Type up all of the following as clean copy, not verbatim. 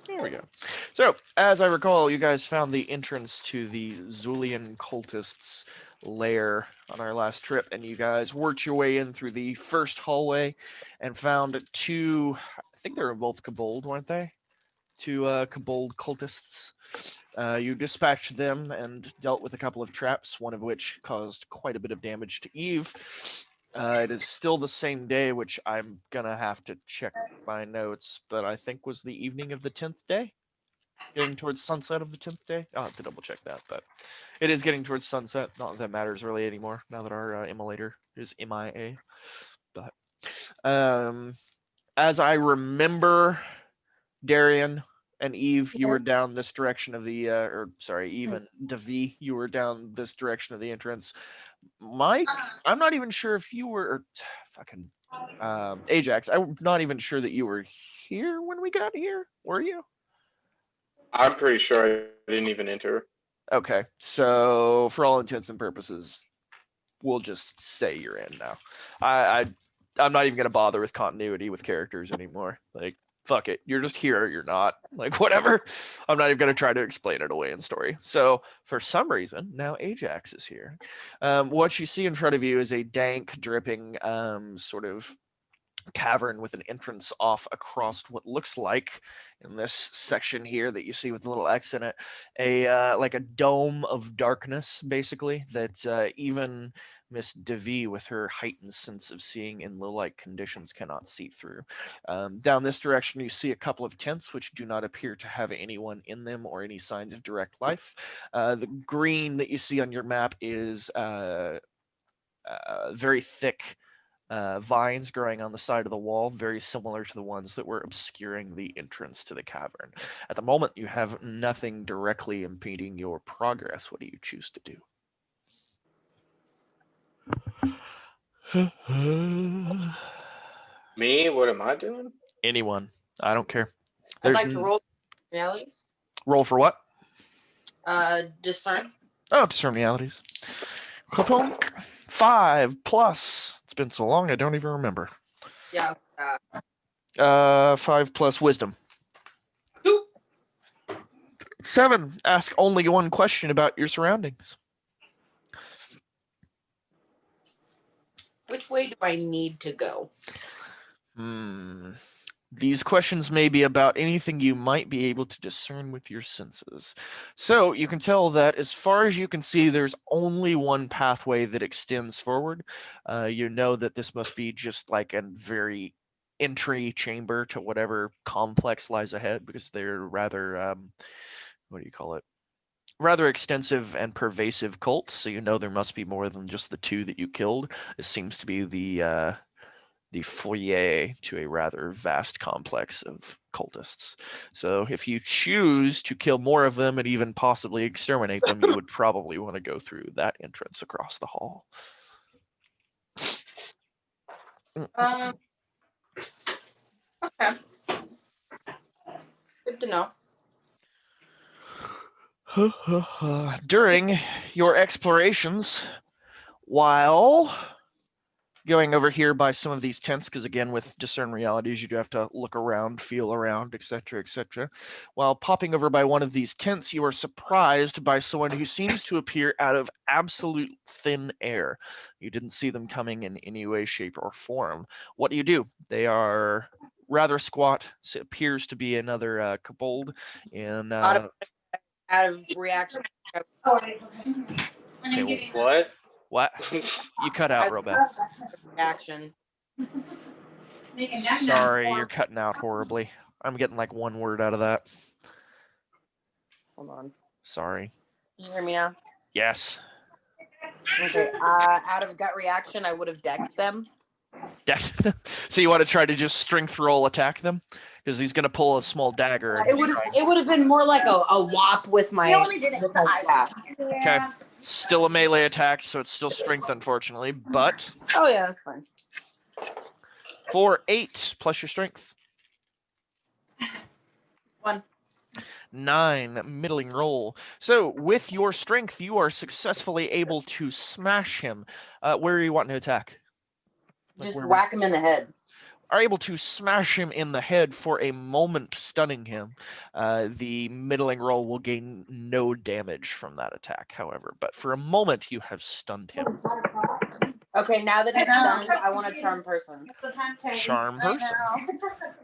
There we go. So, as I recall, you guys found the entrance to the Zulian cultists' lair on our last trip, and you guys worked your way in through the first hallway and found two, I think they were both Kobold, weren't they? Two Kobold cultists. You dispatched them and dealt with a couple of traps, one of which caused quite a bit of damage to Eve. It is still the same day, which I'm gonna have to check my notes, but I think was the evening of the 10th day, getting towards sunset of the 10th day. I'll have to double check that, but it is getting towards sunset. Not that that matters really anymore now that our immolator is MIA. But as I remember, Darian and Eve, you were down this direction of the, or sorry, Eve and Devi, you were down this direction of the entrance. Mike, I'm not even sure if you were, or, fucking Ajax, I'm not even sure that you were here when we got here. Were you? I'm pretty sure I didn't even enter. Okay, so for all intents and purposes, we'll just say you're in now. I'm not even gonna bother with continuity with characters anymore. Like, fuck it, you're just here, you're not. Like, whatever. I'm not even gonna try to explain it away in story. So for some reason, now Ajax is here. What you see in front of you is a dank, dripping, sort of cavern with an entrance off across what looks like in this section here that you see with the little X in it, a like a dome of darkness, basically, that even Miss Devi, with her heightened sense of seeing in low light conditions, cannot see through. Down this direction, you see a couple of tents which do not appear to have anyone in them or any signs of direct life. The green that you see on your map is very thick vines growing on the side of the wall, very similar to the ones that were obscuring the entrance to the cavern. At the moment, you have nothing directly impeding your progress. What do you choose to do? Me? What am I doing? Anyone. I don't care. I'd like to roll realities. Roll for what? Discern. Oh, discern realities. 5 plus. It's been so long, I don't even remember. Yeah. 5 plus wisdom. 7. Ask only one question about your surroundings. Which way do I need to go? These questions may be about anything you might be able to discern with your senses. So you can tell that as far as you can see, there's only one pathway that extends forward. You know that this must be just like a very entry chamber to whatever complex lies ahead, because they're rather, what do you call it? Rather extensive and pervasive cult. So you know there must be more than just the 2 that you killed. This seems to be the foyer to a rather vast complex of cultists. So if you choose to kill more of them and even possibly exterminate them, you would probably want to go through that entrance across the hall. Okay. Good to know. During your explorations, while going over here by some of these tents, because again, with discern realities, you do have to look around, feel around, etc., etc. While popping over by one of these tents, you are surprised by someone who seems to appear out of absolute thin air. You didn't see them coming in any way, shape, or form. What do? They are rather squat. So it appears to be another kobold. And out of reaction. say, What? What? You cut out real bad. Reaction. Sorry, you're cutting out horribly. I'm getting like one word out of that. Hold on. Sorry. Can you hear me now? Yes. Okay. Out of gut reaction, I would have decked them. Decked them? So you want to try to just strength roll attack them? Because he's going to pull a small dagger. And it would have been more like a whop with my staff. Okay. Still a melee attack, so it's still strength, unfortunately, but... Oh, yeah, that's fine. For 8 plus your strength. 1. 9, middling roll. So with your strength, you are successfully able to smash him. Where are you wanting to attack? Just whack him in the head. are able to smash him in the head for a moment, stunning him. The middling roll will gain no damage from that attack, however, but for a moment you have stunned him. Okay, now that he's stunned, I want to charm person. Charm person.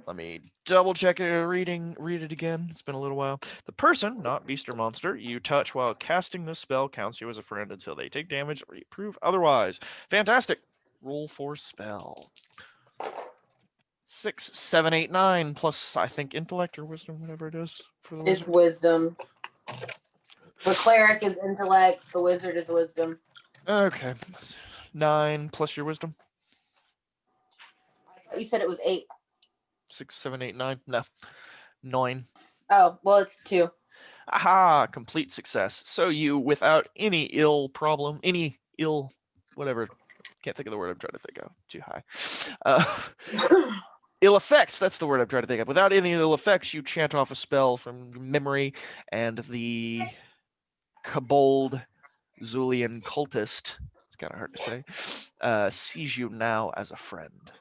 Let me double check it. Read it again. It's been a little while. The person, not beast or monster, you touch while casting this spell counts you as a friend until they take damage or you prove otherwise. Fantastic. Roll for spell. 6, 7, 8, 9 plus I think intellect or wisdom, whatever it is for the It's wizard. wisdom. The cleric is intellect. The wizard is wisdom. Okay. 9 plus your wisdom. I thought you said it was 8. 6, 7, 8, 9. No. 9. Oh, well, it's 2. Aha! Complete success. So you, without any ill problem, whatever. Can't think of the word I'm trying to think of. Too high. Ill effects, that's the word I'm trying to think of. Without any ill effects, you chant off a spell from memory, and the Kobold Zulian cultist, it's kind of hard to say, sees you now as a friend.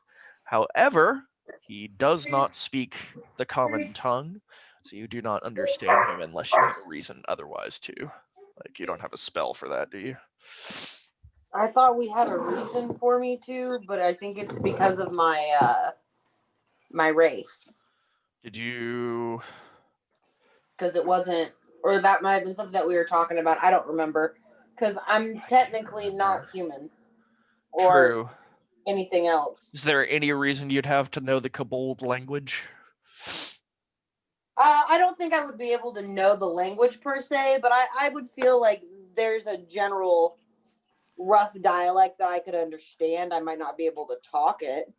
However, he does not speak the common tongue, so you do not understand him unless you have a reason otherwise to. Like, you don't have a spell for that, do you? I thought we had a reason for me to, but I think it's because of my my race. Did you? Because it wasn't, or that might have been something that we were talking about. I don't remember. Because I'm technically not human or True. anything else. Is there any reason you'd have to know the Kobold language? I don't think I would be able to know the language per se, but I would feel like there's a general rough dialect that I could understand. I might not be able to talk it.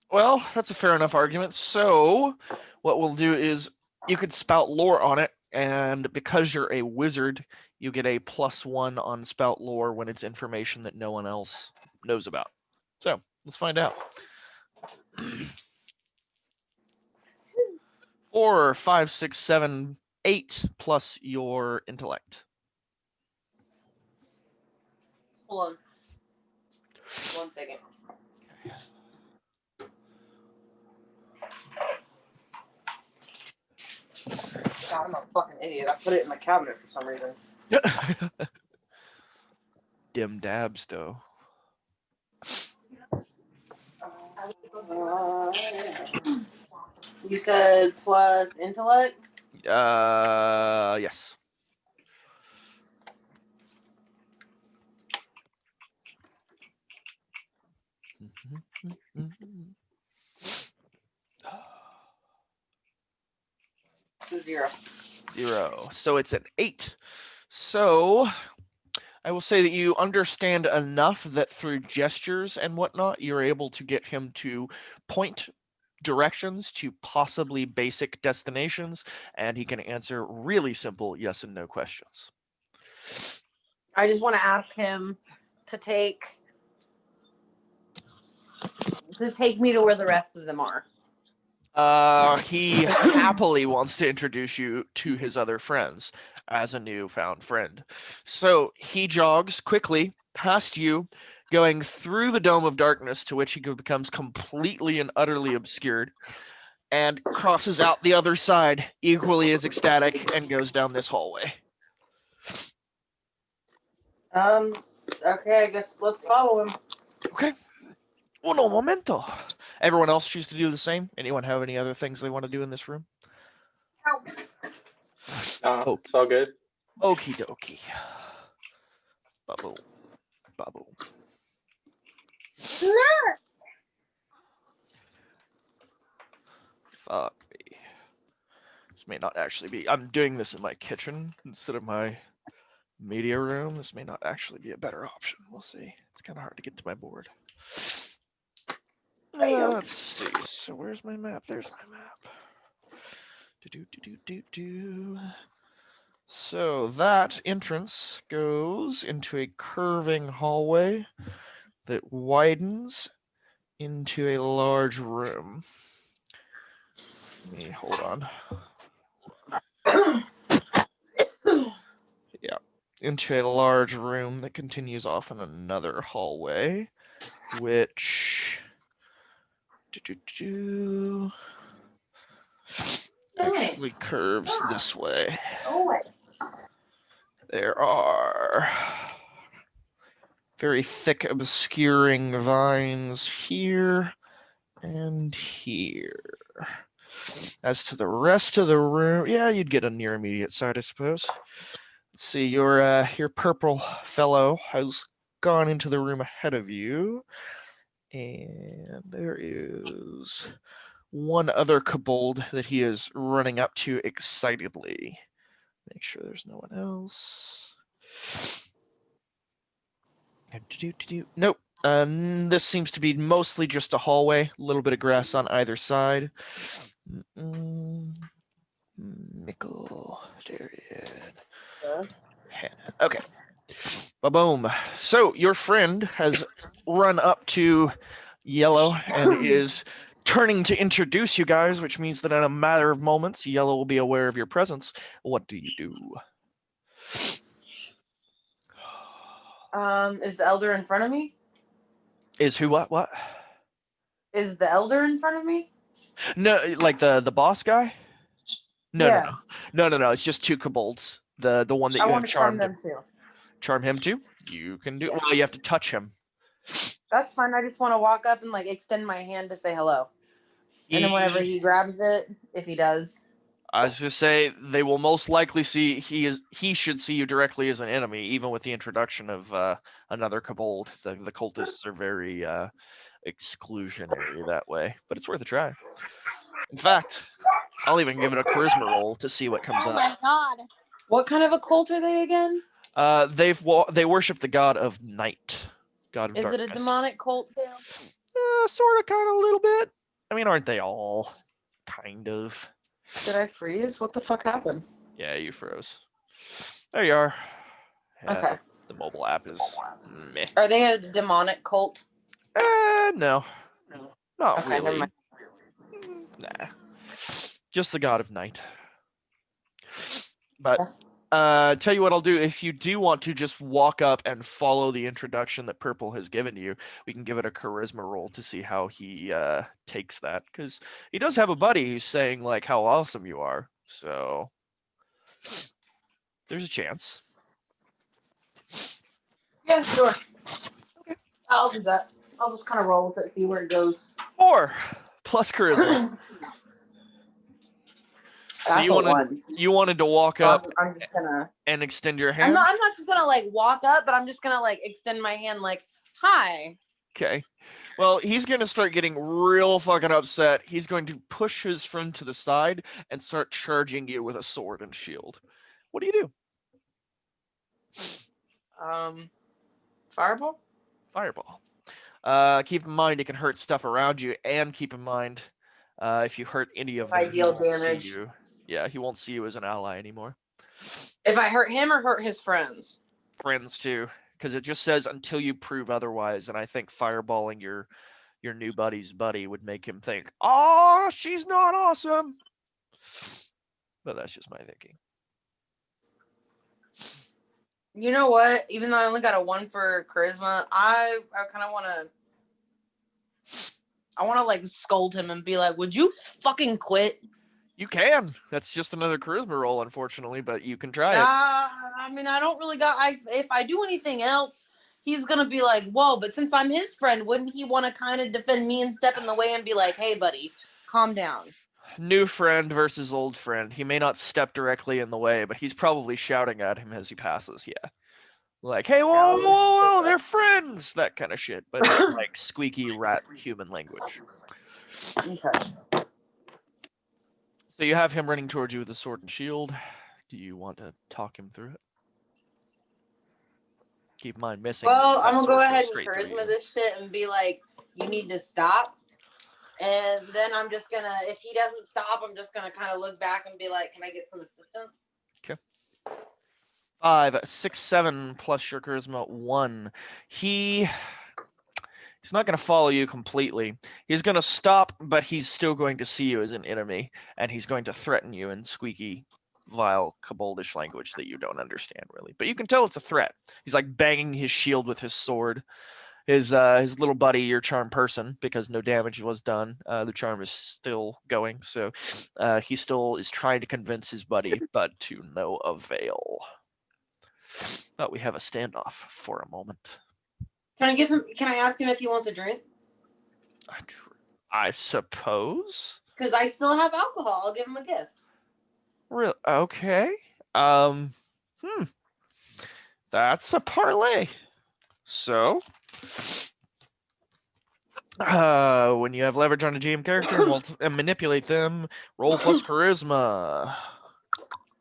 Well, that's a fair enough argument. So, what we'll do is you could spout lore on it, and because you're a wizard, you get a +1 on spout lore when it's information that no one else knows about. So, let's find out. 4, 5, 6, 7, 8 plus your intellect. Hold on. 1 second. God, I'm a fucking idiot. I put it in my cabinet for some reason. Dim dabs, though. You said plus intellect? Yes. It's a 0. 0. So it's an 8. So I will say that you understand enough that through gestures and whatnot, you're able to get him to point directions to possibly basic destinations, and he can answer really simple yes and no questions. I just want to ask him to take me to where the rest of them are. He happily wants to introduce you to his other friends as a newfound friend. So he jogs quickly past you, going through the dome of darkness to which he becomes completely and utterly obscured, and crosses out the other side, equally as ecstatic, and goes down this hallway. Okay, I guess let's follow him. Okay. Uno momento. Everyone else choose to do the same? Anyone have any other things they want to do in this room? It's all good. Okie dokie. Bubble. Bubble. Fuck me. This may not actually be. I'm doing this in my kitchen instead of my media room. This may not actually be a better option. We'll see. It's kind of hard to get to my board. Let's see. So where's my map? There's my map. So that entrance goes into a curving hallway that widens into a large room. Let me hold on. Yeah, into a large room that continues off in another hallway, which Actually curves this way. Oh, wait. There are very thick obscuring vines here and here. As to the rest of the room, yeah, you'd get a near immediate sight, I suppose. Let's see, your purple fellow has gone into the room ahead of you, and there is one other kobold that he is running up to excitedly. Make sure there's no one else. Nope. This seems to be mostly just a hallway, a little bit of grass on either side. Mickle, Darian, Hannah. Okay. Ba-boom. So your friend has run up to Yellow and is turning to introduce you guys, which means that in a matter of moments, Yellow will be aware of your presence. What do you do? Is the elder in front of me? Is who what? What? Is the elder in front of me? No, like the boss guy? No, Yeah. no. It's just two kobolds. The one that I you want have to charm charmed. them too. Charm him too? You can do. Yeah. Well, you have to touch him. That's fine. I just want to walk up and like extend my hand to say hello. And then whenever he grabs it, if he does. I was just say they will most likely see he should see you directly as an enemy, even with the introduction of another kobold. The cultists are very exclusionary that way, but it's worth a try. In fact, I'll even give it a charisma roll to see what comes Oh up. my god. What kind of a cult are they again? They worship the god of night, god of Is darkness. it a demonic cult too? Sort of, kind of, a little bit. I mean, aren't they all? Kind of. Did I freeze? What the fuck happened? Yeah, you froze. There you are. Yeah, Okay. The mobile app is meh. Are they a demonic cult? No. Not Okay, never really. mind. Nah. Just the god of night. But tell you what I'll do. If you do want to just walk up and follow the introduction that Purple has given you, we can give it a charisma roll to see how he takes that. Because he does have a buddy who's saying like how awesome you are. So there's a chance. Yeah, sure. Okay. I'll do that. I'll just kind of roll with it, see where it goes. 4 plus charisma. So you wanted to walk up I'm just gonna and extend your hand? I'm not just gonna like walk up, but I'm just gonna like extend my hand like, hi. Okay. Well, he's going to start getting real fucking upset. He's going to push his friend to the side and start charging you with a sword and shield. What do you do? Fireball? Fireball. Keep in mind it can hurt stuff around you, and keep in mind if you hurt any of them, I deal he won't see damage. you. Yeah, he won't see you as an ally anymore. If I hurt him or hurt his friends? Friends too, because it just says until you prove otherwise, and I think fireballing your new buddy's buddy would make him think, "Oh, she's not awesome." But that's just my thinking. You know what? Even though I only got a 1 for charisma, I kind of want to like scold him and be like, "Would you fucking quit?" You can. That's just another charisma roll, unfortunately, but you can try it. I mean, I don't really got. If I do anything else, he's gonna be like, "Whoa!" But since I'm his friend, wouldn't he want to kind of defend me and step in the way and be like, "Hey, buddy, calm down." New friend versus old friend. He may not step directly in the way, but he's probably shouting at him as he passes. Yeah, like, "Hey, whoa, they're friends!" That kind of shit, but it's like squeaky rat human language. Okay. So you have him running towards you with a sword and shield. Do you want to talk him through it? Keep in mind, missing. Well, that I'm gonna sword go goes ahead and straight through charisma you. this shit and be like, "You need to stop." And then I'm just gonna, if he doesn't stop, I'm just gonna kind of look back and be like, "Can I get some assistance?" 5, 6, 7 plus your charisma 1. He's not going to follow you completely. He's going to stop, but he's still going to see you as an enemy, and he's going to threaten you in squeaky, vile, koboldish language that you don't understand really. But you can tell it's a threat. He's like banging his shield with his sword, his little buddy, your charm person, because no damage was done. The charm is still going, so he still is trying to convince his buddy, but to no avail. But we have a standoff for a moment. Can I ask him if he wants a drink? I suppose. Because I still have alcohol. I'll give him a gift. Real okay. That's a parlay. So, when you have leverage on a GM character and manipulate them, roll plus charisma.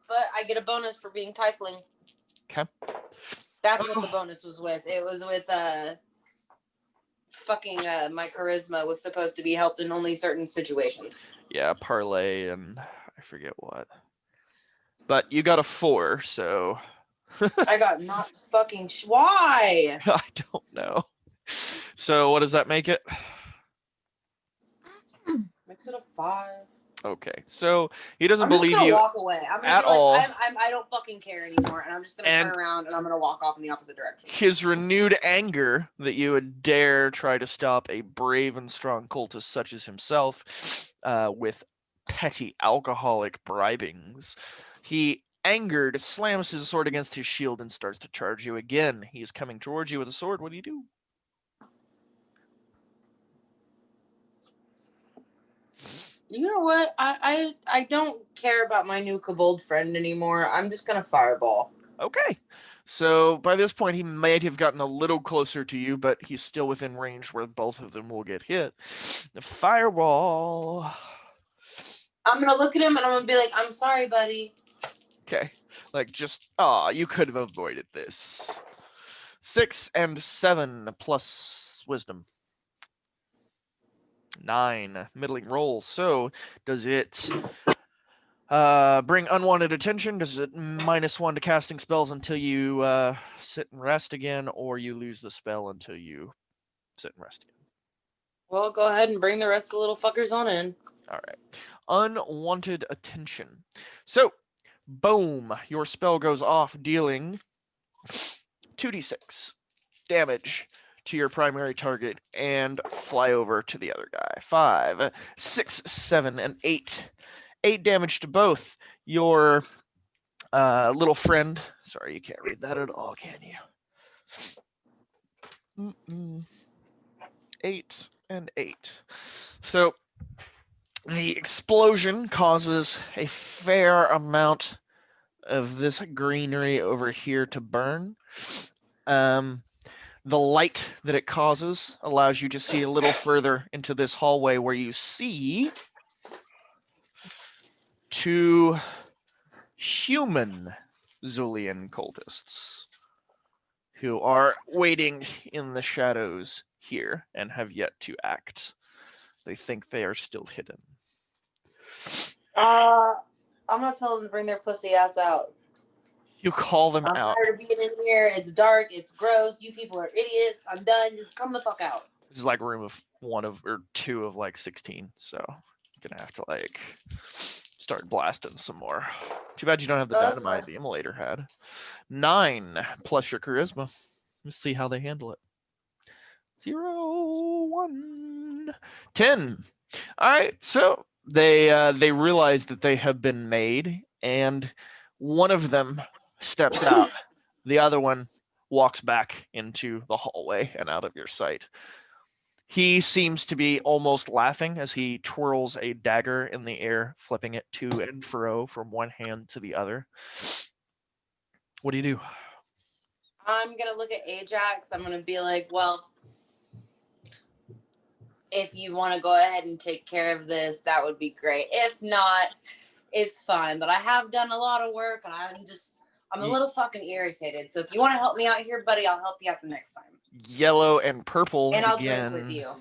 But I get a bonus for being Tiefling. Okay. That's what the bonus was with. It was with my charisma was supposed to be helped in only certain situations. Yeah, parlay and I forget what. But you got a 4, so I got not fucking why? I don't know. So what does that make it? Makes it a 5. Okay, so he doesn't I'm just believe gonna you walk away. I'm gonna at be like, all. I don't fucking care anymore, and I'm just gonna turn around and I'm gonna walk off in the opposite direction. His renewed anger that you would dare try to stop a brave and strong cultist such as himself with petty alcoholic bribings. He, angered, slams his sword against his shield and starts to charge you again. He is coming towards you with a sword. What do you do? You know what? I don't care about my new kobold friend anymore. I'm just gonna fireball. Okay. So by this point, he might have gotten a little closer to you, but he's still within range where both of them will get hit. The fireball. I'm gonna look at him and I'm gonna be like, I'm sorry, buddy. Okay. Like just, you could have avoided this. 6 and 7 plus wisdom. 9 middling rolls. So does it bring unwanted attention? Does it -1 to casting spells until you sit and rest again, or you lose the spell until you sit and rest again? Well, go ahead and bring the rest of the little fuckers on in. All right. Unwanted attention. So, boom, your spell goes off, dealing 2d6 damage to your primary target and fly over to the other guy. 5, 6, 7, and 8. 8 damage to both. Your little friend. Sorry, you can't read that at all, can you? 8 and 8. So the explosion causes a fair amount of this greenery over here to burn. The light that it causes allows you to see a little further into this hallway where you see 2 human Zulian cultists who are waiting in the shadows here and have yet to act. They think they are still hidden. I'm gonna tell them to bring their pussy ass out. You call them I'm out. tired of being in here. It's dark. It's gross. You people are idiots. I'm done. Just come the fuck out. This is like a room of 2 of like 16, so you're gonna have to like start blasting some more. Too bad you don't have the dynamite the immolator had. 9 plus your charisma. Let's see how they handle it. 0, 1, 10. All right, so they realize that they have been made, and one of them steps out. The other one walks back into the hallway and out of your sight. He seems to be almost laughing as he twirls a dagger in the air, flipping it to and fro from one hand to the other. What do you do? I'm going to look at Ajax. I'm going to be like, well, if you want to go ahead and take care of this, that would be great. If not, it's fine. But I have done a lot of work, and I'm a little fucking irritated. So if you want to help me out here, buddy, I'll help you out the next time. Yellow and purple and I'll drink with you.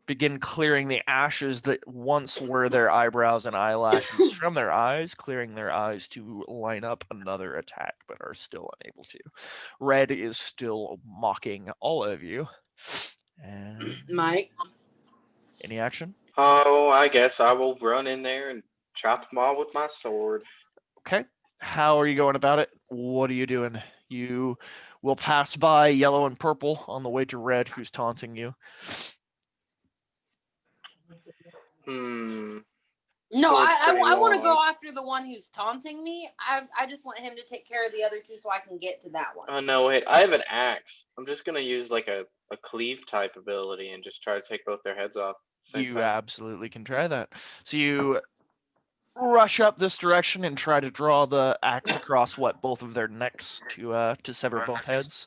Begin clearing the ashes that once were their eyebrows and eyelashes from their eyes, clearing their eyes to line up another attack, but are still unable to. Red is still mocking all of you. And Mike? Any action? Oh, I guess I will run in there and chop them all with my sword. Okay. How are you going about it? What are you doing? You will pass by yellow and purple on the way to red, who's taunting you. No, Sword I pretty want to long. go after the one who's taunting me. I just want him to take care of the other two so I can get to that one. Oh no, wait! I have an axe. I'm just gonna use like a cleave type ability and just try to take both their heads off. Same You time. absolutely can try that. So you rush up this direction and try to draw the axe across both of their necks to sever both heads.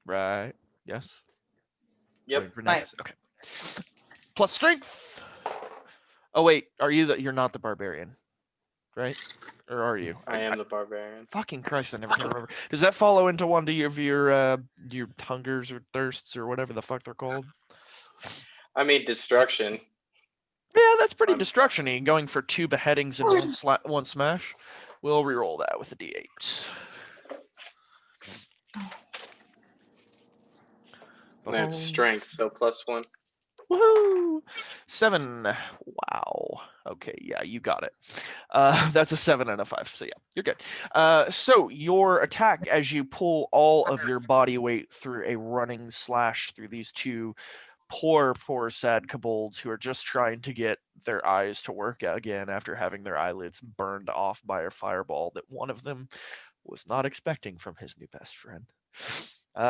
Right. Yes. Yep. Going for necks. Okay. Plus strength. Oh wait, you're not the barbarian, right? Or are you? I am the barbarian. Fucking Christ, I never can remember. Does that follow into one of your hungers or thirsts or whatever the fuck they're called? I mean destruction. Yeah, that's pretty destruction-y. Going for 2 beheadings and one smash. We'll reroll that with a d8. That's strength, so +1. Woohoo! 7. Wow. Okay, yeah, you got it. That's a 7 and a 5. So yeah, you're good. So your attack as you pull all of your body weight through a running slash through these 2 poor sad kobolds who are just trying to get their eyes to work again after having their eyelids burned off by a fireball that one of them was not expecting from his new best friend.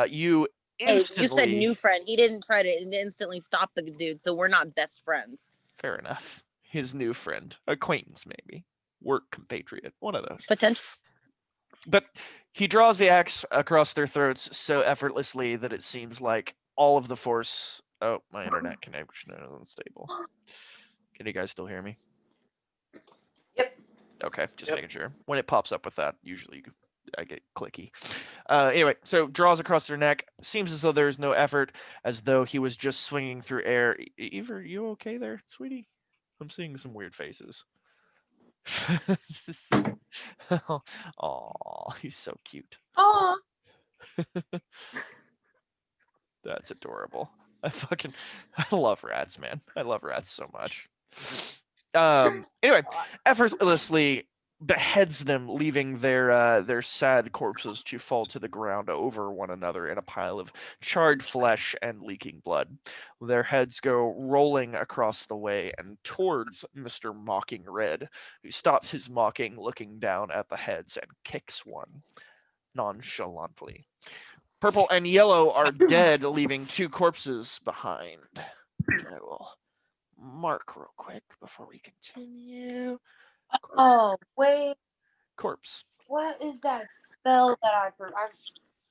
You instantly... Hey, you said new friend. He didn't try to instantly stop the dude, so we're not best friends. Fair enough. His new friend. Acquaintance, maybe. Work compatriot. One of those. Potential. But he draws the axe across their throats so effortlessly that it seems like all of the force... Oh, my internet connection is unstable. Can you guys still hear me? Yep. Okay, just making sure. When it pops up with that, usually I get clicky. Anyway, so draws across their neck. Seems as though there is no effort, as though he was just swinging through air. Eve, are you okay there, sweetie? I'm seeing some weird faces. Aw, he's so cute. Aw. That's adorable. I love rats, man. I love rats so much. Anyway, effortlessly beheads them, leaving their sad corpses to fall to the ground over one another in a pile of charred flesh and leaking blood. Their heads go rolling across the way and towards Mr. Mocking Red, who stops his mocking, looking down at the heads and kicks one nonchalantly. Purple and yellow are dead, leaving 2 corpses behind. I will mark real quick before we continue. Corpse. Oh, wait. Corpse. What is that spell that I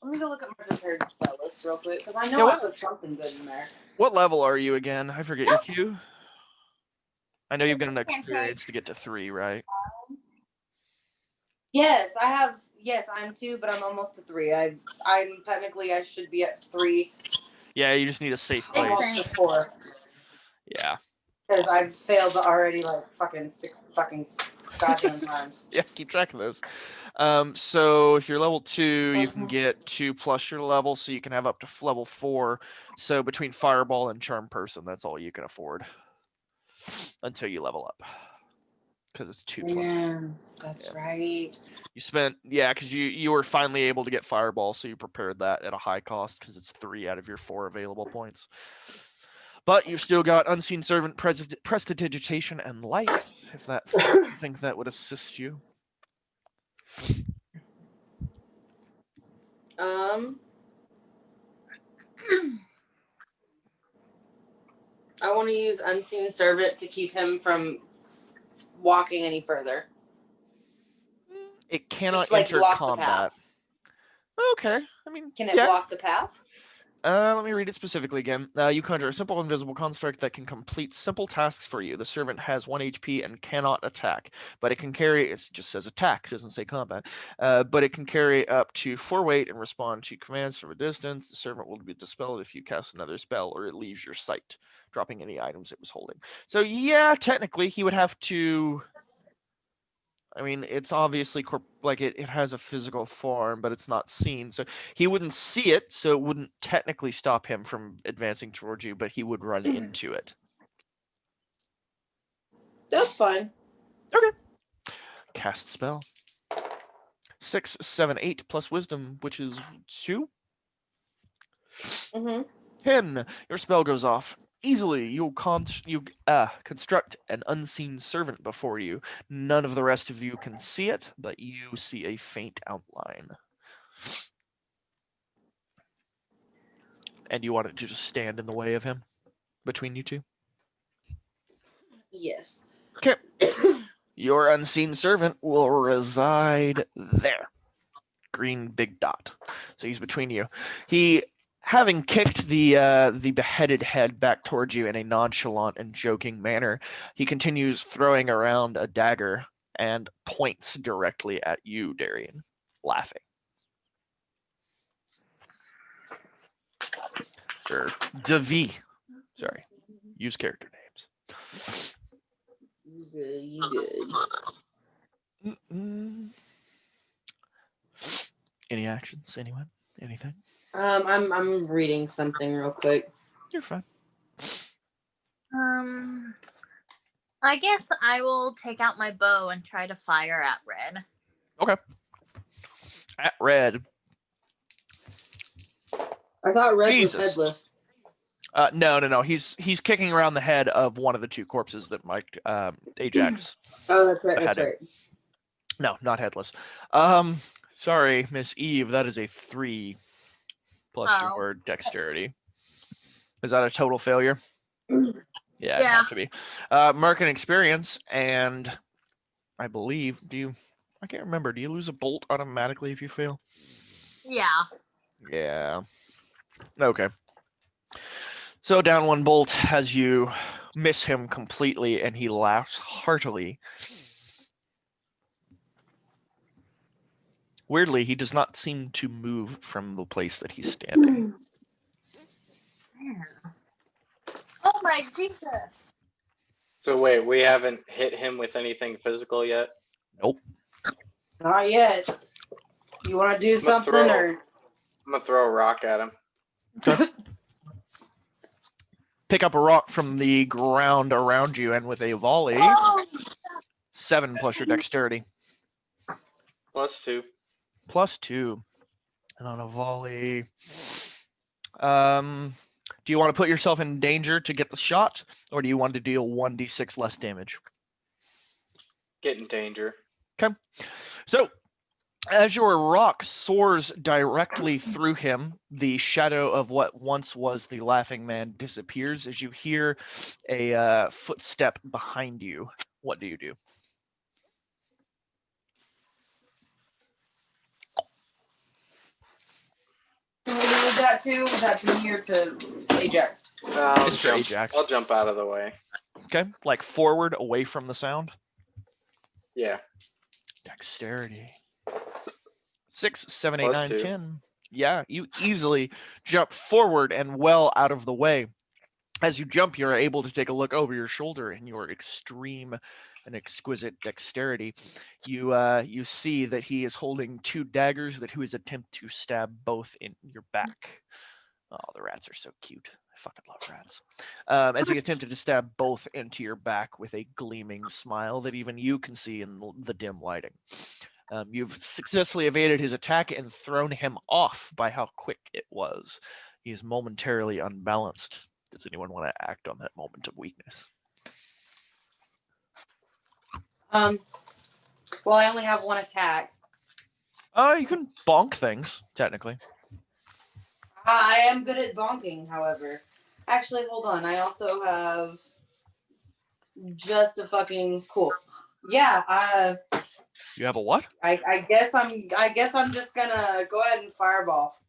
let me go look at my prepared spell list real quick, because I know I put something good in there. What level are you again? I forget your Q. I know you've got an experience to get to 3, right? Yes, I have. Yes, I'm 2, but I'm almost to 3. I'm technically I should be at 3. Yeah, you just need a safe place. Almost to 4. Yeah. Because I've failed already like fucking 6 fucking goddamn times. Yeah, keep track of those. So if you're level 2, you can get 2 plus your level, so you can have up to level 4. So between Fireball and Charm Person, that's all you can afford until you level up. Because it's 2 plus. Yeah, that's right. You spent, because you were finally able to get Fireball, so you prepared that at a high cost because it's 3 out of your 4 available points. But you've still got Unseen Servant, Prestidigitation, and Light, if you think that would assist you. I want to use Unseen Servant to keep him from walking any further. It cannot Just, like, enter block the combat. path. Okay, I mean, Can it block the path? Let me read it specifically again. You conjure a simple invisible construct that can complete simple tasks for you. The servant has 1 HP and cannot attack, but it can carry, it just says attack, doesn't say combat, but it can carry up to 4 weight and respond to commands from a distance. The servant will be dispelled if you cast another spell or it leaves your sight, dropping any items it was holding. So yeah, technically he would have to... I mean, it's obviously it has a physical form, but it's not seen. So he wouldn't see it, so it wouldn't technically stop him from advancing towards you, but he would run into it. That's fine. Okay. Cast spell. 6, 7, 8 plus wisdom, which is 2. Mm-hmm. 10. Your spell goes off. Easily, you construct an unseen servant before you. None of the rest of you can see it, but you see a faint outline. And you want it to just stand in the way of him, between you two? Yes. Okay. Your unseen servant will reside there. Green big dot. So he's between you. He, having kicked the beheaded head back towards you in a nonchalant and joking manner, he continues throwing around a dagger and points directly at you, Darian, laughing. Or Devi. Sorry. Use character names. You good? You good? Mm-mm. Any actions? Anyone? Anything? I'm reading something real quick. You're fine. I guess I will take out my bow and try to fire at Red. Okay. At Red. I thought Red Jesus. was headless. No. He's kicking around the head of one of the two corpses that Mike Ajax. Oh, that's right. That's beheaded. right. No, not headless. Sorry, Miss Eve. That is a 3 plus Oh. your dexterity. Is that a total failure? Yeah, it'd Yeah. have to be. Mark and experience, and I believe. I can't remember. Do you lose a bolt automatically if you fail? Yeah. Yeah. Okay. So down 1 bolt as you miss him completely, and he laughs heartily. Weirdly, he does not seem to move from the place that he's standing. Oh my Jesus. So wait, we haven't hit him with anything physical yet? Nope. Not yet. You want to do something or? I'm gonna throw a rock at him. Okay. Pick up a rock from the ground around you, and with a volley, Oh, 7 plus your dexterity. +2. +2. And on a volley. Do you want to put yourself in danger to get the shot, or do you want to deal 1d6 less damage? Get in danger. Okay. So, as your rock soars directly through him, the shadow of what once was the laughing man disappears as you hear a footstep behind you. What do you do? Who was that to? Was that to me or to Ajax? It's for Ajax. I'll jump out of the way. Okay, like forward, away from the sound. Yeah. Dexterity. 6, 7, 8, 9, +2. 10. Yeah, you easily jump forward and well out of the way. As you jump, you're able to take a look over your shoulder in your extreme and exquisite dexterity. You see that he is holding 2 daggers that he is attempting to stab both in your back. Oh, the rats are so cute. I fucking love rats. As he attempted to stab both into your back with a gleaming smile that even you can see in the dim lighting. You've successfully evaded his attack and thrown him off by how quick it was. He is momentarily unbalanced. Does anyone want to act on that moment of weakness? Well, I only have 1 attack. You can bonk things, technically. I am good at bonking, however. Actually, hold on. I also have just a fucking cool. Yeah. You have a what? I guess I'm just gonna go ahead and fireball.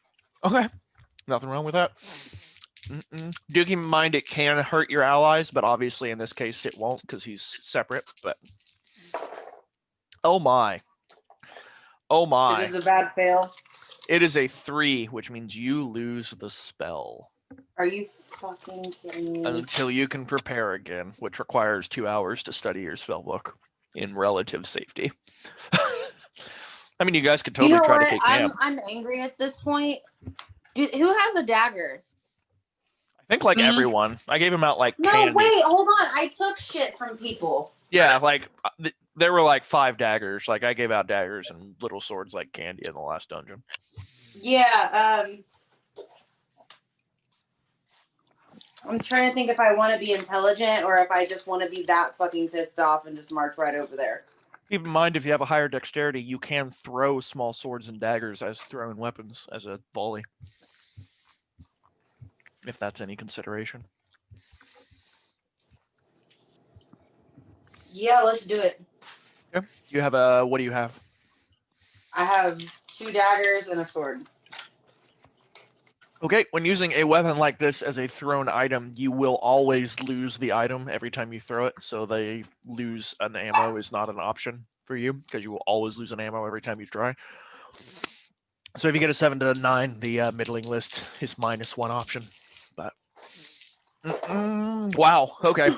Okay. Nothing wrong with that. Do keep in mind it can hurt your allies, but obviously in this case it won't because he's separate. But oh my. It is a bad fail. It is a 3, which means you lose the spell. Are you fucking kidding me? Until you can prepare again, which requires 2 hours to study your spell book in relative safety. I mean, you guys could totally try to take me out. I'm angry at this point. Who has a dagger? I think like everyone. I gave him out like No, candy. wait, hold on. I took shit from people. Yeah, like There were like 5 daggers. Like I gave out daggers and little swords like candy in the last dungeon. Yeah. I'm trying to think if I want to be intelligent or if I just want to be that fucking pissed off and just march right over there. Keep in mind, if you have a higher dexterity, you can throw small swords and daggers as thrown weapons as a volley. If that's any consideration. Yeah, let's do it. Okay. You have a, what do you have? I have 2 daggers and a sword. Okay, when using a weapon like this as a thrown item, you will always lose the item every time you throw it. So they lose an ammo is not an option for you because you will always lose an ammo every time you try. So if you get a 7 to 9, the middling list is -1 option. But wow, okay.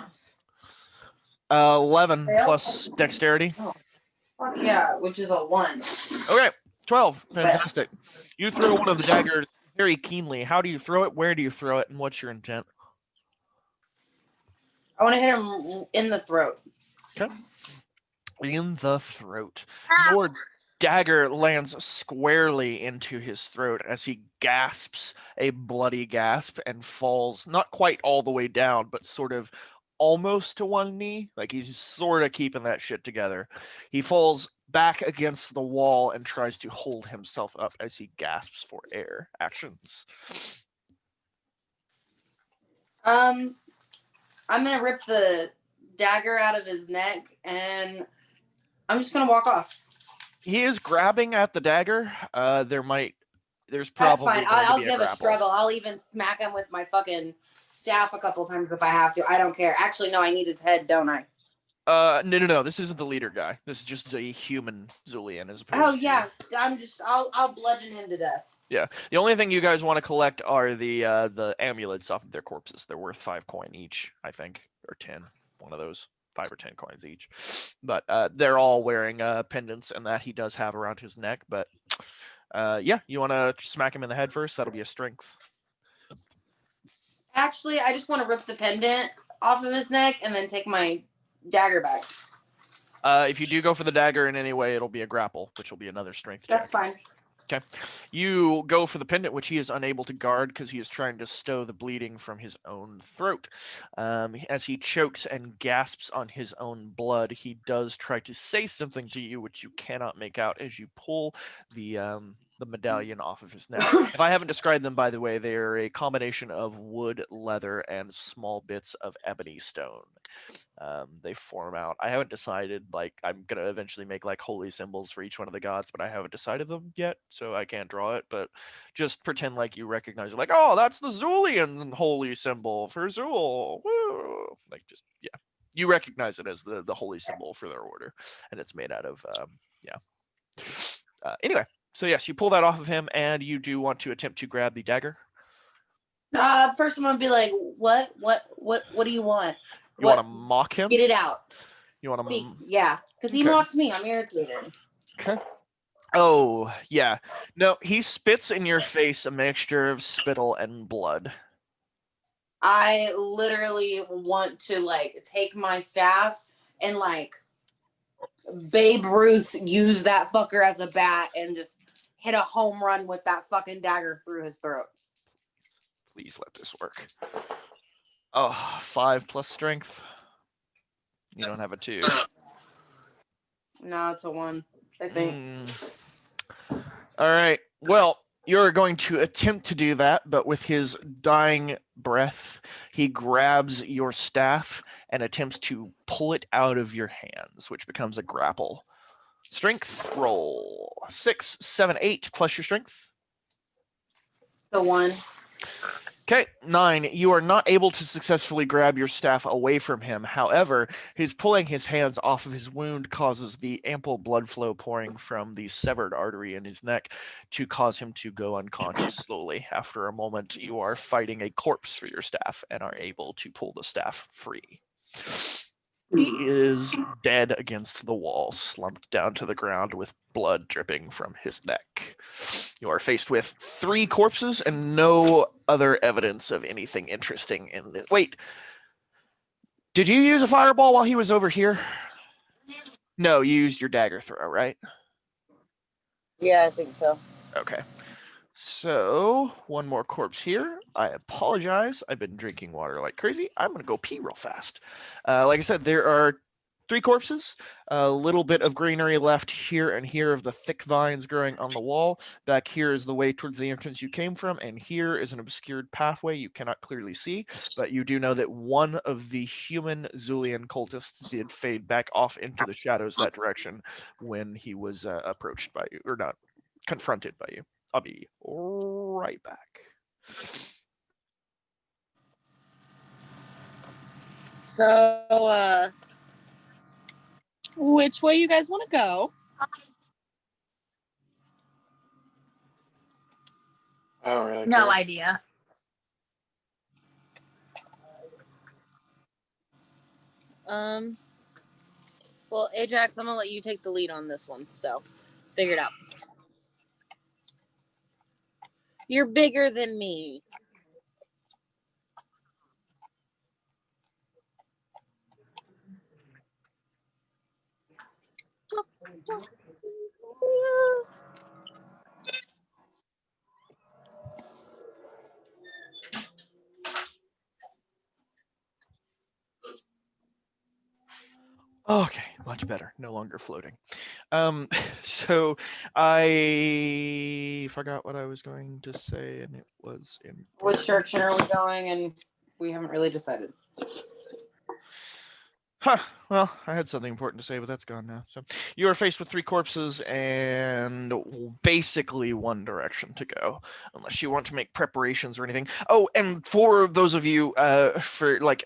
11 plus dexterity. Fuck yeah, which is a 1. Okay, 12. Fantastic. You throw one of the daggers very keenly. How do you throw it? Where do you throw it? And what's your intent? I want to hit him in the throat. Okay. In the throat. Your dagger lands squarely into his throat as he gasps a bloody gasp and falls not quite all the way down, but sort of almost to one knee. Like he's sort of keeping that shit together. He falls back against the wall and tries to hold himself up as he gasps for air. Actions. I'm gonna rip the dagger out of his neck and I'm just gonna walk off. He is grabbing at the dagger. There's That's probably fine. going to I'll be give a grapple. struggle. I'll even smack him with my fucking staff a couple times if I have to. I don't care. Actually, no, I need his head, don't I? No. This isn't the leader guy. This is just a human Zulian as opposed Oh to... yeah, I'll bludgeon him to death. Yeah. The only thing you guys want to collect are the amulets off of their corpses. They're worth 5 coin each, I think, or 10. One of those, 5 or 10 coins each. But they're all wearing pendants, and that he does have around his neck. But yeah, you want to smack him in the head first? That'll be a strength. Actually, I just want to rip the pendant off of his neck and then take my dagger back. If you do go for the dagger in any way, it'll be a grapple, which will be another strength check. That's fine. Okay. You go for the pendant, which he is unable to guard because he is trying to stow the bleeding from his own throat. As he chokes and gasps on his own blood, he does try to say something to you, which you cannot make out as you pull the medallion off of his neck. If I haven't described them, by the way, they are a combination of wood, leather, and small bits of ebony stone. They form out. I haven't decided, like, I'm gonna eventually make like holy symbols for each one of the gods, but I haven't decided them yet, so I can't draw it. But just pretend like you recognize it, like, oh, that's the Zulian holy symbol for Zul. Woo! Like, just, yeah, you recognize it as the holy symbol for their order, and it's made out of anyway. So yes, you pull that off of him, and you do want to attempt to grab the dagger. First I'm gonna be like, what do you want? You want to mock him? Get it out. You want Speak. to? Yeah, because he Okay. mocked me. I'm irritated. Okay. Oh yeah. No, he spits in your face a mixture of spittle and blood. I literally want to like take my staff and like Babe Ruth use that fucker as a bat and just hit a home run with that fucking dagger through his throat. Please let this work. Oh, 5 plus strength. You don't have a 2. No, it's a 1, I think. All right. Well, you're going to attempt to do that, but with his dying breath, he grabs your staff and attempts to pull it out of your hands, which becomes a grapple. Strength roll. 6, 7, 8 plus your strength. It's a 1. Okay, 9. You are not able to successfully grab your staff away from him. However, his pulling his hands off of his wound causes the ample blood flow pouring from the severed artery in his neck to cause him to go unconscious slowly. After a moment, you are fighting a corpse for your staff and are able to pull the staff free. He is dead against the wall, slumped down to the ground with blood dripping from his neck. You are faced with 3 corpses and no other evidence of anything interesting in this. Wait, did you use a fireball while he was over here? No, you used your dagger throw, right? Yeah, I think so. Okay. So, one more corpse here. I apologize. I've been drinking water like crazy. I'm going to go pee real fast. Like I said, there are 3 corpses, a little bit of greenery left here and here of the thick vines growing on the wall. Back here is the way towards the entrance you came from, and here is an obscured pathway you cannot clearly see, but you do know that one of the human Zulian cultists did fade back off into the shadows that direction when he was approached by you, or not, confronted by you. I'll be right back. So, which way you guys want to go? I don't really No care. idea. Well, Ajax, I'm gonna let you take the lead on this one. So, figure it out. You're bigger than me. Okay, much better. No longer floating. So I forgot what I was going to say, and it was in Which direction are we going? And we haven't really decided. Huh. Well, I had something important to say, but that's gone now. So you are faced with 3 corpses and basically one direction to go, unless you want to make preparations or anything. Oh, and for those of you, for like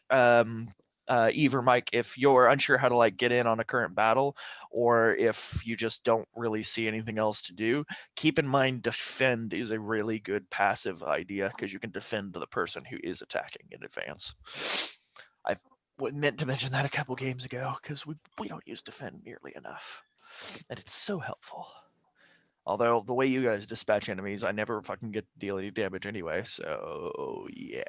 Eve or Mike, if you're unsure how to like get in on a current battle, or if you just don't really see anything else to do, keep in mind defend is a really good passive idea because you can defend the person who is attacking in advance. I've meant to mention that a couple games ago because we don't use defend nearly enough, and it's so helpful. Although the way you guys dispatch enemies, I never fucking get to deal any damage anyway. So yeah.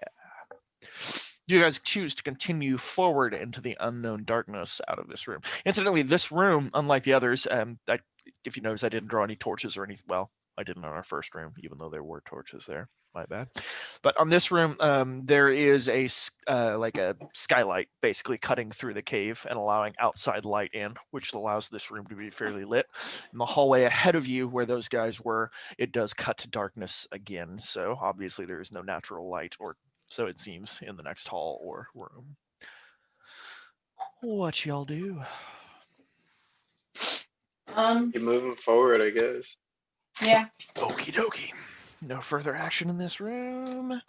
You guys choose to continue forward into the unknown darkness out of this room. Incidentally, this room, unlike the others, if you notice, I didn't draw any torches or anything. Well, I didn't on our first room, even though there were torches there. My bad. But on this room, there is a like a skylight basically cutting through the cave and allowing outside light in, which allows this room to be fairly lit. In the hallway ahead of you, where those guys were, it does cut to darkness again. So obviously there is no natural light, or so it seems, in the next hall or room. What y'all do? Keep moving forward, I guess. Yeah. Okie dokie. No further action in this room.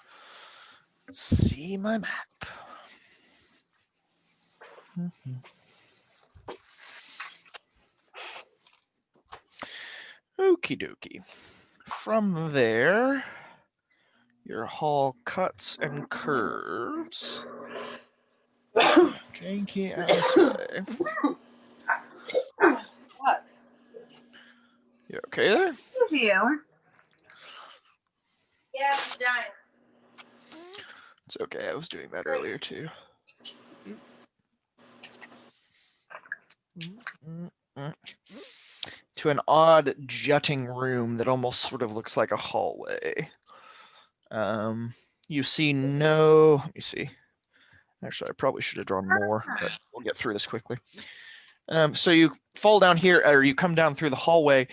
Let's see my map. Okie dokie. From there, your hall cuts and curves. Janky ass way. What? You okay there? Thank you. Yeah, I'm dying. It's okay. I was doing that earlier too. To an odd jutting room that almost sort of looks like a hallway. You see no. Let me see. Actually, I probably should have drawn more, but we'll get through this quickly. So you fall down here, or you come down through the hallway.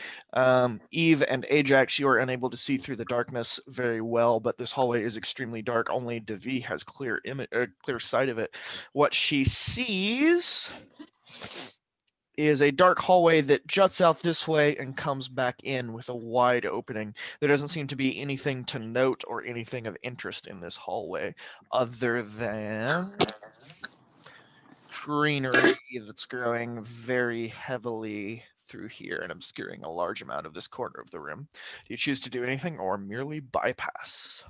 Eve and Ajax, you are unable to see through the darkness very well, but this hallway is extremely dark. Only Devi has clear sight of it. What she sees is a dark hallway that juts out this way and comes back in with a wide opening. There doesn't seem to be anything to note or anything of interest in this hallway other than greenery that's growing very heavily through here and obscuring a large amount of this corner of the room. Do you choose to do anything or merely bypass?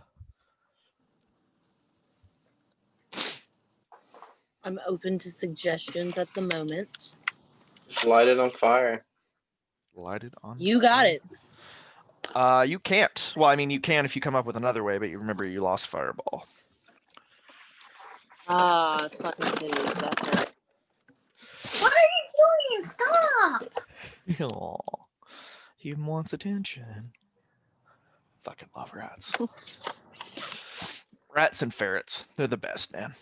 I'm open to suggestions at the moment. Just light it on fire. Light it on. You got it. You can't. Well, I mean, you can if you come up with another way, but you remember you lost fireball. Ah, fucking titties. That's right. What are you doing? Stop! Aw, he wants attention. Fucking love rats. Rats and ferrets. They're the best, man.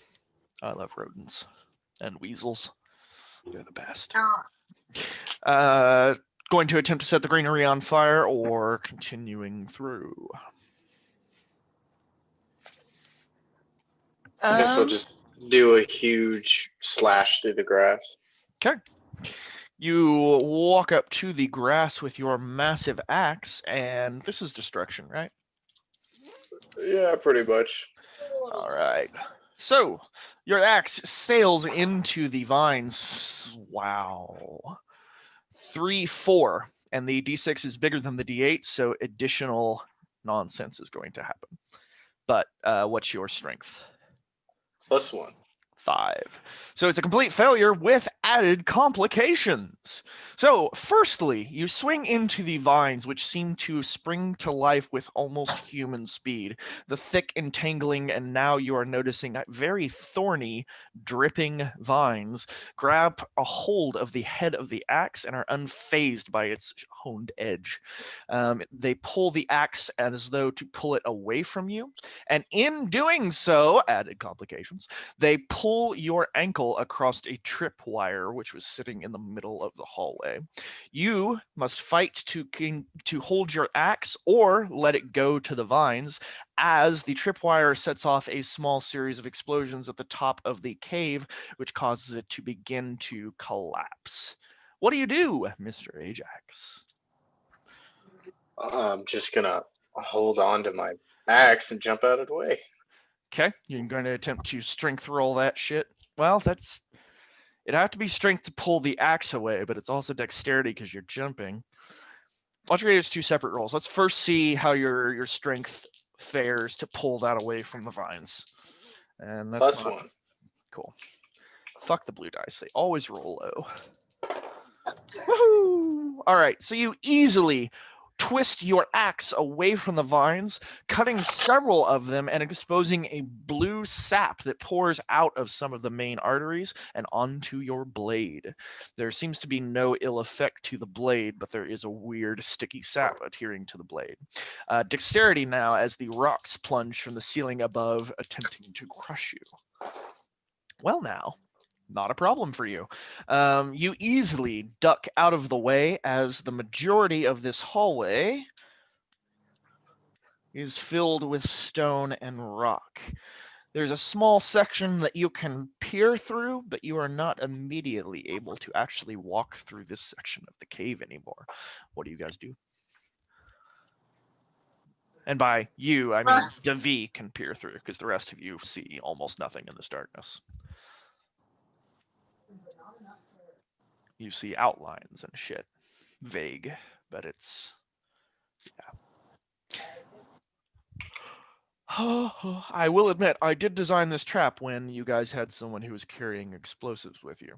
I love rodents and weasels. They're the best. Going to attempt to set the greenery on fire or continuing through? I guess we'll just do a huge slash through the grass. Okay. You walk up to the grass with your massive axe, and this is destruction, right? Yeah, pretty much. All right. So your axe sails into the vines. Wow. 3, 4, and the d6 is bigger than the d8, so additional nonsense is going to happen. But what's your strength? +1. 5. So it's a complete failure with added complications. So firstly, you swing into the vines, which seem to spring to life with almost human speed. The thick entangling, and now you are noticing very thorny, dripping vines grab a hold of the head of the axe and are unfazed by its honed edge. They pull the axe as though to pull it away from you, and in doing so, added complications, they pull your ankle across a tripwire which was sitting in the middle of the hallway. You must fight to hold your axe or let it go to the vines as the tripwire sets off a small series of explosions at the top of the cave, which causes it to begin to collapse. What do you do, Mr. Ajax? I'm just gonna hold on to my axe and jump out of the way. Okay, you're going to attempt to strength roll that shit. Well, it'd have to be strength to pull the axe away, but it's also dexterity because you're jumping. I'll treat it as 2 separate rolls. Let's first see how your strength fares to pull that away from the vines. And that's +1. Cool. Fuck the blue dice. They always roll low. Woohoo! All right, so you easily twist your axe away from the vines, cutting several of them and exposing a blue sap that pours out of some of the main arteries and onto your blade. There seems to be no ill effect to the blade, but there is a weird sticky sap adhering to the blade. Dexterity now as the rocks plunge from the ceiling above, attempting to crush you. Well now. Not a problem for you. You easily duck out of the way as the majority of this hallway is filled with stone and rock. There's a small section that you can peer through, but you are not immediately able to actually walk through this section of the cave anymore. What do you guys do? And by you, I mean Davi can peer through, because the rest of you see almost nothing in this darkness. You see outlines and shit. Vague, but it's... yeah. I will admit, I did design this trap when you guys had someone who was carrying explosives with you.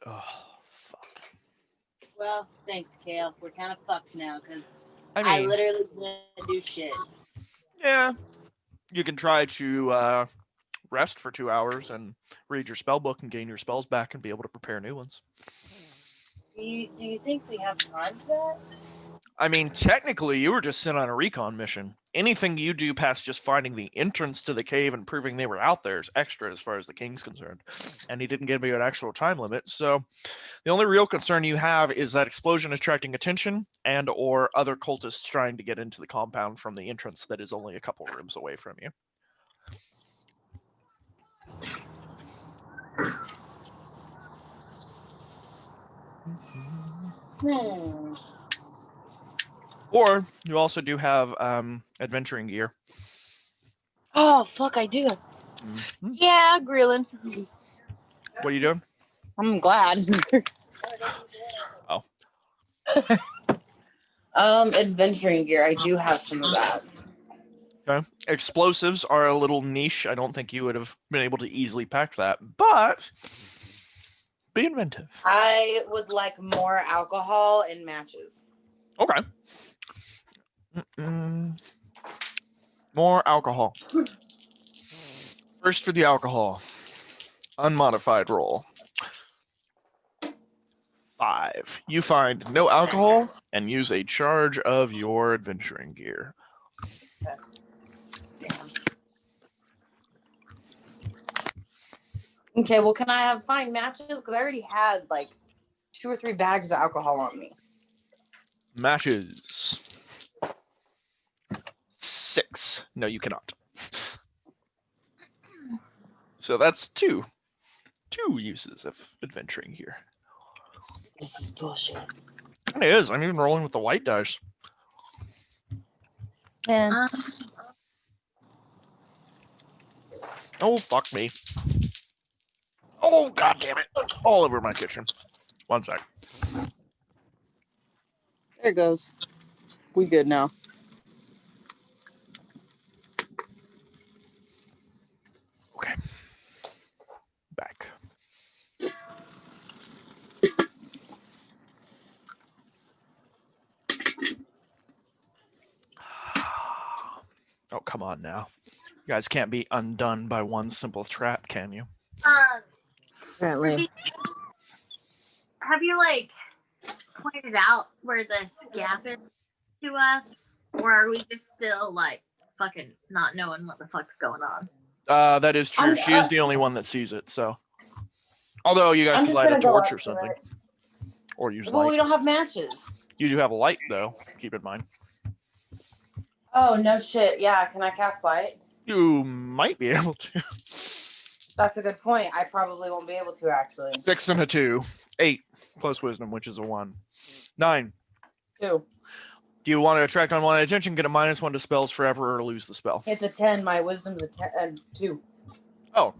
Oh, fuck. Well, thanks, Kale. We're kind of fucked now because I I mean, literally didn't do shit. yeah. You can try to rest for 2 hours and read your spell book and gain your spells back and be able to prepare new ones. Do you think we have time for that? I mean, technically, you were just sent on a recon mission. Anything you do past just finding the entrance to the cave and proving they were out there is extra as far as the king's concerned. And he didn't give me an actual time limit, so the only real concern you have is that explosion attracting attention and or other cultists trying to get into the compound from the entrance that is only a couple rooms away from you. Or you also do have adventuring gear. Oh, fuck, I do. Mm-hmm. Yeah, grilling. What are you doing? I'm glad. Oh. Adventuring gear. I do have some of that. Okay. Explosives are a little niche. I don't think you would have been able to easily pack that, but be inventive. I would like more alcohol and matches. Okay. More alcohol. First for the alcohol. Unmodified roll. 5. You find no alcohol and use a charge of your adventuring gear. Okay, well, can I find matches? Because I already had like 2 or 3 bags of alcohol on me. Matches. 6. No, you cannot. So that's 2. 2 uses of adventuring here. This is bullshit. It is. I'm even rolling with the white dice. Yeah. Oh, fuck me. Oh, god damn it. All over my kitchen. One sec. There it goes. We good now. Okay. Back. Oh, come on now. You guys can't be undone by one simple trap, can you? Apparently. Have you like pointed out where this gap is to us, or are we just still like fucking not knowing what the fuck's going on? That is true. She is the only one that sees it, so. Although you guys I'm could just light a gonna go torch up or to something. it. Or use Well, light. we don't have matches. You do have a light, though. Keep in mind. Oh, no shit. Yeah, can I cast light? You might be able to. That's a good point. I probably won't be able to, actually. 6 and a 2. 8 plus wisdom, which is a 1. 9. 2. Do you want to attract unwanted attention, get a -1 to spells forever, or lose the spell? It's a 10. My wisdom's a 10 and 2. Oh,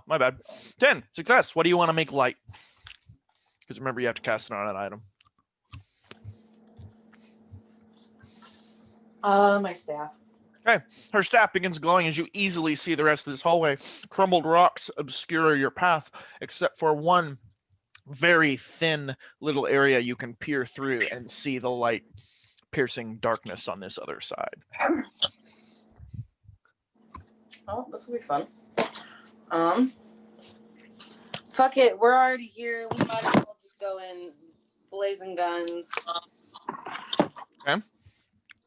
my bad. 10. Success. What do you want to make light? Because remember, you have to cast it on an item. My staff. Her staff begins glowing as you easily see the rest of this hallway. Crumbled rocks obscure your path, except for one very thin little area you can peer through and see the light piercing darkness on this other side. Oh, this will be fun. Fuck it. We're already here. We might as well just go in blazing guns.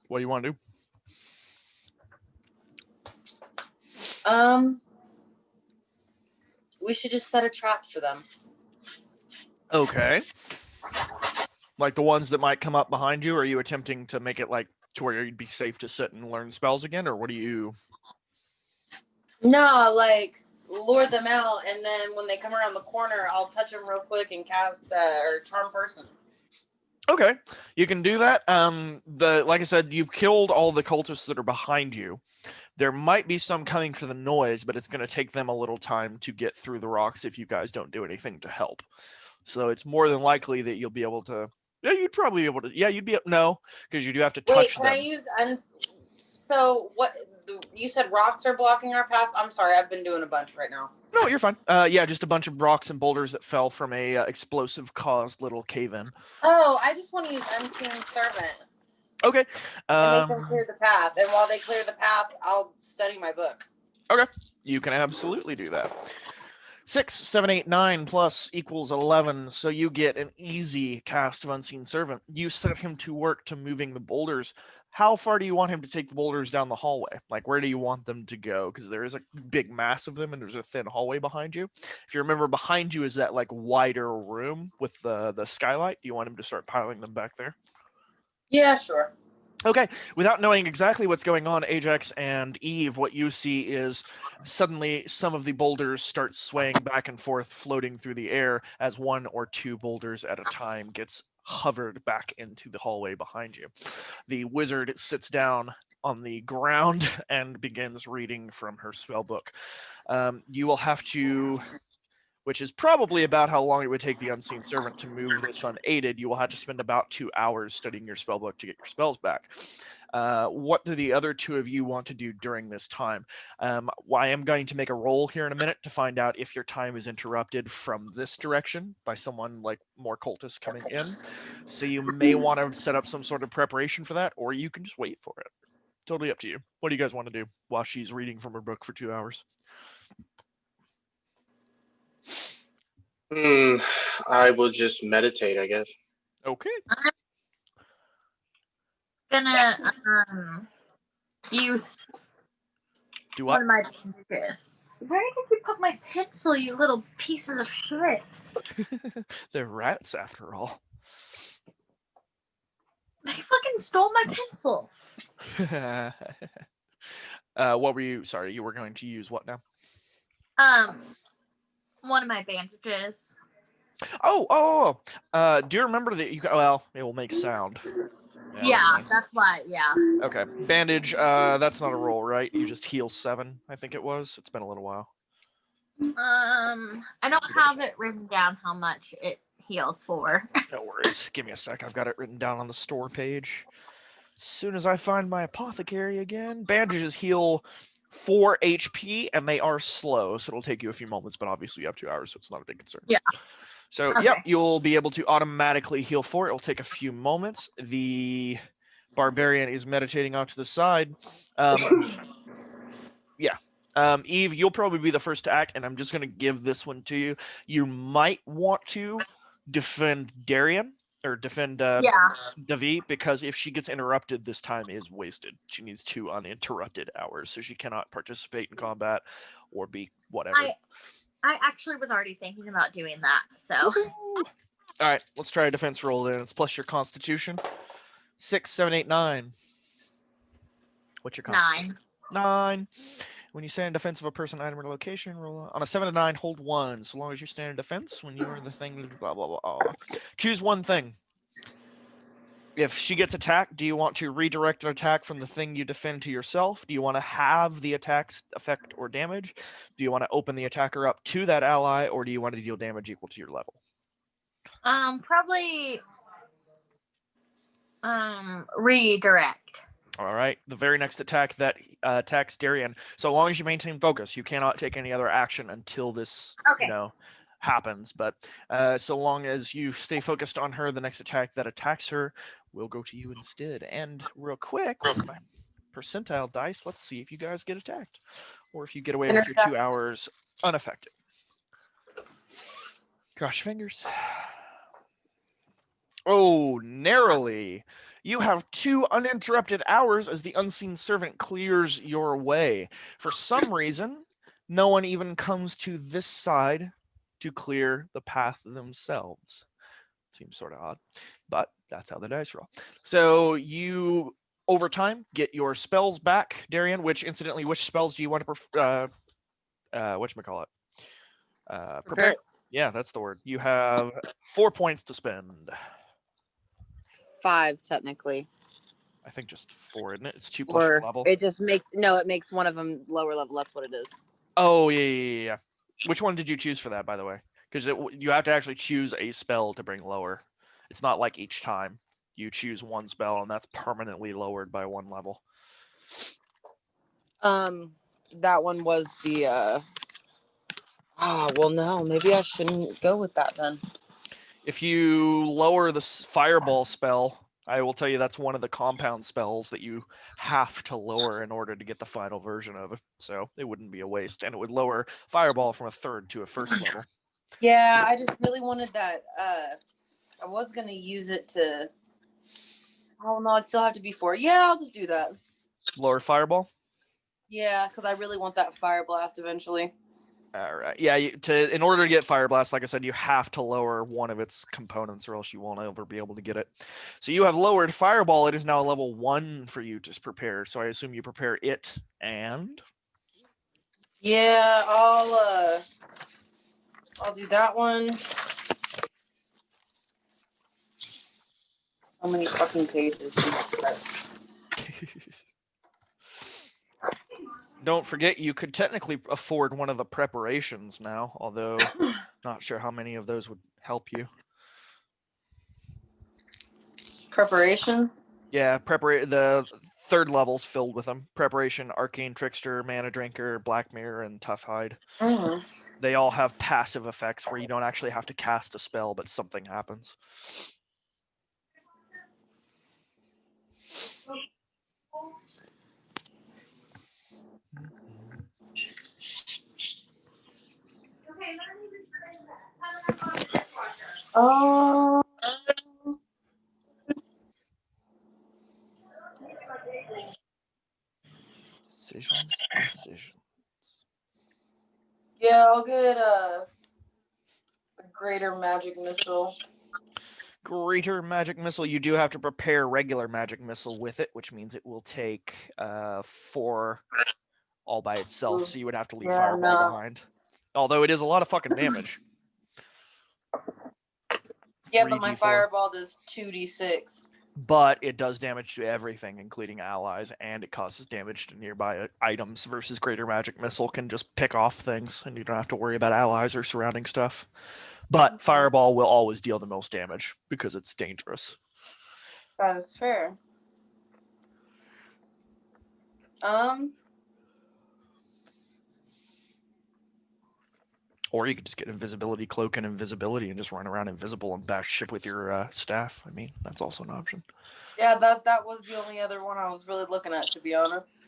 What do you want to do? We should just set a trap for them. Okay. Like the ones that might come up behind you? Or are you attempting to make it like to where you'd be safe to sit and learn spells again? Or what do you... No, like lure them out, and then when they come around the corner, I'll touch them real quick and cast or charm person. Okay, you can do that. Like I said, you've killed all the cultists that are behind you. There might be some coming for the noise, but it's going to take them a little time to get through the rocks if you guys don't do anything to help. So it's more than likely that you'll be able to. Yeah, you'd probably be able to. Yeah, you'd be no, because you do have to touch Wait, can them. I use? So what? You said rocks are blocking our path. I'm sorry, I've been doing a bunch right now. No, you're fine. Yeah, just a bunch of rocks and boulders that fell from a explosive caused little cave-in. Oh, I just want to use unseen servant. Okay. And make them clear the path. And while they clear the path, I'll study my book. Okay, you can absolutely do that. 6, 7, 8, 9 plus equals 11, so you get an easy cast of Unseen Servant. You set him to work to moving the boulders. How far do you want him to take the boulders down the hallway? Like, where do you want them to go? Because there is a big mass of them, and there's a thin hallway behind you. If you remember, behind you is that, like, wider room with the skylight. Do you want him to start piling them back there? Yeah, sure. Okay, without knowing exactly what's going on, Ajax and Eve, what you see is suddenly some of the boulders start swaying back and forth, floating through the air as 1 or 2 boulders at a time gets hovered back into the hallway behind you. The wizard sits down on the ground and begins reading from her spell book. You will have to... which is probably about how long it would take the Unseen Servant to move this unaided. You will have to spend about 2 hours studying your spellbook to get your spells back. What do the other 2 of you want to do during this time? I am going to make a roll here in a minute to find out if your time is interrupted from this direction by someone like more cultists coming in. So you may want to set up some sort of preparation for that, or you can just wait for it. Totally up to you. What do you guys want to do while she's reading from her book for 2 hours? I will just meditate, I guess. Okay. Gonna use Do one what? of my bandages. Where did you put my pencil, you little pieces of shit? They're rats after all. They fucking stole my pencil. What were you? Sorry, you were going to use what now? One of my bandages. Oh. Do you remember that you? Well, it will make sound. never Yeah, mind. that's why. Yeah. Okay, bandage. That's not a roll, right? You just heal 7. I think it was. It's been a little while. I don't have it written down how much it heals for. No worries. Give me a sec. I've got it written down on the store page. As soon as I find my apothecary again, bandages heal 4 HP, and they are slow, so it'll take you a few moments, but obviously you have 2 hours, so it's not a big concern. Yeah. So, Okay. yep, you'll be able to automatically heal 4. It'll take a few moments. The barbarian is meditating off to the side. Eve, you'll probably be the first to act, and I'm just going to give this one to you. You might want to defend Darian, or defend Davi, because if she gets interrupted, this time is wasted. She needs 2 uninterrupted hours, so she cannot participate in combat or be whatever. I actually was already thinking about doing that, so. All right, let's try a defense roll then. It's plus your constitution. 6, 7, 8, 9. What's your constitution? 9. 9. When you stand in defense of a person, item, or location, roll on a 7 to 9, hold 1. So long as you stand in defense, when you are the thing, blah, blah, blah. Choose one thing. If she gets attacked, do you want to redirect an attack from the thing you defend to yourself? Do you want to have the attack's effect or damage? Do you want to open the attacker up to that ally, or do you want to deal damage equal to your level? Probably redirect. All right. The very next attack that attacks Darian. So long as you maintain focus, you cannot take any other action until this, Okay. happens. But so long as you stay focused on her, the next attack that attacks her will go to you instead. And real quick, with my percentile dice, let's see if you guys get attacked, or if you get away with your 2 hours unaffected. Cross your fingers. Oh, narrowly. You have 2 uninterrupted hours as the unseen servant clears your way. For some reason, no one even comes to this side to clear the path themselves. Seems sort of odd, but that's how the dice roll. So you, over time, get your spells back, Darian, which, incidentally, which spells do you want to whatchamacallit? Prepare? Yeah, that's the word. You have 4 points to spend. 5 technically. I think just 4, isn't it? It's 2 plus your Or level. it just makes it makes one of them lower level. That's what it is. Oh, yeah. Which one did you choose for that, by the way? Because you have to actually choose a spell to bring lower. It's not like each time. You choose one spell, and that's permanently lowered by 1 level. That one was the well, no, maybe I shouldn't go with that then. If you lower the fireball spell, I will tell you that's one of the compound spells that you have to lower in order to get the final version of it. So it wouldn't be a waste, and it would lower fireball from a 3rd to a 1st level. Yeah, I just really wanted that. I was gonna use it to. Oh no, I'd still have to be 4. Yeah, I'll just do that. Lower fireball? Yeah, because I really want that fire blast eventually. All right. Yeah, in order to get Fire Blast, like I said, you have to lower one of its components, or else you won't ever be able to get it. So you have lowered Fireball. It is now level 1 for you to prepare. So I assume you prepare it and. Yeah, I'll do that one. How many fucking pages? Jesus Christ. Don't forget, you could technically afford one of the preparations now, although not sure how many of those would help you. Preparation? Yeah, the 3rd level's filled with them. Preparation, Arcane Trickster, Mana Drinker, Black Mirror, and Tough Hide. Mm-hmm. They all have passive effects where you don't actually have to cast a spell, but something happens. Oh. Decisions. Yeah, I'll get a greater magic missile. Greater magic missile. You do have to prepare regular magic missile with it, which means it will take 4 all by itself. So you would have to leave Yeah, fireball no. behind. Although it is a lot of fucking damage. Yeah, but my 3d4. fireball does 2d6. But it does damage to everything, including allies, and it causes damage to nearby items. Versus greater magic missile can just pick off things, and you don't have to worry about allies or surrounding stuff. But fireball will always deal the most damage because it's dangerous. That is fair. Or you could just get invisibility cloak and invisibility and just run around invisible and bash shit with your staff. I mean, that's also an option. Yeah, that was the only other one I was really looking at, to be honest.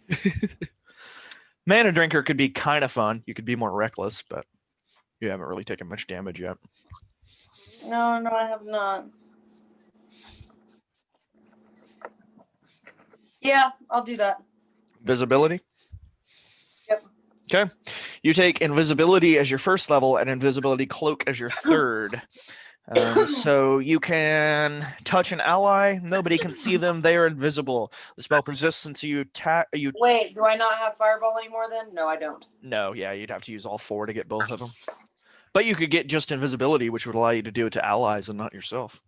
Mana Drinker could be kind of fun. You could be more reckless, but you haven't really taken much damage yet. No, I have not. Yeah, I'll do that. Visibility? Yep. Okay. You take invisibility as your first level and invisibility cloak as your third. So you can touch an ally. Nobody can see them. They are invisible. The spell persists until you attack. Wait, do I not have fireball anymore then? No, I don't. No, yeah, you'd have to use all 4 to get both of them. But you could get just invisibility, which would allow you to do it to allies and not yourself.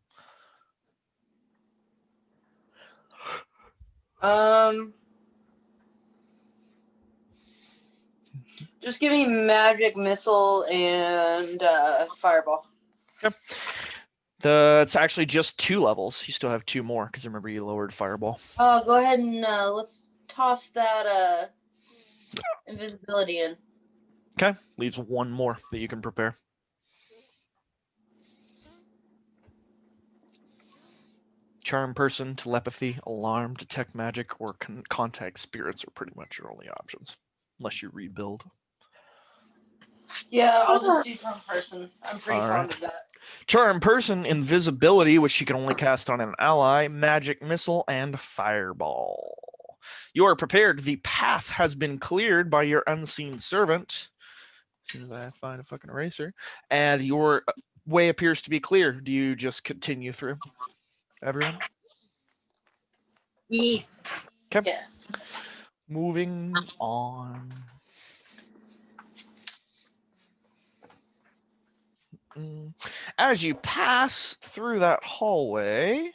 Just give me magic missile and fireball. Yep. It's actually just 2 levels. You still have 2 more because remember you lowered fireball. Oh, go ahead and let's toss that invisibility in. Okay, leaves 1 more that you can prepare. Charm person, telepathy, alarm, detect magic, or contact spirits are pretty much your only options, unless you rebuild. Yeah, I'll just do charm person. I'm pretty fond of that. Charm person, invisibility, which you can only cast on an ally, magic missile, and fireball. You are prepared. The path has been cleared by your unseen servant. As soon as I find a fucking eraser. And your way appears to be clear. Do you just continue through? Everyone? Yes. Okay. Yes. Moving on. As you pass through that hallway,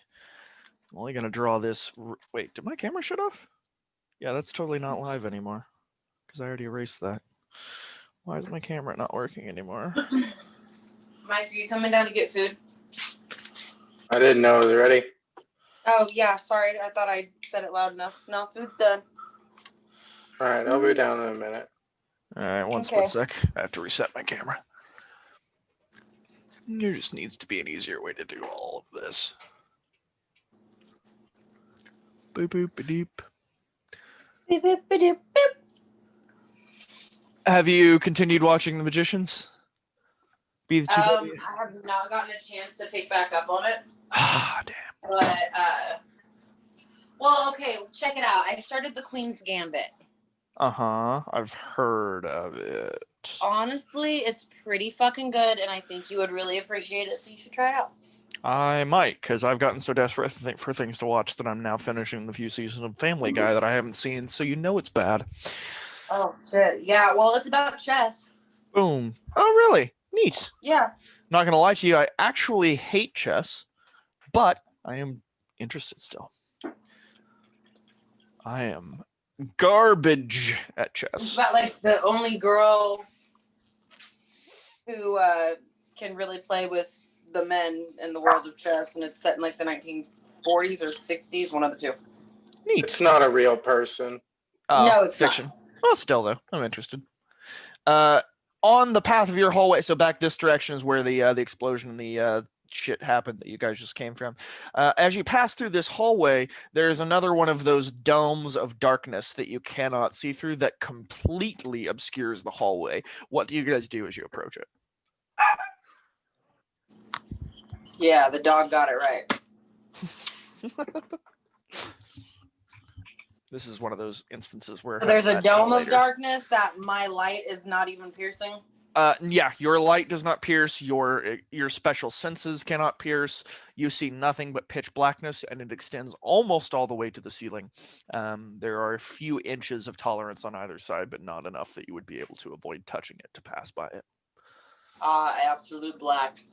I'm only going to draw this. Wait, did my camera shut off? Yeah, that's totally not live anymore because I already erased that. Why is my camera not working anymore? Mike, are you coming down to get food? I didn't know it was ready. Oh, yeah, sorry. I thought I said it loud enough. No, food's done. All right, I'll be down in a minute. All right, one split sec. I have to reset my camera. There just needs to be an easier way to do all of this. Boop, boop, ba-doop. Beep, beep, ba-doop, boop. Have you continued watching The Magicians? Be the I have not gotten a chance to pick back up on it. Ah, damn. But, well, okay, check it out. I started the Queen's Gambit. Uh-huh. I've heard of it. Honestly, it's pretty fucking good, and I think you would really appreciate it, so you should try it out. I might, because I've gotten so desperate for things to watch that I'm now finishing the few seasons of Family Guy that I haven't seen, so you know it's bad. Oh, shit. Yeah, well, it's about chess. Boom. Oh, really? Neat. Yeah. Not going to lie to you, I actually hate chess, but I am interested still. I am garbage at It's chess. about, like, the only girl who can really play with the men in the world of chess, and it's set in, like, the 1940s or 60s, one of the two. Neat. It's not a real person. No, it's fiction. not. Well, still, though, I'm interested. On the path of your hallway, so back this direction is where the explosion and the shit happened that you guys just came from. As you pass through this hallway, there's another one of those domes of darkness that you cannot see through that completely obscures the hallway. What do you guys do as you approach it? Yeah, the dog got it right. This is one of those instances where So there's a that's for dome of later. darkness that my light is not even piercing. Yeah, your light does not pierce. Your special senses cannot pierce. You see nothing but pitch blackness, and it extends almost all the way to the ceiling. There are a few inches of tolerance on either side, but not enough that you would be able to avoid touching it to pass by it. Absolute black.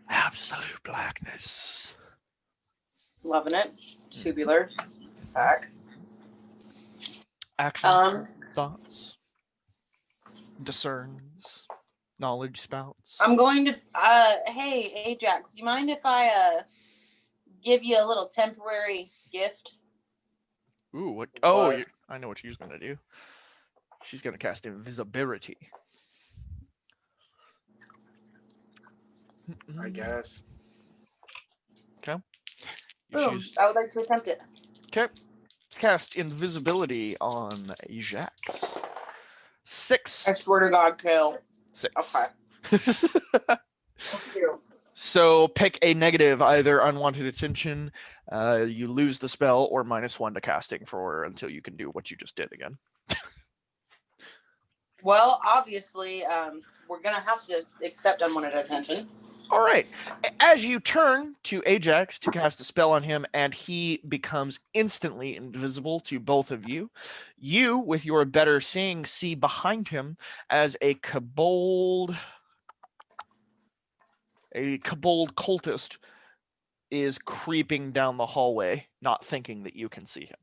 Absolute blackness. Loving it. Tubular. Back. Action, thoughts, discerns, knowledge spouts. I'm going to hey Ajax, do you mind if I give you a little temporary gift? Ooh, what? Oh, What? I know what she's gonna do. She's gonna cast invisibility. I guess. Okay. You Boom. choose. I would like to attempt it. Okay. Let's cast invisibility on Ajax. 6. I swear to God, kill. 6. Okay. Thank you. So pick a negative, either unwanted attention, you lose the spell, or -1 to casting for until you can do what you just did again. Well, obviously, we're gonna have to accept unwanted attention. All right. As you turn to Ajax to cast a spell on him, and he becomes instantly invisible to both of you, you, with your better seeing, see behind him as a kobold cultist is creeping down the hallway, not thinking that you can see him.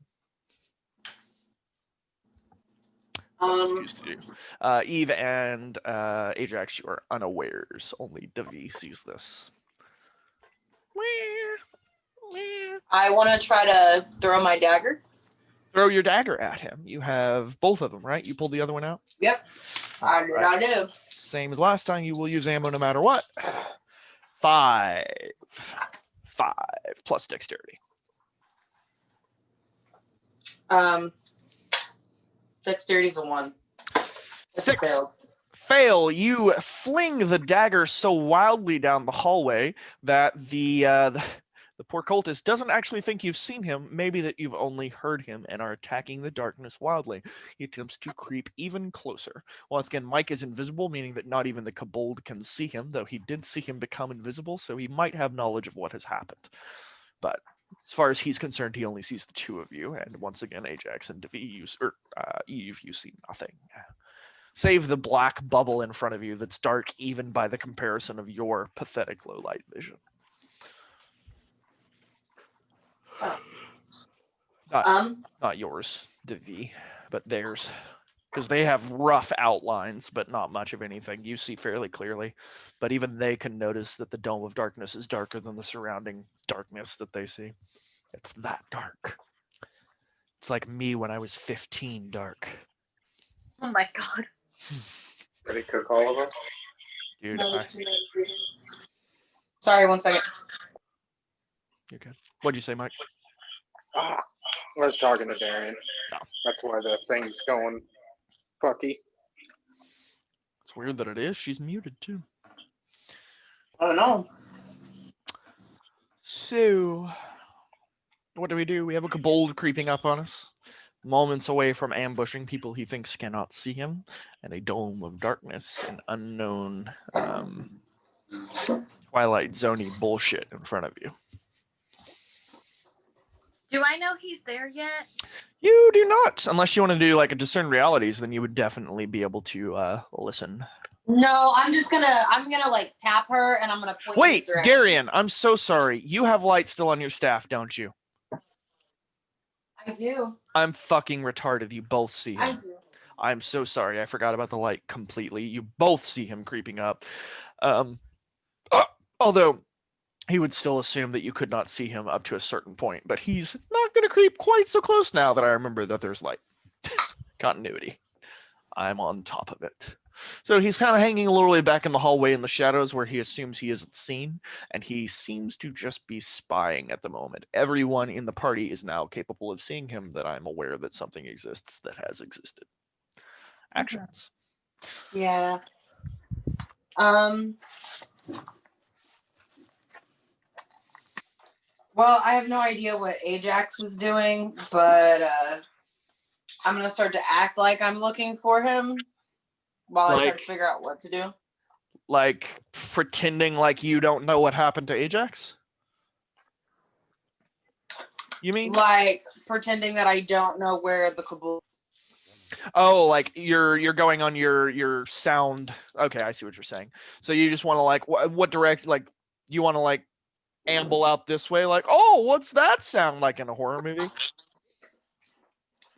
Choose to do. Eve and Ajax, you are unawares. Only Devi sees this. I want to try to throw my dagger. Throw your dagger at him. You have both of them, right? You pulled the other one out? Yep. I do. Same as last time. You will use ammo no matter what. 5 plus dexterity. Dexterity's a 1. 6. Fail. You fling the dagger so wildly down the hallway that the poor cultist doesn't actually think you've seen him, maybe that you've only heard him and are attacking the darkness wildly. He attempts to creep even closer. Once again, Mike is invisible, meaning that not even the kobold can see him, though he did see him become invisible, so he might have knowledge of what has happened. But as far as he's concerned, he only sees the two of you, and once again, Ajax and Eve, you see nothing. Save the black bubble in front of you that's dark even by the comparison of your pathetic low light vision. Not yours, Devi, but theirs. Because they have rough outlines, but not much of anything. You see fairly clearly. But even they can notice that the dome of darkness is darker than the surrounding darkness that they see. It's that dark. It's like me when I was 15 dark. Oh my god. Ready to cook all of them? Dude, Sorry, 1 second. you're good. What'd you say, Mike? I was talking to Darian. Oh. That's why the thing's going fucky. It's weird that it is. She's muted too. I don't know. So, what do? We have a kobold creeping up on us, moments away from ambushing people he thinks cannot see him, and a dome of darkness and unknown Twilight Zone-y bullshit in front of you. Do I know he's there yet? You do not, unless you want to do like a discern realities, then you would definitely be able to listen. No, I'm gonna like tap her and I'm gonna point. Wait, in the direction. Darian, I'm so sorry. You have light still on your staff, don't you? I do. I'm fucking retarded. You both see him. I do. I'm so sorry. I forgot about the light completely. You both see him creeping up. Although he would still assume that you could not see him up to a certain point, but he's not going to creep quite so close now that I remember that there's light. Continuity. I'm on top of it. So he's kind of hanging a little way back in the hallway in the shadows where he assumes he isn't seen, and he seems to just be spying at the moment. Everyone in the party is now capable of seeing him, that I'm aware that something exists that has existed. Actions. Yeah. Well, I have no idea what Ajax is doing, but I'm gonna start to act like I'm looking for him while I try to Like- figure out what to do. Like pretending like you don't know what happened to Ajax? You mean? Like pretending that I don't know where the Kobolds. Oh, like you're going on your sound. Okay, I see what you're saying. So you just want to like what direct like you want to like amble out this way like, "Oh, what's that sound like in a horror movie?"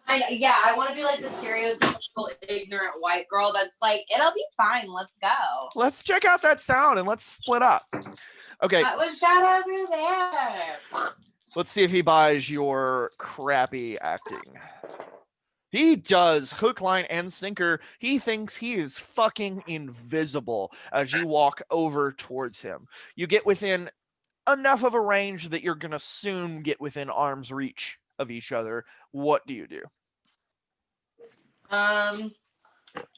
I want to be like the stereotypical ignorant white girl that's like, it'll be fine. Let's go. Let's check out that sound and let's split up. Okay. What was that over there? Let's see if he buys your crappy acting. He does. Hook, line, and sinker. He thinks he is fucking invisible as you walk over towards him. You get within enough of a range that you're going to soon get within arm's reach of each other. What do you do? I'm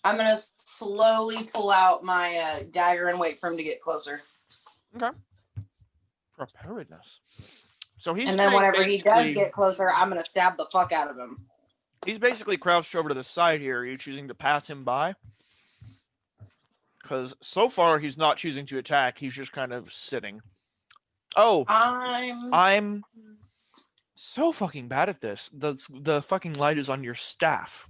gonna slowly pull out my dagger and wait for him to get closer. Okay. Preparedness. So he's And then whenever he does basically- get closer, I'm gonna stab the fuck out of him. He's basically crouched over to the side here. Are you choosing to pass him by? Because so far he's not choosing to attack. He's just kind of sitting. Oh, I'm so fucking bad at this. The fucking light is on your staff.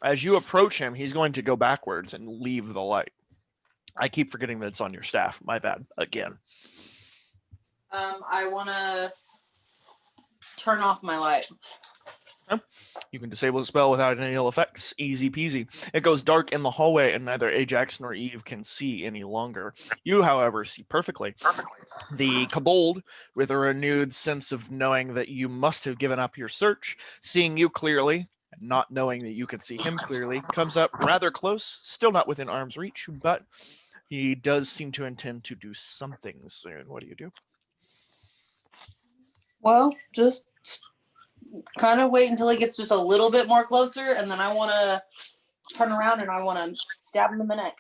As you approach him, he's going to go backwards and leave the light. I keep forgetting that it's on your staff. My bad. Again. I want to turn off my light. You can disable the spell without any ill effects. Easy peasy. It goes dark in the hallway, and neither Ajax nor Eve can see any longer. You, however, see perfectly. The Kobold, with a renewed sense of knowing that you must have given up your search, seeing you clearly, and not knowing that you can see him clearly, comes up rather close, still not within arm's reach, but he does seem to intend to do something soon. What do you do? Well, just kind of wait until he gets just a little bit more closer, and then I want to turn around and I want to stab him in the neck.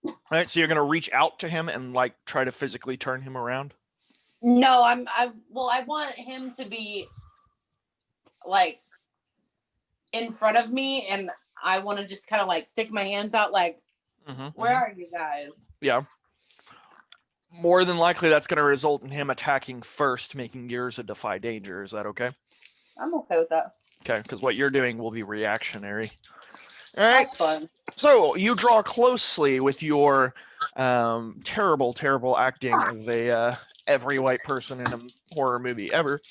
All right, so you're going to reach out to him and like try to physically turn him around? No, I want him to be like in front of me, and I want to just kind of like stick my hands out like, where are you guys? Yeah. More than likely, that's going to result in him attacking first, making yours a defy danger. Is that okay? I'm okay with that. Okay, because what you're doing will be reactionary. All right. That's fun. So you draw closely with your terrible, terrible acting of a every white person in a horror movie ever.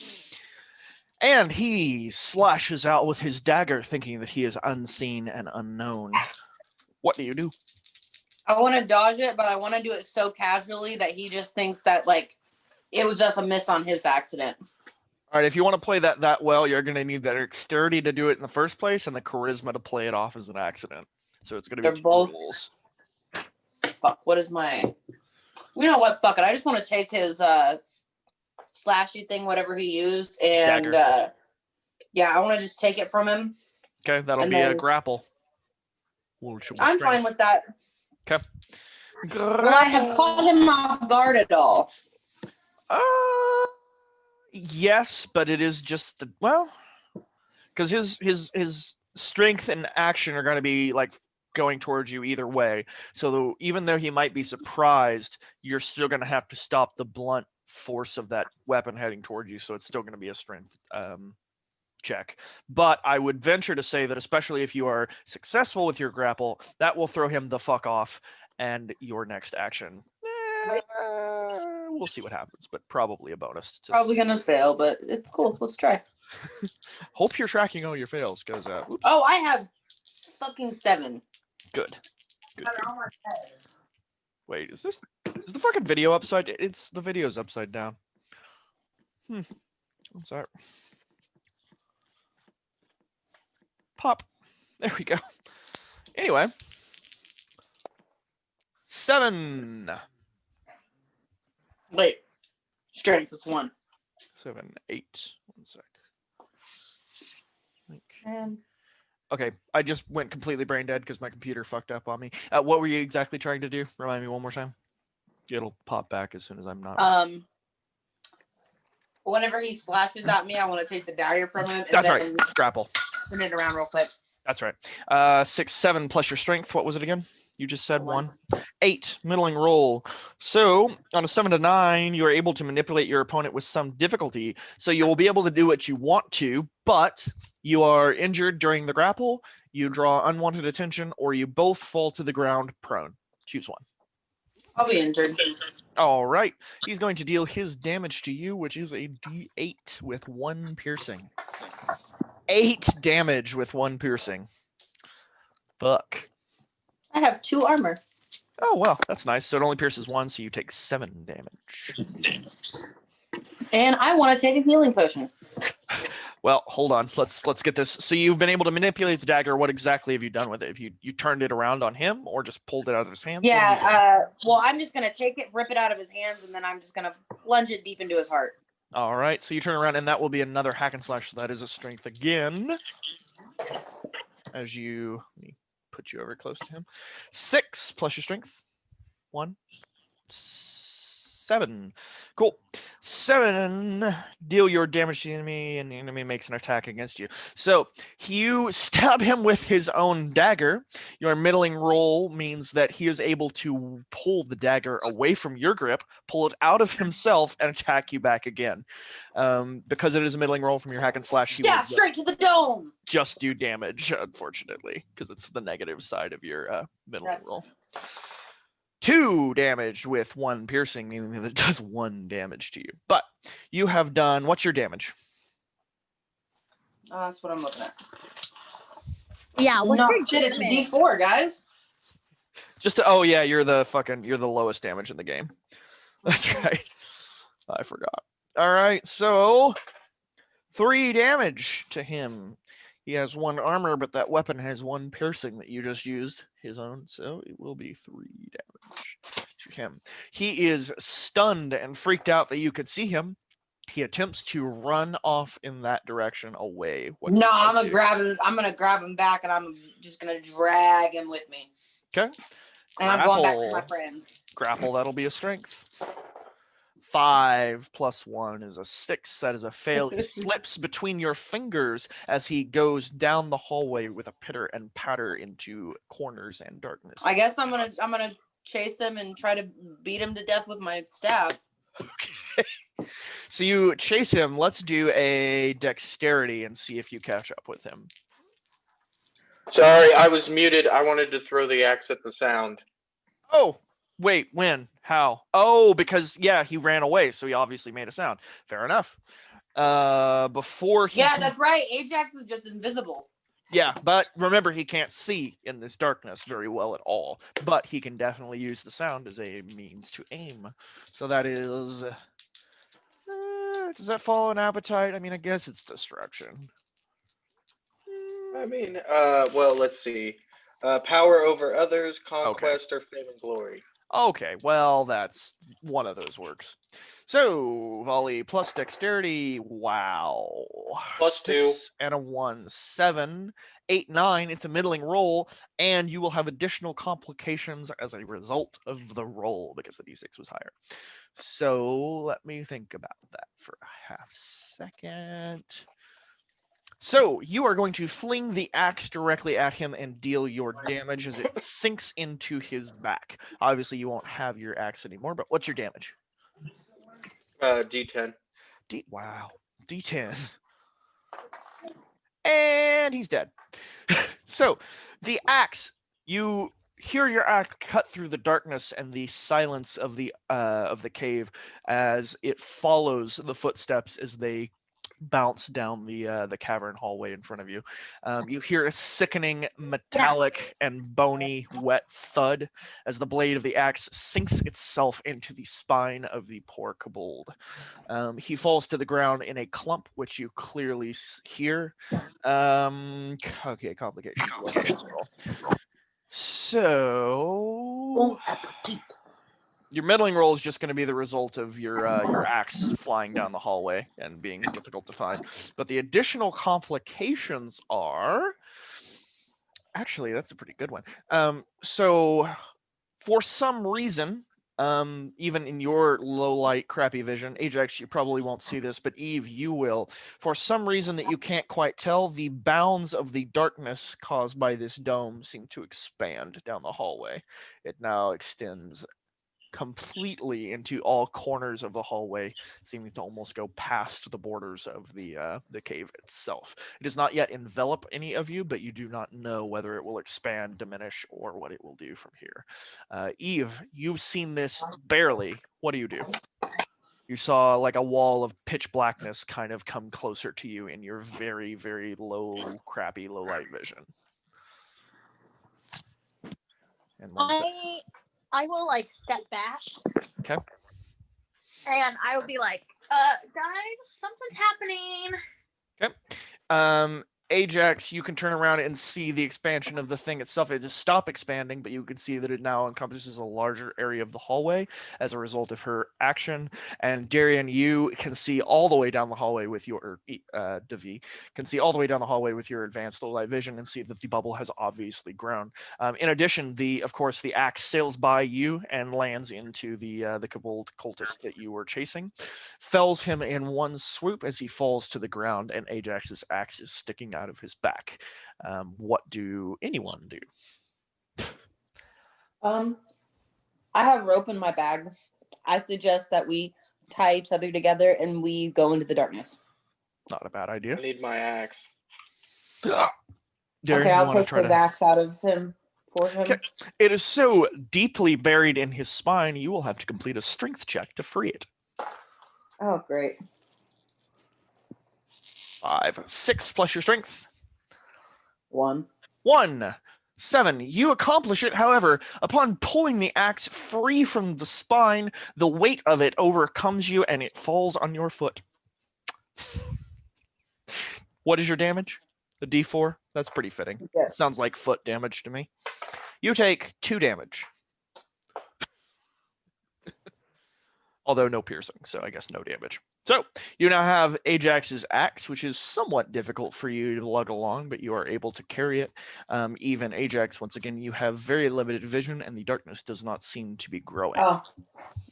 And he slashes out with his dagger, thinking that he is unseen and unknown. What do you do? I want to dodge it, but I want to do it so casually that he just thinks that like it was just a miss on his accident. All right, if you want to play that well, you're going to need the dexterity to do it in the first place and the charisma to play it off as an accident. So it's going to be They're two both- rules. Fuck, what is my... You know what? Fuck it. I just want to take his slashy thing, whatever he used, and yeah, I want to just take it from him. Okay, that'll And be a then- grapple. I'm fine with that. Okay. Will I have caught him off guard at all? Yes, but it is just well, because his strength and action are going to be like going towards you either way. So even though he might be surprised, you're still going to have to stop the blunt force of that weapon heading towards you. So it's still going to be a strength check. But I would venture to say that especially if you are successful with your grapple, that will throw him the fuck off. And your next action, we'll see what happens, but probably a bonus. Probably gonna fail, but it's cool. Let's try. Hope you're tracking all your fails, because Oh, I have fucking 7. good. Wait, is the fucking video upside? It's the video's upside down. What's that? Pop. There we go. Anyway, 7. Wait. Strength, it's 1. 7, 8. 1 sec. And Okay, I just went completely brain dead because my computer fucked up on me. What were you exactly trying to do? Remind me one more time. It'll pop back as soon as I'm not. Whenever he slashes at me, I want to take the dagger from him. And That's then right. Grapple. Turn it around real quick. That's right. 6, 7 plus your strength. What was it again? You just said 1. 8, middling roll. So on a 7 to 9, you are able to manipulate your opponent with some difficulty. So you will be able to do what you want to, but you are injured during the grapple, you draw unwanted attention, or you both fall to the ground prone. Choose one. I'll be injured. All right. He's going to deal his damage to you, which is a D8 with 1 piercing. 8 damage with 1 piercing. Fuck. I have 2 armor. Oh, well, that's nice. So it only pierces 1, so you take 7 damage. And I want to take a healing potion. Well, hold on. Let's get this. So you've been able to manipulate the dagger. What exactly have you done with it? Have you turned it around on him or just pulled it out of his hands? Yeah, well, I'm just going to take it, rip it out of his hands, and then I'm just going to plunge it deep into his heart. All right. So you turn around, and that will be another hack and slash. So that is a strength again. As you... Let me put you over close to him. 6 plus your strength. 1. 7. Cool. 7. Deal your damage to the enemy, and the enemy makes an attack against you. So you stab him with his own dagger. Your middling roll means that he is able to pull the dagger away from your grip, pull it out of himself, and attack you back again. Because it is a middling roll from your hack and slash, he Yeah, will straight to the dome. just do damage, unfortunately, because it's the negative side of your middling roll. 2 damage with 1 piercing, meaning that it does 1 damage to you. But you have done, what's your damage? That's what I'm looking at. Yeah, what's No, your shit, it's a damage? D4, guys. Just to, oh yeah, you're the lowest damage in the game. That's right. I forgot. All right, so 3 damage to him. He has 1 armor, but that weapon has 1 piercing that you just used, his own, so it will be 3 damage to him. He is stunned and freaked out that you could see him. He attempts to run off in that direction away. What No, I'm gonna grab him. I'm gonna grab him back, and I'm just gonna drag him with me. Okay. And I'm going back to my friends. Grapple, that'll be a strength. 5 plus 1 is a 6. That is a fail. He slips between your fingers as he goes down the hallway with a pitter and patter into corners and darkness. I guess I'm gonna chase him and try to beat him to death with my staff. Okay. So you chase him. Let's do a dexterity and see if you catch up with him. Sorry, I was muted. I wanted to throw the axe at the sound. Oh, wait, when? How? Oh, because, yeah, he ran away, so he obviously made a sound. Fair enough. Before he... Yeah, that's right. Ajax is just invisible. Yeah, but remember, he can't see in this darkness very well at all. But he can definitely use the sound as a means to aim. So that is... does that follow an appetite? I mean, I guess it's destruction. I mean, well, let's see. Power over others, conquest, or fame and glory. Okay, well, that's one of those works. So, volley plus dexterity. Wow. Plus 2. 6 and a 1. 7, 8, 9. It's a middling roll, and you will have additional complications as a result of the roll because the d6 was higher. So, let me think about that for a half second. So, you are going to fling the axe directly at him and deal your damage as it sinks into his back. Obviously, you won't have your axe anymore, but what's your damage? D10. Wow. D10. And he's dead. So, the axe, you hear your axe cut through the darkness and the silence of the cave as it follows the footsteps as they bounce down the cavern hallway in front of you. You hear a sickening metallic and bony wet thud as the blade of the axe sinks itself into the spine of the poor kobold. He falls to the ground in a clump, which you clearly hear. Okay, complication. So Bon appetit. Your middling roll is just going to be the result of your axe flying down the hallway and being difficult to find. But the additional complications are... Actually, that's a pretty good one. So, for some reason, even in your low light, crappy vision, Ajax, you probably won't see this, but Eve, you will. For some reason that you can't quite tell, the bounds of the darkness caused by this dome seem to expand down the hallway. It now extends completely into all corners of the hallway, seeming to almost go past the borders of the cave itself. It does not yet envelop any of you, but you do not know whether it will expand, diminish, or what it will do from here. Eve, you've seen this barely. What do? You saw like a wall of pitch blackness kind of come closer to you in your very, very low, crappy, low light vision. And I will like step back. Okay. And I will be like, guys, something's happening. Okay. Ajax, you can turn around and see the expansion of the thing itself. It just stopped expanding, but you can see that it now encompasses a larger area of the hallway as a result of her action. And Darian, you can see all the way down the hallway with your Devi can see all the way down the hallway with your advanced low light vision and see that the bubble has obviously grown. In addition, of course, the axe sails by you and lands into the Kobold cultist that you were chasing, fells him in one swoop as he falls to the ground, and Ajax's axe is sticking out of his back. What do anyone do? I have rope in my bag. I suggest that we tie each other together and we go into the darkness. Not a bad idea. I need my axe. Darian, Okay, I'll take his axe out of him for him. Okay. It is so deeply buried in his spine, you will have to complete a strength check to free it. Oh, great. 5, 6 plus your strength. 1. 7. You accomplish it. However, upon pulling the axe free from the spine, the weight of it overcomes you and it falls on your foot. What is your damage? The D4? That's pretty fitting. Yeah. Sounds like foot damage to me. You take 2 damage. Although no piercing, so I guess no damage. So you now have Ajax's axe, which is somewhat difficult for you to lug along, but you are able to carry it. Even Ajax, once again, you have very limited vision, and the darkness does not seem to be growing. Oh,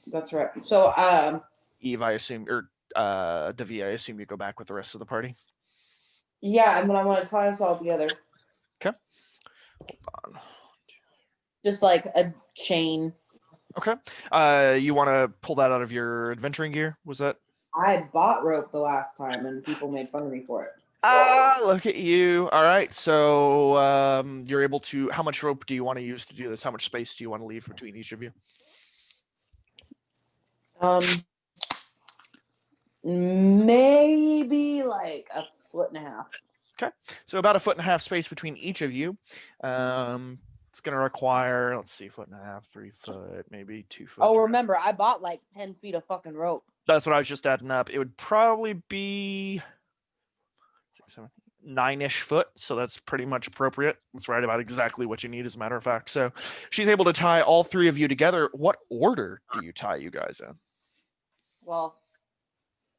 that's right. So, Eve, I assume, or Devi, I assume you go back with the rest of the party. yeah, and then I want to tie us all together. Okay. Hold on. Just like a chain. Okay. You want to pull that out of your adventuring gear? Was that? I bought rope the last time, and people made fun of me for it. Look at you. All right. So you're able to. How much rope do you want to use to do this? How much space do you want to leave between each of you? Maybe like a foot and a half. Okay. So about a foot and a half space between each of you. It's going to require, let's see, foot and a half, 3 foot, maybe 2 foot. Oh, remember, I bought like 10 feet of fucking rope. That's what I was just adding up. It would probably be 6, 7, 9-ish foot. So that's pretty much appropriate. That's right about exactly what you need, as a matter of fact. So she's able to tie all 3 of you together. What order do you tie you guys in? Well,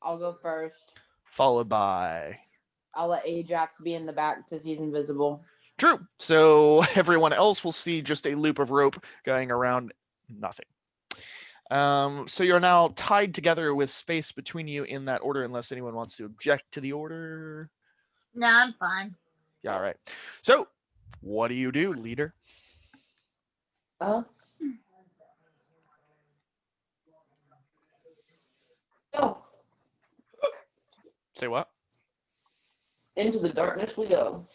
I'll go first. Followed by? I'll let Ajax be in the back because he's invisible. True. So everyone else will see just a loop of rope going around nothing. So you're now tied together with space between you in that order, unless anyone wants to object to the order. No, I'm fine. Yeah, all right. So what do you do, leader? Oh. Say what? Into the darkness we go.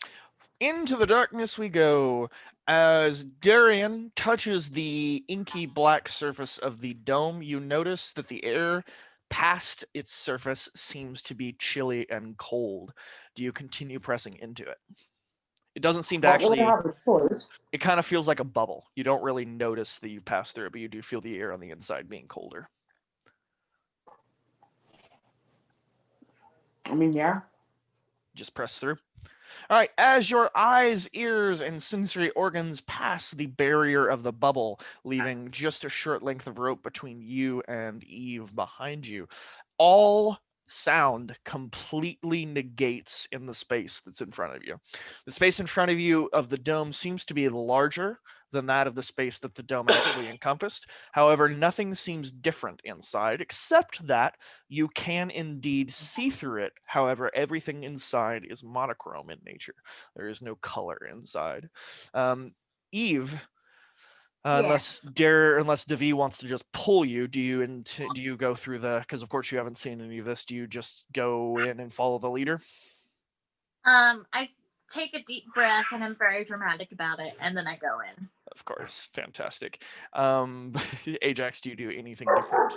Into the darkness we go. As Darian touches the inky black surface of the dome, you notice that the air past its surface seems to be chilly and cold. Do you continue pressing into it? It doesn't seem to actually... It kind of feels like a bubble. You don't really notice that you pass through it, but you do feel the air on the inside being colder. I mean, yeah. Just press through. All right, as your eyes, ears, and sensory organs pass the barrier of the bubble, leaving just a short length of rope between you and Eve behind you, all sound completely negates in the space that's in front of you. The space in front of you of the dome seems to be larger than that of the space that the dome actually encompassed. However, nothing seems different inside, except that you can indeed see through it. However, everything inside is monochrome in nature. There is no color inside. Eve, unless Devi wants to just pull you, do you go through the? Because of course you haven't seen any of this. Do you just go in and follow the leader? I take a deep breath and I'm very dramatic about it, and then I go in. Of course, fantastic. Ajax, do you do anything different?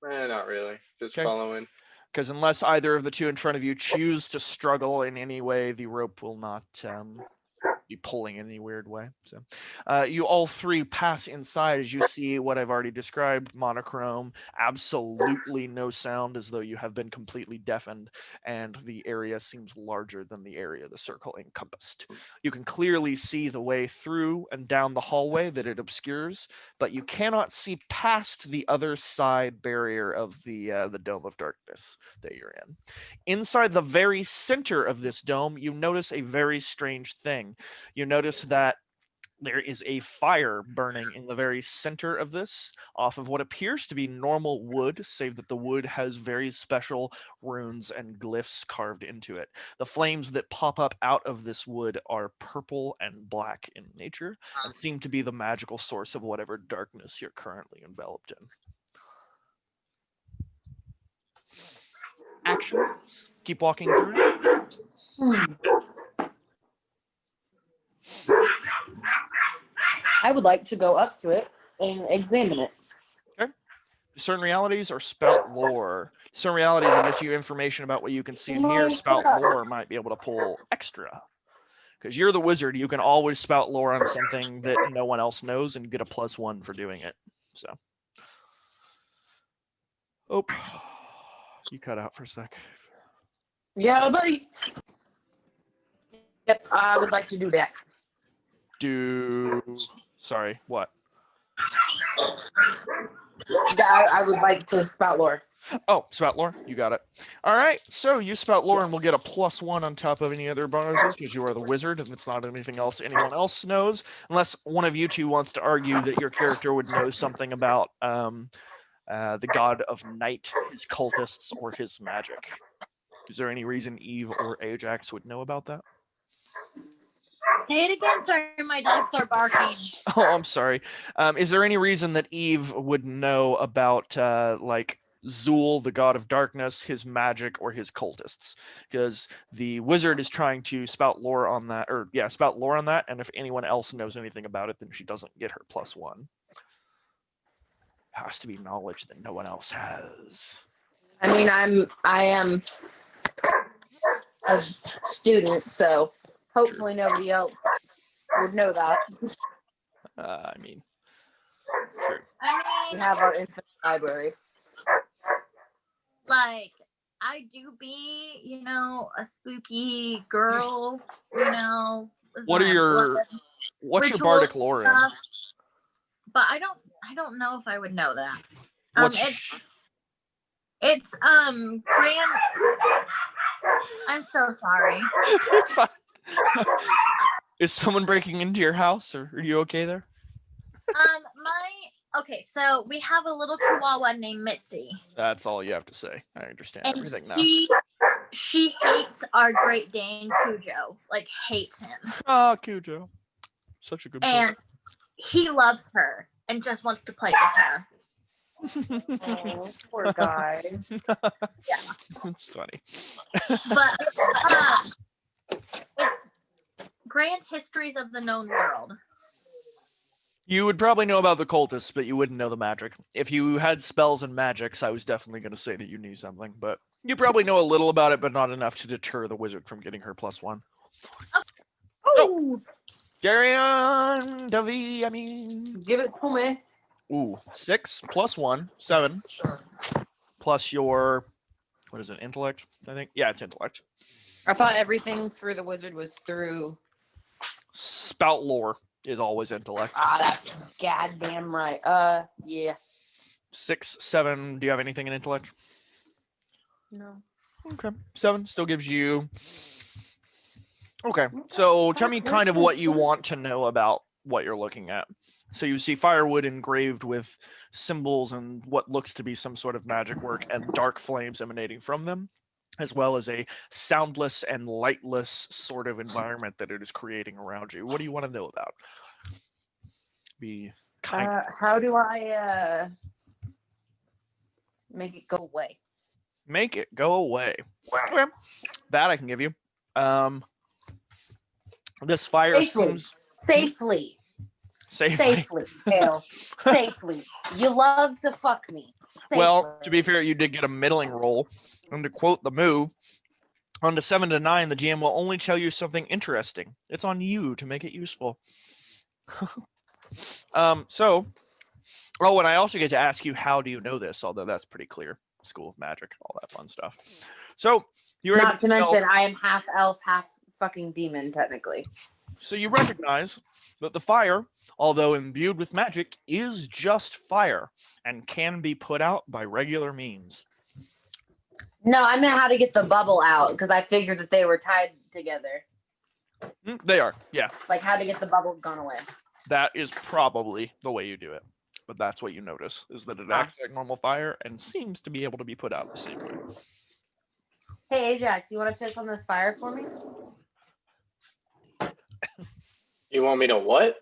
Not really. Just following. Because unless either of the two in front of you choose to struggle in any way, the rope will not be pulling in any weird way. So you all three pass inside as you see what I've already described: monochrome, absolutely no sound, as though you have been completely deafened, and the area seems larger than the area the circle encompassed. You can clearly see the way through and down the hallway that it obscures, but you cannot see past the other side barrier of the dome of darkness that you're in. Inside the very center of this dome, you notice a very strange thing. You notice that there is a fire burning in the very center of this, off of what appears to be normal wood, save that the wood has very special runes and glyphs carved into it. The flames that pop up out of this wood are purple and black in nature, and seem to be the magical source of whatever darkness you're currently enveloped in. Action. Keep walking through. I would like to go up to it and examine it. Okay. Certain realities or spout lore. Certain realities will get you information about what you can see and hear. Spout lore might be able to pull extra. Because you're the wizard, you can always spout lore on something that no one else knows and get a +1 for doing it. So. Oh, you cut out for a sec. Yeah, buddy. Yep, I would like to do that. Sorry, what? Yeah, I would like to spout lore. Oh, spout lore, you got it. All right, so you spout lore and we'll get a +1 on top of any other bonuses because you are the wizard and it's not anything else anyone else knows, unless one of you two wants to argue that your character would know something about the god of night, his cultists, or his magic. Is there any reason Eve or Ajax would know about that? Say it again, sorry, my dogs are barking. Oh, I'm sorry. Is there any reason that Eve would know about like Zool, the god of darkness, his magic, or his cultists? Because the wizard is trying to spout lore on that, and if anyone else knows anything about it, then she doesn't get her +1. It has to be knowledge that no one else has. I mean, I am a student, so hopefully nobody else would know that. I mean, true. We have our infinite library. Like, I do be, a spooky girl, What's your bardic lore in? But I don't know if I would know that. It's grand. I'm so sorry. Is someone breaking into your house, or are you okay there? Okay, so we have a little chihuahua named Mitzi. That's all you have to say. I understand And everything now. She hates our Great Dane Cujo. Like, hates him. Ah, Cujo. Such a good boy. And he loves her and just wants to play with her. Oh, poor guy. Yeah. That's funny. But it's Grand Histories of the Known World. You would probably know about the cultists, but you wouldn't know the magic. If you had spells and magics, I was definitely going to say that you knew something, but you probably know a little about it, but not enough to deter the wizard from getting her +1. Oh, Carry on, Devi, give it to me. Ooh, 6 + 1, 7. Plus your, what is it, intellect, I think? Yeah, it's intellect. I thought everything for the wizard was through. Spout lore is always intellect. Ah, that's goddamn right. Yeah. 6, 7. Do you have anything in intellect? No. Okay. 7 still gives you. Okay. So tell me kind of what you want to know about what you're looking at. So you see firewood engraved with symbols and what looks to be some sort of magic work and dark flames emanating from them, as well as a soundless and lightless sort of environment that it is creating around you. What do you want to know about? Be kind. How do I make it go away? Make it go away. Okay. That I can give you. This fire seems Safely. Safely. Hell. Safely. You love to fuck me. Safely. Well, to be fair, you did get a middling roll. And to quote the move, on the 7 to 9, the GM will only tell you something interesting. It's on you to make it useful. And I also get to ask you, how do you know this? Although that's pretty clear. School of Magic, all that fun stuff. So you're not to mention, I am half elf, half fucking demon, technically. So you recognize that the fire, although imbued with magic, is just fire and can be put out by regular means. No, I meant how to get the bubble out because I figured that they were tied together. They are, yeah. Like how to get the bubble gone away. That is probably the way you do it. But that's what you notice, is that it acts like normal fire and seems to be able to be put out the same way. Hey, Ajax, you want to piss on this fire for me? You want me to what?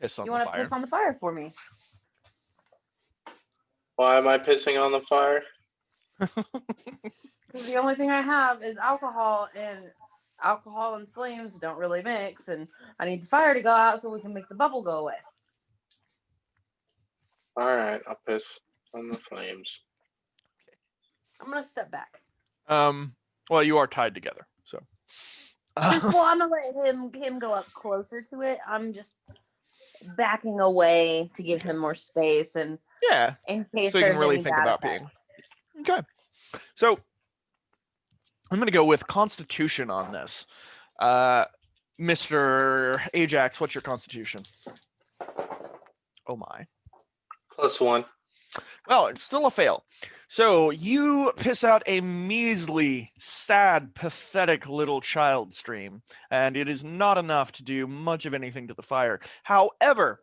Piss on You the want to fire. piss on the fire for me? Why am I pissing on the fire? Because the only thing I have is alcohol, and alcohol and flames don't really mix, and I need the fire to go out so we can make the bubble go away. All right, I'll piss on the flames. I'm gonna step back. Well, you are tied together, so. I'm gonna let him go up closer to it. I'm just backing away to give him more space, and Yeah. in case So you there's can really any think bad about effects. Okay. So I'm gonna go with Constitution on this. Mr. Ajax, what's your Constitution? Oh my. +1. Well, it's still a fail. So you piss out a measly, sad, pathetic little child stream, and it is not enough to do much of anything to the fire. However,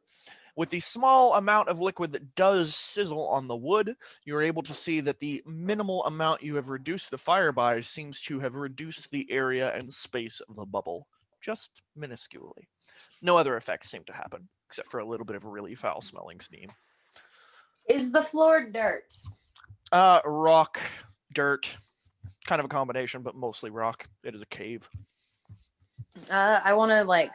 with the small amount of liquid that does sizzle on the wood, you're able to see that the minimal amount you have reduced the fire by seems to have reduced the area and space of the bubble, just minusculely. No other effects seem to happen, except for a little bit of really foul-smelling steam. Is the floor dirt? Rock, dirt, kind of a combination, but mostly rock. It is a cave. I want to like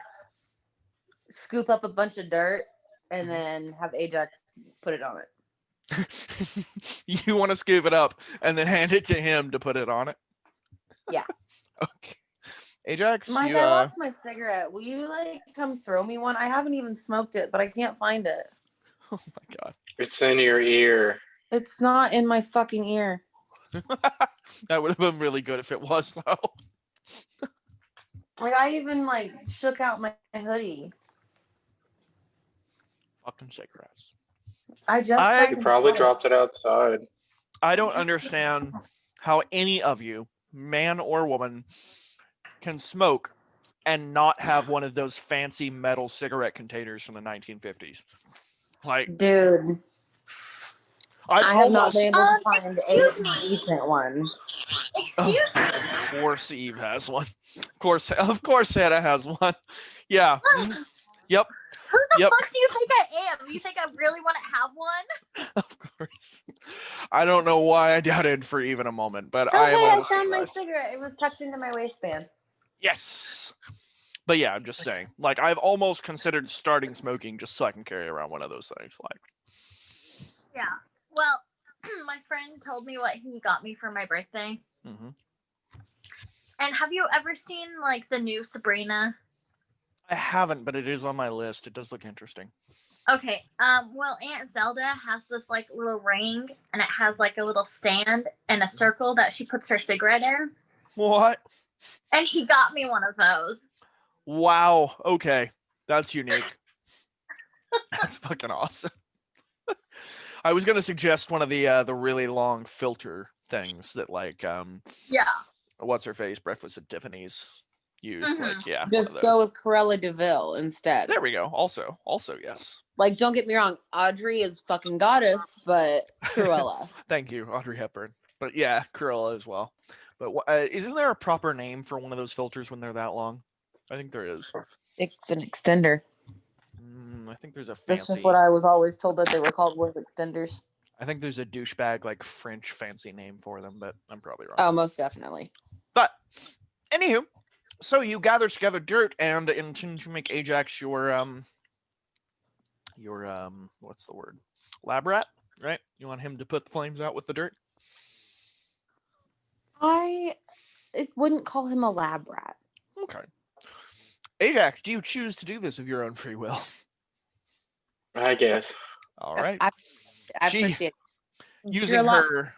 scoop up a bunch of dirt and then have Ajax put it on it. You want to scoop it up and then hand it to him to put it on it? Yeah. Okay. Ajax, Mike, you, I lost my cigarette. Will you like come throw me one? I haven't even smoked it, but I can't find it. oh my god. It's in your ear. It's not in my fucking ear. That would have been really good if it was, though. Like I even like shook out my hoodie. Fucking cigarettes. I just I- You fucking probably saw it. dropped it outside. I don't understand how any of you, man or woman, can smoke and not have one of those fancy metal cigarette containers from the 1950s. Like, Dude, I've I have not almost... been able to find excuse a me. decent one. Excuse me. Of course Eve has one. Of course Hannah has one. Yeah. Yep. Who the Yep. fuck do you think I am? You think I really want to have one? Of course. I don't know why I doubted for even a moment, but Oh, I am hey, I almost found my surprised. cigarette. It was tucked into my waistband. Yes. But yeah, I'm just saying. Like, I've almost considered starting smoking just so I can carry around one of those things. Like, Yeah. Well, my friend told me what he got me for my birthday. mhm. And have you ever seen like the new Sabrina? I haven't, but it is on my list. It does look interesting. Okay. Well, Aunt Zelda has this like little ring, and it has like a little stand and a circle that she puts her cigarette in. What? And he got me one of those. Wow. Okay. That's unique. That's fucking awesome. I was gonna suggest one of the really long filter things that like Yeah. what's her face Breakfast at Tiffany's used. Mhm. Like yeah. one of Just those. go with Cruella DeVille instead. There we go. Also yes. Like, don't get me wrong, Audrey is fucking goddess, but Cruella. Thank you, Audrey Hepburn. But yeah, Cruella as well. But isn't there a proper name for one of those filters when they're that long? I think there is. It's an extender. I think there's a That's fancy. just what I was always told that they were called, was extenders. I think there's a douchebag like French fancy name for them, but I'm probably wrong. Oh, most definitely. But anywho, so you gather together dirt and intend to make Ajax your what's the word? Lab rat, right? You want him to put the flames out with the dirt? It wouldn't call him a lab rat. Okay. Ajax, do you choose to do this of your own free will? I guess. All right. I She- appreciate it. Using You're a lot- her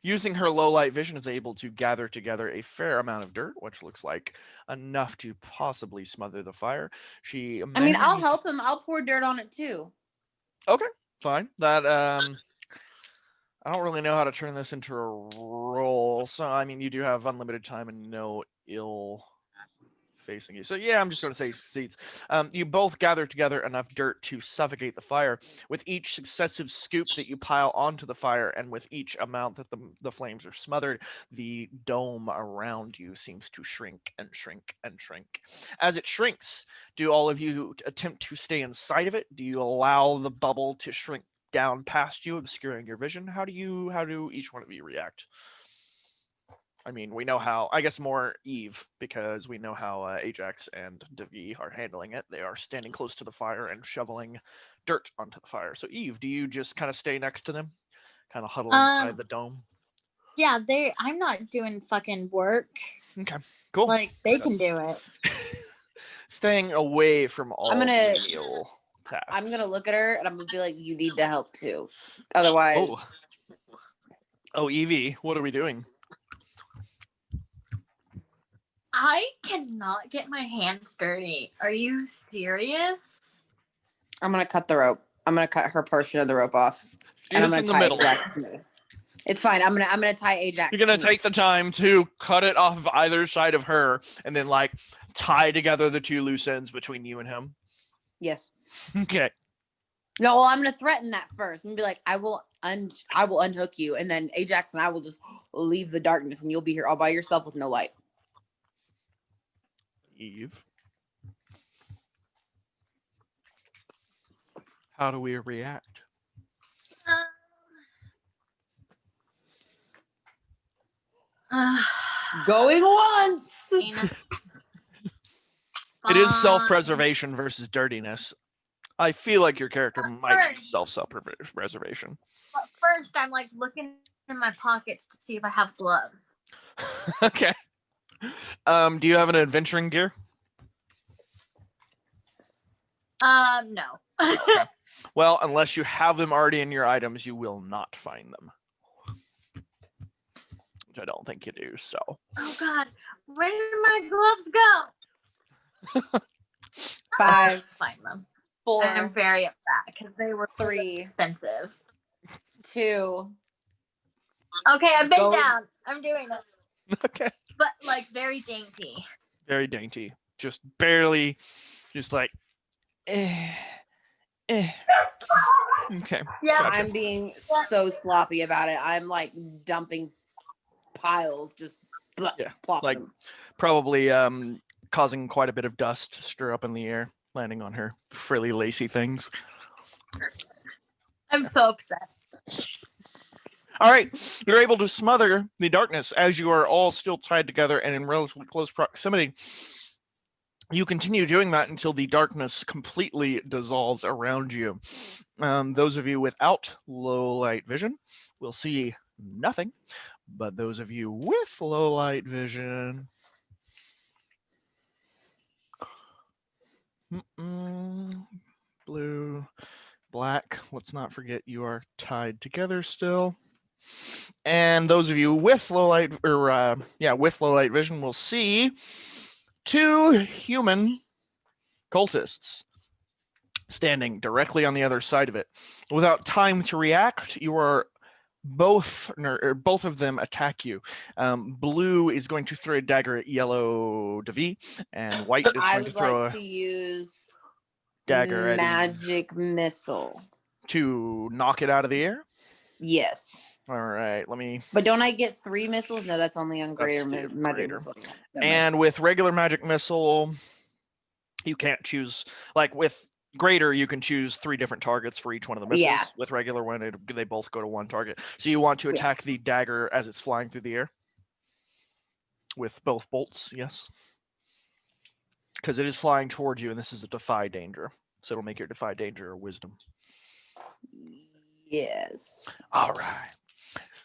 using her low light vision is able to gather together a fair amount of dirt, which looks like enough to possibly smother the fire. She I mean, I'll manages- help him. I'll pour dirt on it too. Fine. That I don't really know how to turn this into a roll. So I mean you do have unlimited time and no ill facing you. So yeah, I'm just going to say seats. You both gather together enough dirt to suffocate the fire. With each successive scoop that you pile onto the fire, and with each amount that the flames are smothered, the dome around you seems to shrink and shrink and shrink. As it shrinks, do all of you attempt to stay inside of it? Do you allow the bubble to shrink down past you, obscuring your vision? How do each one of you react? I mean, we know how, I guess more Eve, because we know how Ajax and Devi are handling it. They are standing close to the fire and shoveling dirt onto the fire. So Eve, do you just kind of stay next to them? Kind of huddle inside the dome? Yeah, I'm not doing fucking work. Okay, cool. Like they can That's- do it. Staying away from all I'm gonna- menial tasks. I'm going to look at her and I'm going to be like, you need to help too. Otherwise, Oh, Evie, what are we doing? I cannot get my hands dirty. Are you serious? I'm going to cut the rope. I'm going to cut her portion of the rope off. Do And I'm this going in to the tie middle. Ajax to me. It's fine. I'm gonna tie Ajax. You're gonna to me. take the time to cut it off of either side of her, and then like tie together the two loose ends between you and him. Yes. Okay. No, well, I'm gonna threaten that first. I'm gonna be like, I will unhook you, and then Ajax and I will just leave the darkness, and you'll be here all by yourself with no light. Eve. How do we react? Going once. It is self-preservation versus dirtiness. I feel like your character might be self-preservation. But first, I'm like looking in my pockets to see if I have gloves. Okay. Do you have an adventuring gear? No. Okay. Well, unless you have them already in your items, you will not find them. Which I don't think you do, so. Oh God, where did my gloves go? 5, Find them. 4, I'm very upset because they were 3, expensive. 2. Okay, I've been Go- down. I'm doing it, Okay. but like very dainty. Very dainty. Just barely, just like, eh. Okay. Yeah. Gotcha. I'm being so sloppy about it. I'm like dumping piles, just Yeah, plop like- them. Probably causing quite a bit of dust to stir up in the air, landing on her frilly, lacy things. I'm so upset. All right, you're able to smother the darkness as you are all still tied together and in relatively close proximity. You continue doing that until the darkness completely dissolves around you. Those of you without low light vision will see nothing, but those of you with low light vision, blue, black, let's not forget you are tied together still. And those of you with low light with low light vision will see 2 human cultists standing directly on the other side of it. Without time to react, you are both of them attack you. Blue is going to throw a dagger at yellow Davi, and white is I going to would throw like a to use dagger at Eve magic missile. to knock it out of the air. Yes. All right, let me. But don't I get 3 missiles? No, that's only on That's greater the magic greater. missile. And with regular magic missile, you can't choose. Like with greater, you can choose 3 different targets for each one of the missiles. Yeah. With regular one, they both go to 1 target. So you want to attack the dagger as it's flying through the air with both bolts, yes, because it is flying towards you, and this is a defy danger. So it'll make your defy danger or wisdom. Yes. All right.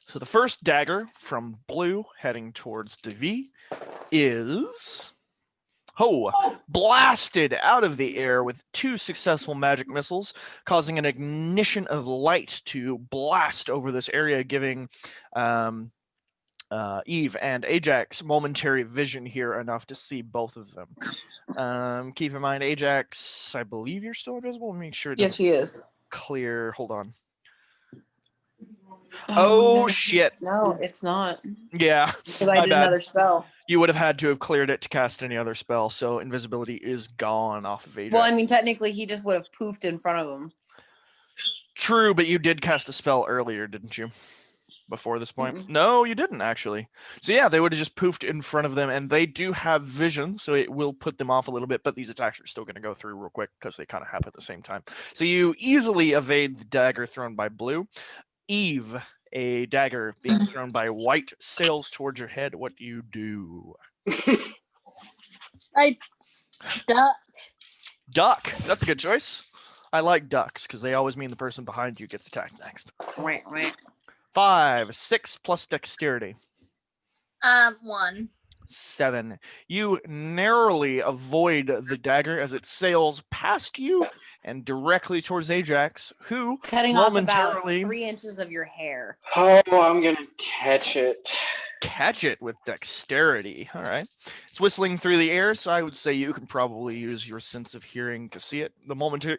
So the first dagger from blue heading towards Davi is blasted out of the air with 2 successful magic missiles, causing an ignition of light to blast over this area, giving Eve and Ajax momentary vision here enough to see both of them. Keep in mind, Ajax, I believe you're still invisible. Let me make sure it Yes, doesn't she is. clear. Hold on. Oh, no. Shit. No, it's not. Yeah, Because I my did bad. another spell. You would have had to have cleared it to cast any other spell, so invisibility is gone off of Ajax. Well, I mean, technically, he just would have poofed in front of him. True, but you did cast a spell earlier, didn't you? Before this point? Mm-mm. No, you didn't, actually. So yeah, they would have just poofed in front of them, and they do have vision, so it will put them off a little bit, but these attacks are still going to go through real quick because they kind of happen at the same time. So you easily evade the dagger thrown by blue. Eve, a dagger being thrown by white sails towards your head. What do you do? I duck. Duck. That's a good choice. I like ducks because they always mean the person behind you gets attacked next. 5, 6 plus dexterity. 1. 7. You narrowly avoid the dagger as it sails past you and directly towards Ajax, who Cutting off about momentarily 3 inches of your hair. Oh, I'm gonna catch it. catch it with dexterity. All right. It's whistling through the air, so I would say you can probably use your sense of hearing to see it. The momentary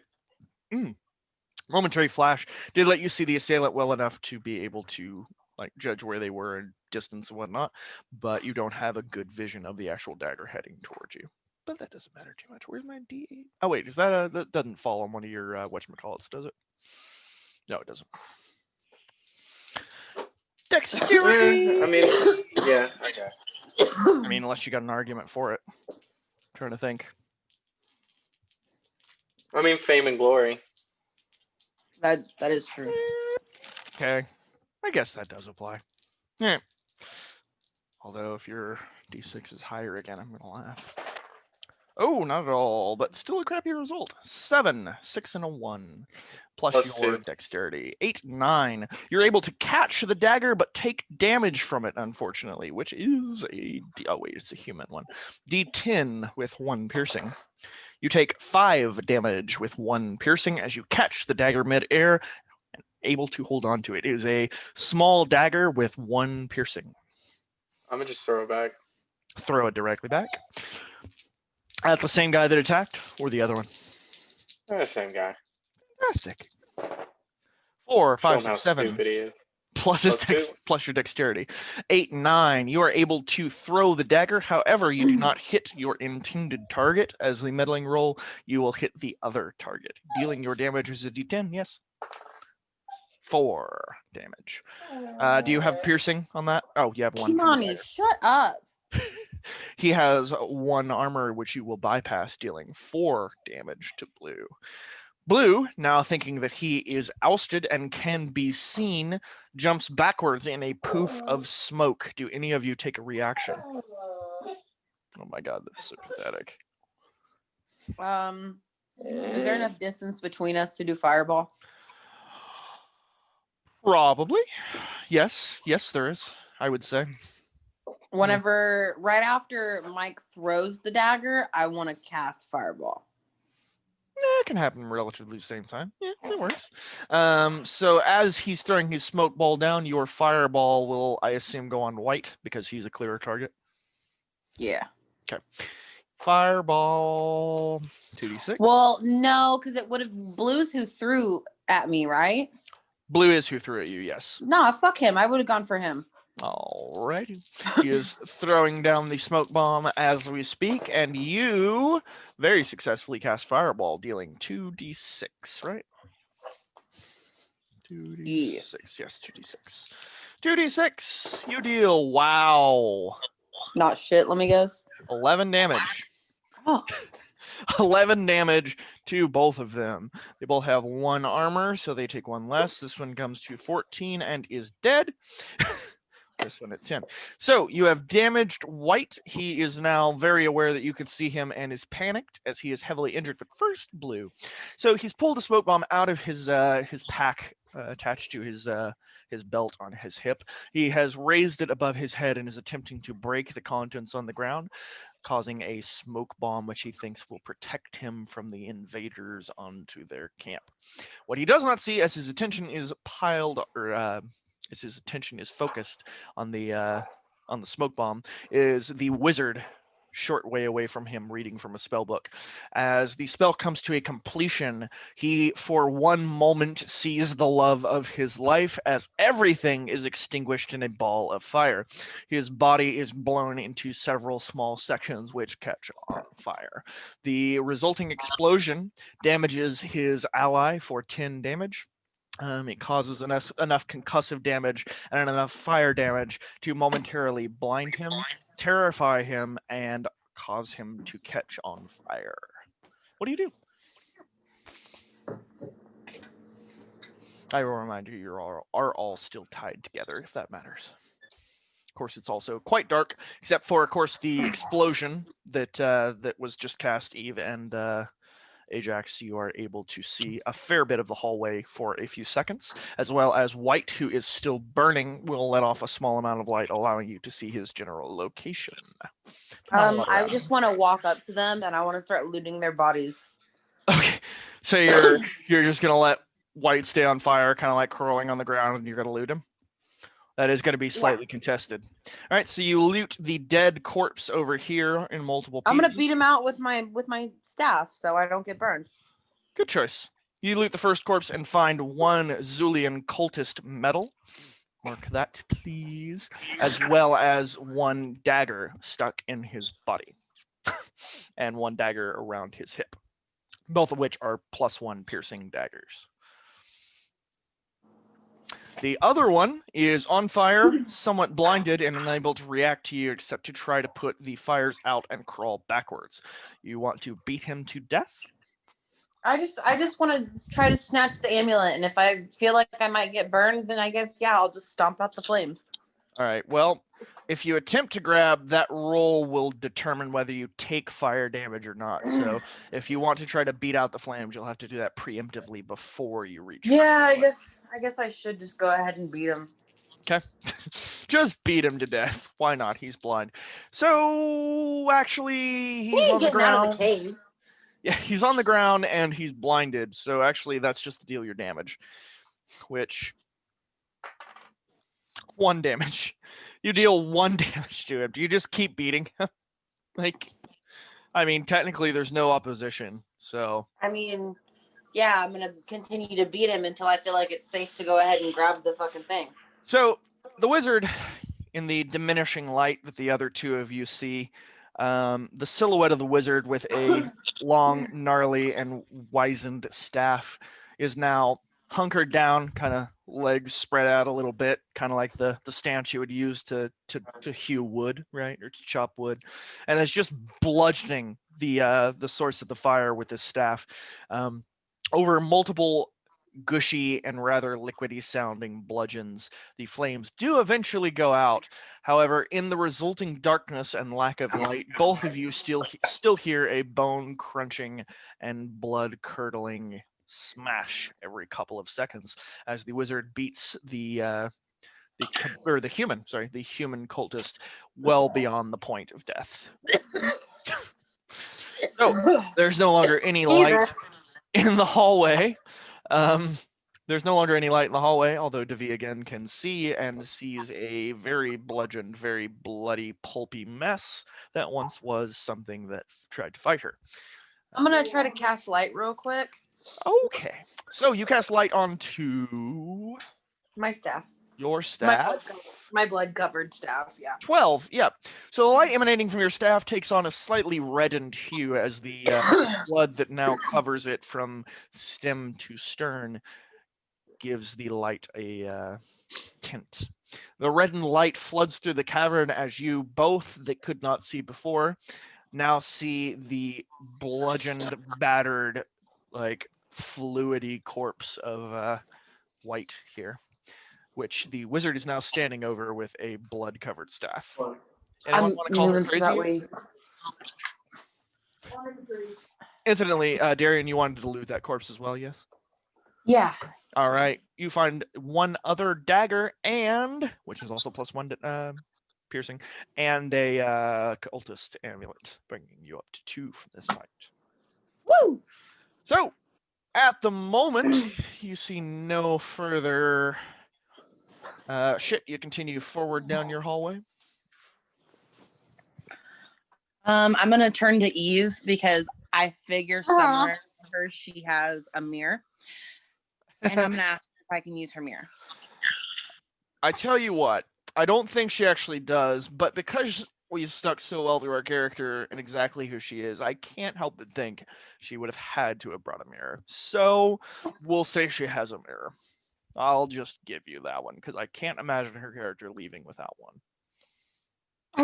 flash did let you see the assailant well enough to be able to judge where they were in distance and whatnot, but you don't have a good vision of the actual dagger heading towards you. But that doesn't matter too much. Where's my D8? Oh wait, is that that doesn't fall on one of your whatchamacallits, does it? No, it doesn't. Dexterity. I mean, yeah, I got it. I mean, unless you got an argument for it. I'm trying to think. I mean, fame and glory. That is true. Okay, I guess that does apply. Yeah. Although if your D6 is higher again, I'm gonna laugh. Oh, not at all, but still a crappy result. 7, 6, and a 1, plus your 2. dexterity. 8, 9. You're able to catch the dagger, but take damage from it, unfortunately, which is it's a human one. D10 with 1 piercing. You take 5 damage with 1 piercing as you catch the dagger mid-air and able to hold on to it. It is a small dagger with 1 piercing. I'm gonna just throw it back. Throw it directly back. At the same guy that attacked, or the other one? The same guy. Fantastic. 4, 5, Show him 6, how 7. stupid he is. Plus your dexterity. 8, 9. You are able to throw the dagger. However, you do not hit your intended target. As the meddling roll, you will hit the other target. Dealing your damage as a D10. Yes. 4 damage. Do you have piercing on that? Oh, you have 1. from the Kimani, dagger. shut up. He has 1 armor, which you will bypass, dealing 4 damage to Blue. Blue, now thinking that he is ousted and can be seen, jumps backwards in a poof of smoke. Do any of you take a reaction? Oh my god, that's so pathetic. Is there enough distance between us to do fireball? Probably. Yes, there is, I would say. Right after Mike throws the dagger, I want to cast fireball. It can happen relatively the same time. Yeah, it works. So as he's throwing his smoke ball down, your fireball will, I assume, go on white because he's a clearer target. Yeah. Okay. Fireball 2d6. Well, no, because it would have blues who threw at me, right? Blue is who threw at you, yes. Nah, fuck him. I would have gone for him. Alrighty. He is throwing down the smoke bomb as we speak, and you very successfully cast Fireball, dealing 2d6, right? 2d6, yes, 2d6. 2d6, you deal, wow, Not shit. Let me guess. 11 damage. Oh. 11 damage to both of them. They both have 1 armor, so they take 1 less. This one comes to 14 and is dead. This one at 10. So you have damaged white. He is now very aware that you can see him and is panicked as he is heavily injured. But first, blue. So he's pulled a smoke bomb out of his pack attached to his belt on his hip. He has raised it above his head and is attempting to break the contents on the ground, causing a smoke bomb which he thinks will protect him from the invaders onto their camp. What he does not see, as his attention is as his attention is focused on the smoke bomb, is the wizard short way away from him reading from a spell book. As the spell comes to a completion, he for one moment sees the love of his life as everything is extinguished in a ball of fire. His body is blown into several small sections which catch on fire. The resulting explosion damages his ally for 10 damage. It causes enough concussive damage and enough fire damage to momentarily blind him, terrify him, and cause him to catch on fire. What do you do? I will remind you, you are all still tied together, if that matters. Of course, it's also quite dark, except for, of course, the explosion that was just cast, Eve, and Ajax, you are able to see a fair bit of the hallway for a few seconds, as well as White, who is still burning, will let off a small amount of light, allowing you to see his general location. I just want to walk up to them and I want to start looting their bodies. Okay, so you're just gonna let White stay on fire, kind of like crawling on the ground, and you're gonna loot him. That is going to be slightly contested. All right, so you loot the dead corpse over here in multiple pieces. I'm gonna beat him out with my staff so I don't get burned. Good choice. You loot the first corpse and find 1 Zulian cultist medal. Mark that, please. As well as 1 dagger stuck in his body. And 1 dagger around his hip. Both of which are +1 piercing daggers. The other one is on fire, somewhat blinded and unable to react to you except to try to put the fires out and crawl backwards. You want to beat him to death? I just want to try to snatch the amulet, and if I feel like I might get burned, then I guess I'll just stomp out the flame. All right. Well, if you attempt to grab, that roll will determine whether you take fire damage or not. So if you want to try to beat out the flames, you'll have to do that preemptively before you reach. Yeah, I guess I should just go ahead and beat him. Okay. Just beat him to death. Why not? He's blind. So actually, he's on the ground. Out of the cave. Yeah, he's on the ground and he's blinded. So actually, that's just to deal your damage, which 1 damage. You deal 1 damage to him. Do you just keep beating him? Technically, there's no opposition. So. Yeah, I'm gonna continue to beat him until I feel like it's safe to go ahead and grab the fucking thing. So the wizard, in the diminishing light that the other 2 of you see, the silhouette of the wizard with a long, gnarly, and wizened staff is now hunkered down, kind of legs spread out a little bit, kind of like the stance you would use to hew wood, right, or to chop wood, and it's just bludgeoning the source of the fire with his staff over multiple gushy and rather liquidy sounding bludgeons. The flames do eventually go out. However, in the resulting darkness and lack of light, both of you still hear a bone crunching and blood curdling smash every couple of seconds as the wizard beats the human cultist well beyond the point of death. So there's no longer any light. in the hallway. There's no longer any light in the hallway, although Devi again can see and sees a very bludgeoned, very bloody, pulpy mess that once was something that tried to fight her. I'm gonna try to cast light real quick. Okay, so you cast light onto My staff. your staff. My blood covered staff. Yeah. 12, yeah. So the light emanating from your staff takes on a slightly reddened hue as the blood that now covers it from stem to stern gives the light a tint. The reddened light floods through the cavern as you both that could not see before now see the bludgeoned, battered, like fluidy corpse of White here, which the wizard is now standing over with a blood-covered staff. Anyone want to call her crazy? Incidentally, Darian, you wanted to loot that corpse as well, yes? Yeah. All right. You find one other dagger and, which is also +1 piercing, and a cultist amulet, bringing you up to 2 from this fight. Woo! So, at the moment, you see no further shit. You continue forward down your hallway. I'm gonna turn to Eve because I figure somewhere in her she has a mirror, and I'm gonna ask if I can use her mirror. I tell you what, I don't think she actually does, but because we stuck so well to our character and exactly who she is, I can't help but think she would have had to have brought a mirror. So we'll say she has a mirror. I'll just give you that one because I can't imagine her character leaving without one.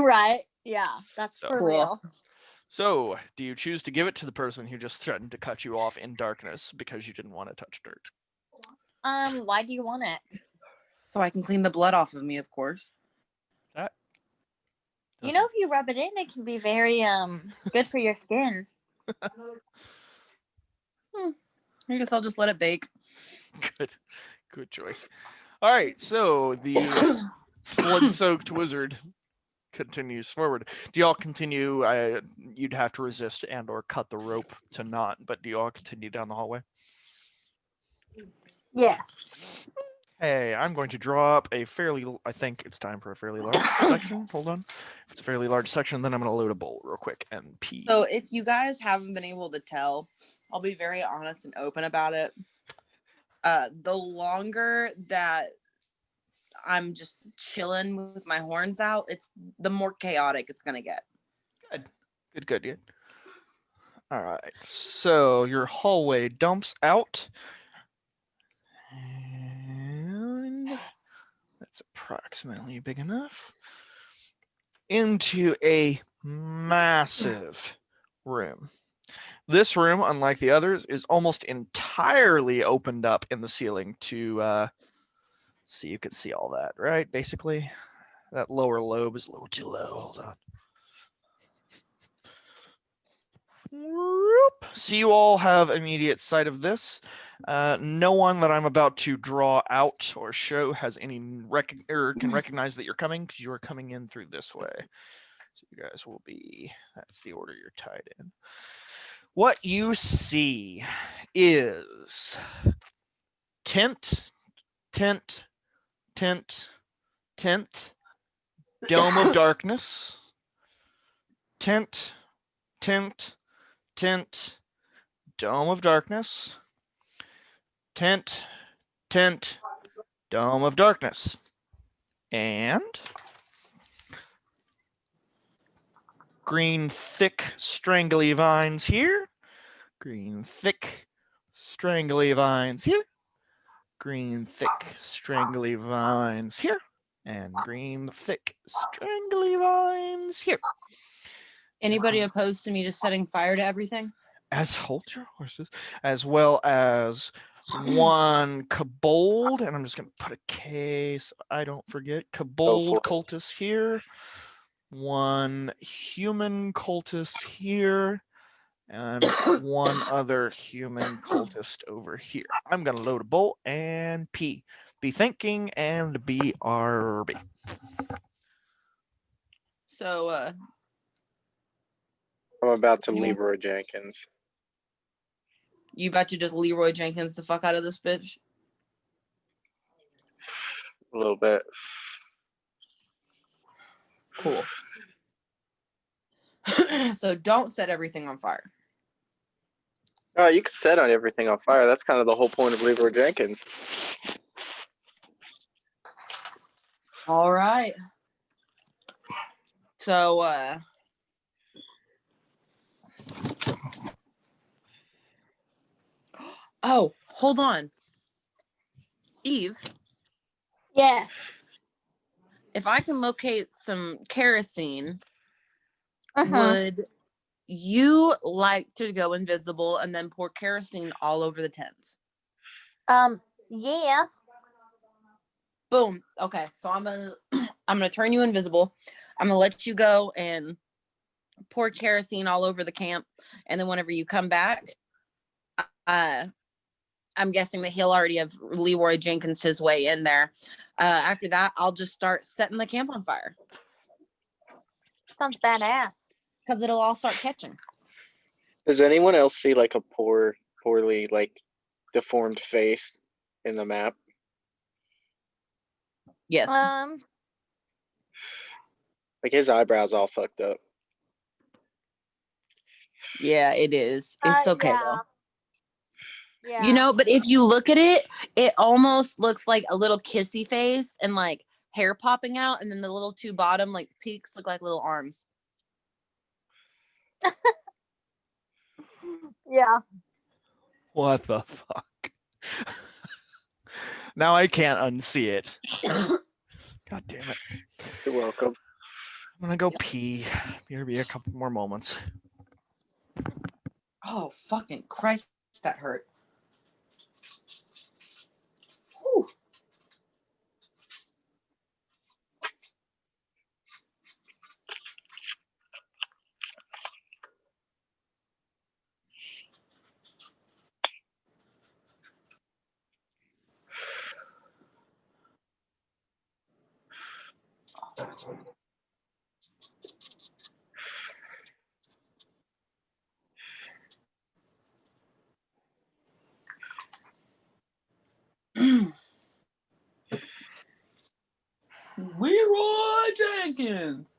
Right. Yeah, that's So- for Cool. real. So, do you choose to give it to the person who just threatened to cut you off in darkness because you didn't want to touch dirt? Why do you want it? So I can clean the blood off of me, of course. You know, if you rub it in, it can be very good for your skin. I guess I'll just let it bake. Good choice. All right, so the blood-soaked wizard continues forward. Do y'all continue? You'd have to resist and/or cut the rope to not, but do y'all continue down the hallway? Yes. Hey, I'm going to draw up a fairly. I think it's time for a fairly large section. Hold on. If it's a fairly large section, then I'm going to load a bolt real quick and pee. So if you guys haven't been able to tell, I'll be very honest and open about it. The longer that I'm just chilling with my horns out, it's the more chaotic it's gonna get. Good. Yeah. All right. So your hallway dumps out. And that's approximately big enough. Into a massive room. This room, unlike the others, is almost entirely opened up in the ceiling to so you can see all that, right? Basically, that lower lobe is a little too low. Hold on. Whoop. So you all have immediate sight of this. No one that I'm about to draw out or show has any can recognize that you're coming because you are coming in through this way. So you guys will be. That's the order you're tied in. What you see is tent, dome of darkness, tent, dome of darkness, tent, dome of darkness, and green thick strangly vines here, green thick strangly vines here, green thick strangly vines here, and green thick strangly vines here. Anybody opposed to me just setting fire to everything? As hold your horses, as well as one kobold, and I'm just gonna put a K so I don't forget. Kobold cultist here, one human cultist here, and one other human cultist over here. I'm gonna load a bolt and P. Be thinking and BRB. So I'm about to Leerrrrooyyy Jenkins. You about to just Leroy Jenkins the fuck out of this bitch? A little bit. Cool. So don't set everything on fire. Oh, you could set on everything on fire. That's kind of the whole point of Leroy Jenkins. All right. So, oh, hold on. Eve, Yes. if I can locate some kerosene, Uh-huh. would you like to go invisible and then pour kerosene all over the tents? Yeah. Boom. Okay, so I'm gonna turn you invisible. I'm gonna let you go and pour kerosene all over the camp, and then whenever you come back, I'm guessing that he'll already have Leroy Jenkins his way in there. After that, I'll just start setting the camp on fire Sounds badass. because it'll all start catching. Does anyone else see like a poorly like deformed face in the map? Yes. Like his eyebrows all fucked up. Yeah, it is. It's okay yeah. though. Yeah. You know, but if you look at it, it almost looks like a little kissy face and like hair popping out, and then the little two bottom like peaks look like little arms. Yeah. What the fuck? Now I can't unsee it. God damn it. You're welcome. I'm gonna go pee. Maybe a couple more moments. Oh, fucking Christ, that hurt. Whew. Leroy Jenkins.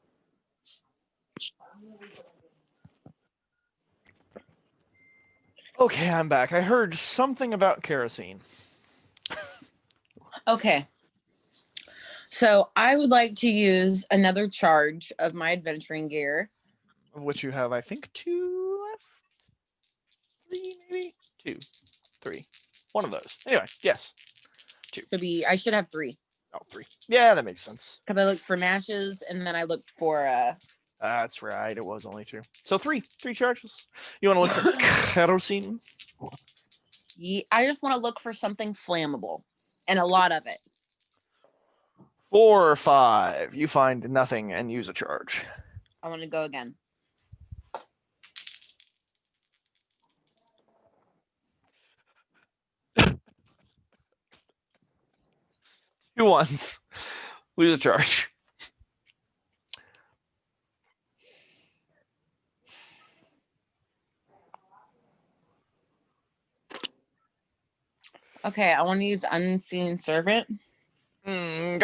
Okay, I'm back. I heard something about kerosene. Okay. So I would like to use another charge of my adventuring gear. Of which you have, I think, 2 left? 3, maybe? 2, 3. One of those. Anyway, yes. 2. I should have 3. Oh, 3. Yeah, that makes sense. Because I looked for matches and then I looked for That's right. It was only 2. So 3 charges. You want to look for kerosene? I just want to look for something flammable and a lot of it. 4 or 5. You find nothing and use a charge. I want to go again. Two ones. Lose a charge. Okay, I want to use Unseen Servant. Okay.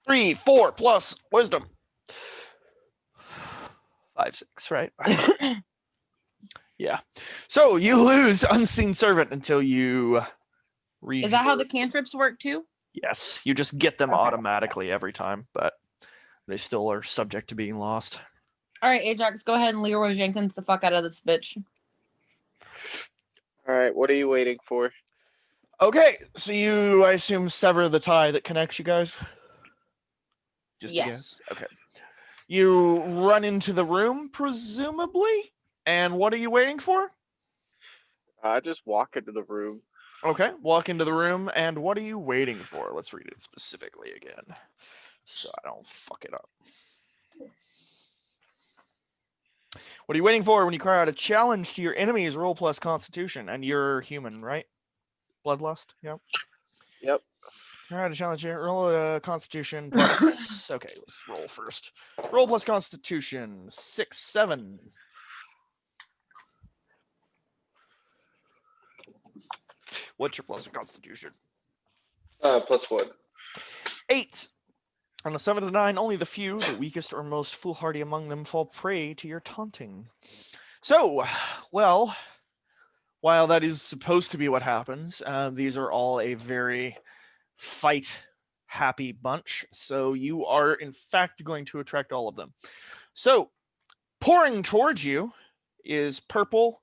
3, 4 plus wisdom. 5, 6, right? Yeah. So you lose Unseen Servant until you read. Is that how the cantrips work too? Yes. You just get them Okay. automatically every time, but they still are subject to being lost. All right, Ajax, go ahead and Leroy Jenkins the fuck out of this bitch. All right, what are you waiting for? Okay. So you, I assume, sever the tie that connects you guys? Just a Yes. guess? Okay. You run into the room, presumably? And what are you waiting for? I just walk into the room. Okay, walk into the room, and what are you waiting for? Let's read it specifically again, so I don't fuck it up. What are you waiting for when you cry out a challenge to your enemies? Roll plus Constitution, and you're human, right? Bloodlust, yep. Yep. Cry out a challenge. Roll a Constitution plus. Okay, let's roll first. Roll plus Constitution 6, 7. What's your plus in Constitution? +1. 8. On a 7 to 9, only the few, the weakest or most foolhardy among them, fall prey to your taunting. So, well, while that is supposed to be what happens, these are all a very fight-happy bunch. So you are, in fact, going to attract all of them. So, pouring towards you is purple,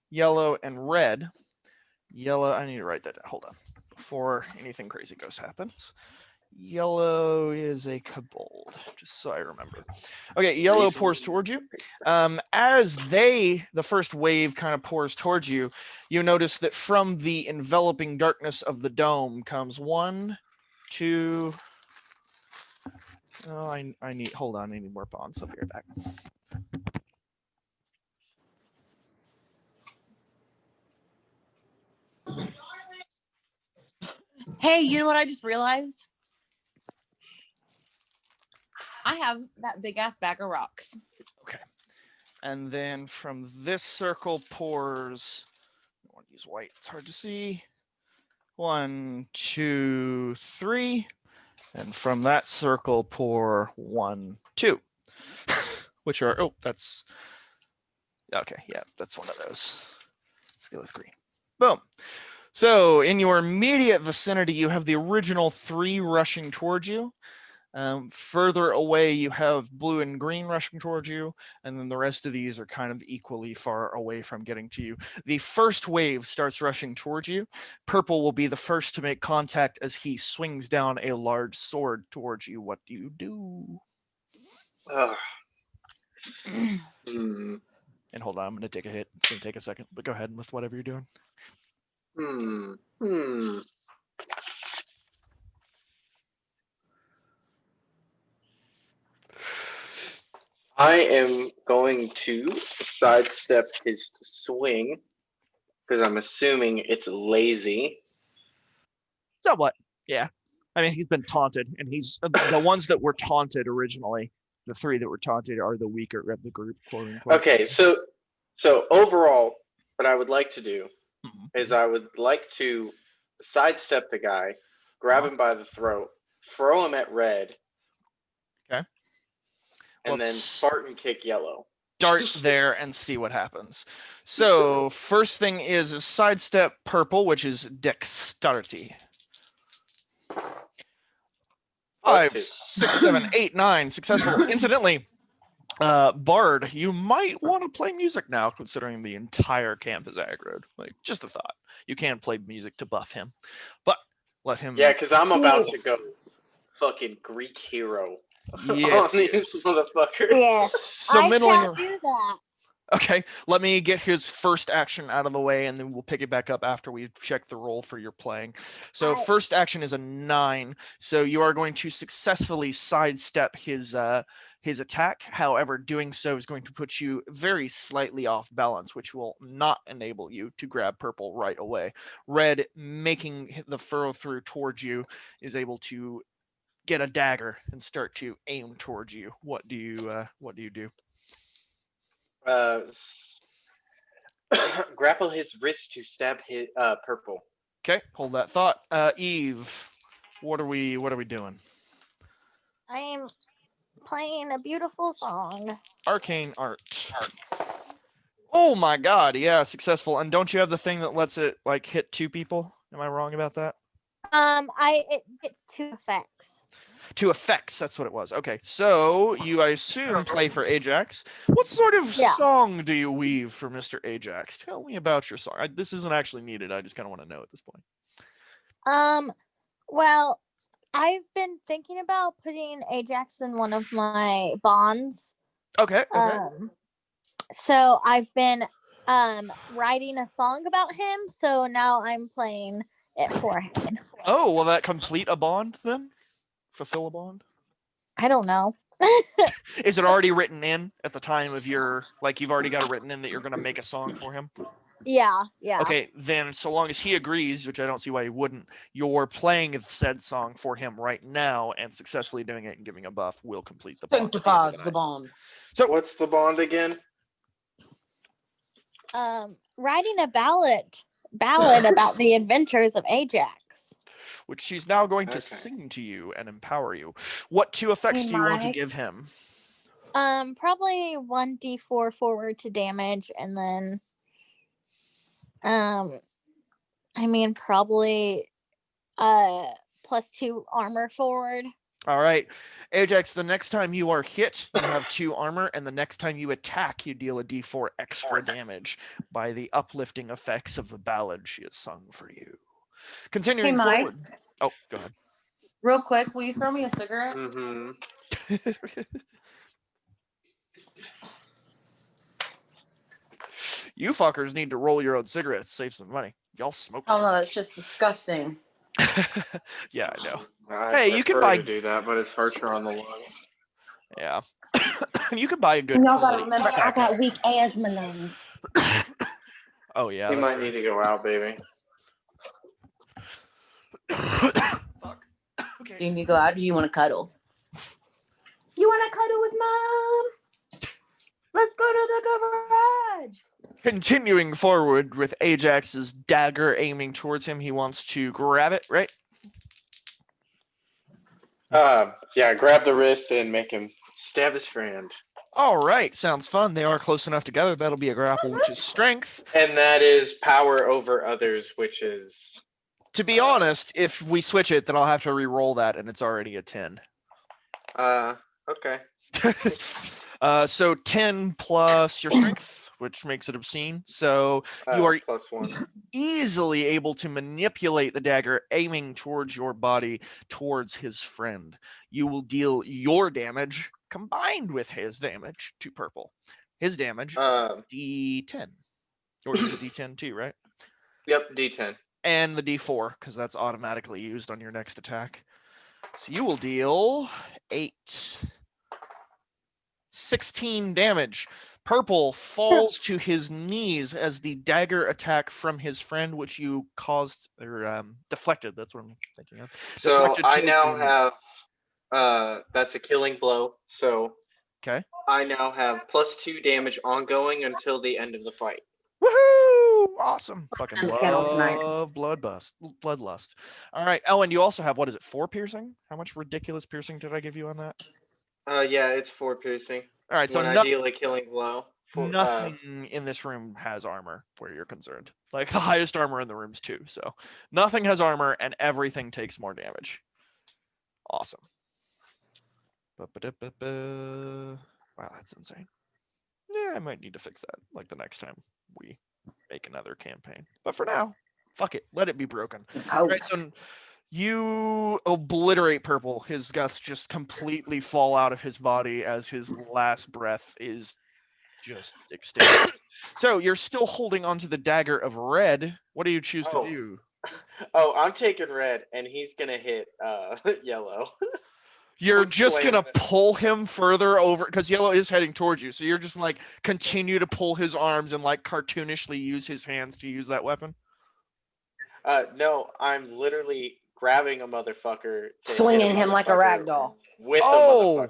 yellow, and red. Yellow, I need to write that down. Hold on. Before anything crazy happens. Yellow is a kobold, just so I remember. Okay, yellow pours towards you. As the first wave kind of pours towards you, you notice that from the enveloping darkness of the dome comes 1, 2. Oh, I need, hold on, I need more bonds. I'll be right back. Hey, you know what I just realized? I have that big ass bag of rocks. Okay. And then from this circle pours, I want to use white, it's hard to see. 1, 2, 3. And from that circle pour 1, 2. Which are, oh, that's, okay, yeah, that's one of those. Let's go with green. Boom. So in your immediate vicinity, you have the original 3 rushing towards you. Further away, you have blue and green rushing towards you, and then the rest of these are kind of equally far away from getting to you. The first wave starts rushing towards you. Purple will be the first to make contact as he swings down a large sword towards you. What do you do? And hold on, I'm going to take a hit. It's going to take a second, but go ahead with whatever you're doing. I am going to sidestep his swing because I'm assuming it's lazy. Somewhat, yeah. I mean, he's been taunted, and he's the ones that were taunted originally. The 3 that were taunted are the weaker of the group, quote unquote. Okay, so overall, what I would like to do is I would like to sidestep the guy, grab him by the throat, throw him at red. Okay. And then Spartan kick yellow. Dart there and see what happens. So first thing is sidestep purple, which is dexterity. 5, 6, 7, 8, 9, successful. Incidentally, Bard, you might want to play music now, considering the entire camp is aggroed. Like, just a thought. You can play music to buff him, but let him. Yeah, because I'm about to go fucking Greek hero. Yes, on these motherfuckers. Yes, So I middling. shall do that. Okay, let me get his first action out of the way, and then we'll pick it back up after we check the roll for your playing. So first action is a 9. So you are going to successfully sidestep his attack. However, doing so is going to put you very slightly off balance, which will not enable you to grab purple right away. Red, making the furrow through towards you, is able to get a dagger and start to aim towards you. What do you do? Grapple his wrist to stab his purple. Okay, hold that thought. Eve, what are we doing? I am playing a beautiful song. Arcane art. Oh my god, yeah, successful. And don't you have the thing that lets it like hit 2 people? Am I wrong about that? It gets 2 effects. 2 effects, that's what it was. Okay, so you, I assume, play for Ajax. What sort of song do you weave for Mr. Ajax? Tell me about your song. This isn't actually needed. I just kind of want to know at this point. Well, I've been thinking about putting Ajax in one of my bonds. Okay. So I've been writing a song about him, so now I'm playing it for him. Oh, will that complete a bond then? Fulfill a bond? I don't know. Is it already written in at the time of your, like, you've already got it written in that you're going to make a song for him? Yeah. Okay, then so long as he agrees, which I don't see why he wouldn't, you're playing said song for him right now, and successfully doing it and giving a buff will complete the bond. Sanctifies the bond. So what's the bond again? Writing a ballad ballad about the adventures of Ajax. which she's now going to Okay. sing to you and empower you. What 2 effects Hey, do you want to Mike. give him? Probably 1d4 forward to damage, and then, probably, +2 armor forward. All right, Ajax, the next time you are hit, you have 2 armor, and the next time you attack, you deal a d4 extra damage by the uplifting effects of the ballad she has sung for you. Continuing Hey, Mike. forward. Oh, go ahead. Real quick, will you throw me a cigarette? Mm-hmm. You fuckers need to roll your own cigarettes, save some money. Y'all smoke. Oh so no, much. it's just disgusting. Yeah, I know. I Hey, you can prefer buy- to do that, but it's harsher on the lungs. Yeah. You can buy a good. Y'all gotta quality remember, I tobacco. got weak asthma lungs. Oh yeah. You that's might need to go out, baby. right. Fuck. Okay. Do you need to go out or do you want to cuddle? You want to cuddle with mom? Let's go to the garage. Continuing forward with Ajax's dagger aiming towards him, he wants to grab it, right? Yeah, grab the wrist and make him stab his friend. All right, sounds fun. They are close enough together. That'll be a grapple, which is strength. And that is power over others, which is To be honest, if we switch it, then I'll have to re-roll that, and it's already a 10. okay. So 10 plus your strength, which makes it obscene. So you are +1. easily able to manipulate the dagger aiming towards your body, towards his friend. You will deal your damage combined with his damage to purple. His damage, D10. Or is it D10 too, right? Yep, D10. And the D4, because that's automatically used on your next attack. So you will deal 16 damage. Purple falls to his knees as the dagger attack from his friend, which you caused or deflected. That's what I'm thinking of. So Deflected I towards now him. have that's a killing blow. So Okay. I now have +2 damage ongoing until the end of the fight. Woohoo! Awesome. Fucking On the channel tonight. love bloodlust. All right, Ellen, you also have, what is it, 4 piercing? How much ridiculous piercing did I give you on that? Yeah, it's 4 piercing. All right, so When I deal a killing blow. nothing in this room has armor where you're concerned. Like the highest armor in the room's 2, so nothing has armor and everything takes more damage. Awesome. Wow, that's insane. Yeah, I might need to fix that like the next time we make another campaign. But for now, fuck it. Let it be broken. All Oh, right, so you obliterate Purple. His guts just completely fall out of his body as his last breath is just extinct. So you're still holding onto the dagger of Red. What do you choose to Oh. do? Oh, I'm taking red, and he's gonna hit yellow. You're I'm just gonna slamming it. pull him further over because Yellow is heading towards you. So you're just like continue to pull his arms and like cartoonishly use his hands to use that weapon. No, I'm literally grabbing a motherfucker, to swinging hit him like a rag doll. with Oh. a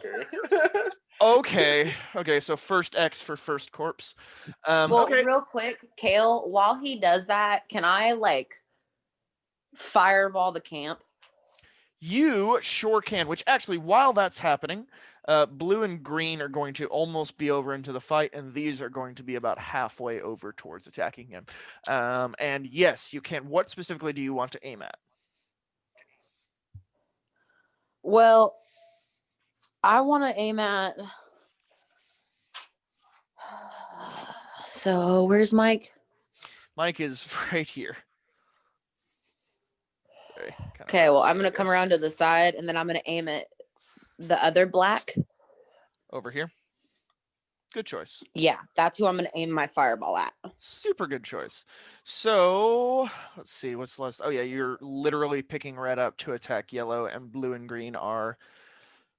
motherfucker. Okay, so first X for first corpse. Well, Okay. real quick, Kale, while he does that, can I like fireball the camp? You sure can, which actually, while that's happening, blue and green are going to almost be over into the fight, and these are going to be about halfway over towards attacking him. And yes, you can. What specifically do you want to aim at? Well, I want to aim at. So, where's Mike? Mike is right here. Very kinda Okay, well, hard to I'm see, going I to come guess. around to the side and then I'm going to aim at the other black. Over here. Good choice. Yeah, that's who I'm going to aim my fireball at. Super good choice. So let's see what's less. Oh yeah, you're literally picking red up to attack yellow, and blue and green are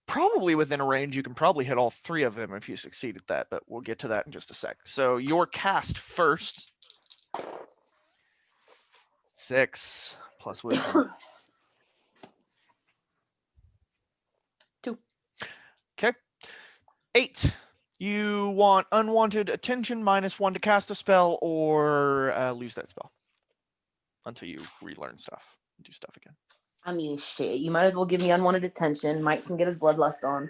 probably within a range. You can probably hit all 3 of them if you succeed at that, but we'll get to that in just a sec. So your cast first. 6 plus wisdom. 2. Okay. 8. You want unwanted attention -1 to cast a spell or lose that spell. until you relearn stuff, do stuff again. I mean, shit. You might as well give me unwanted attention. Mike can get his bloodlust on.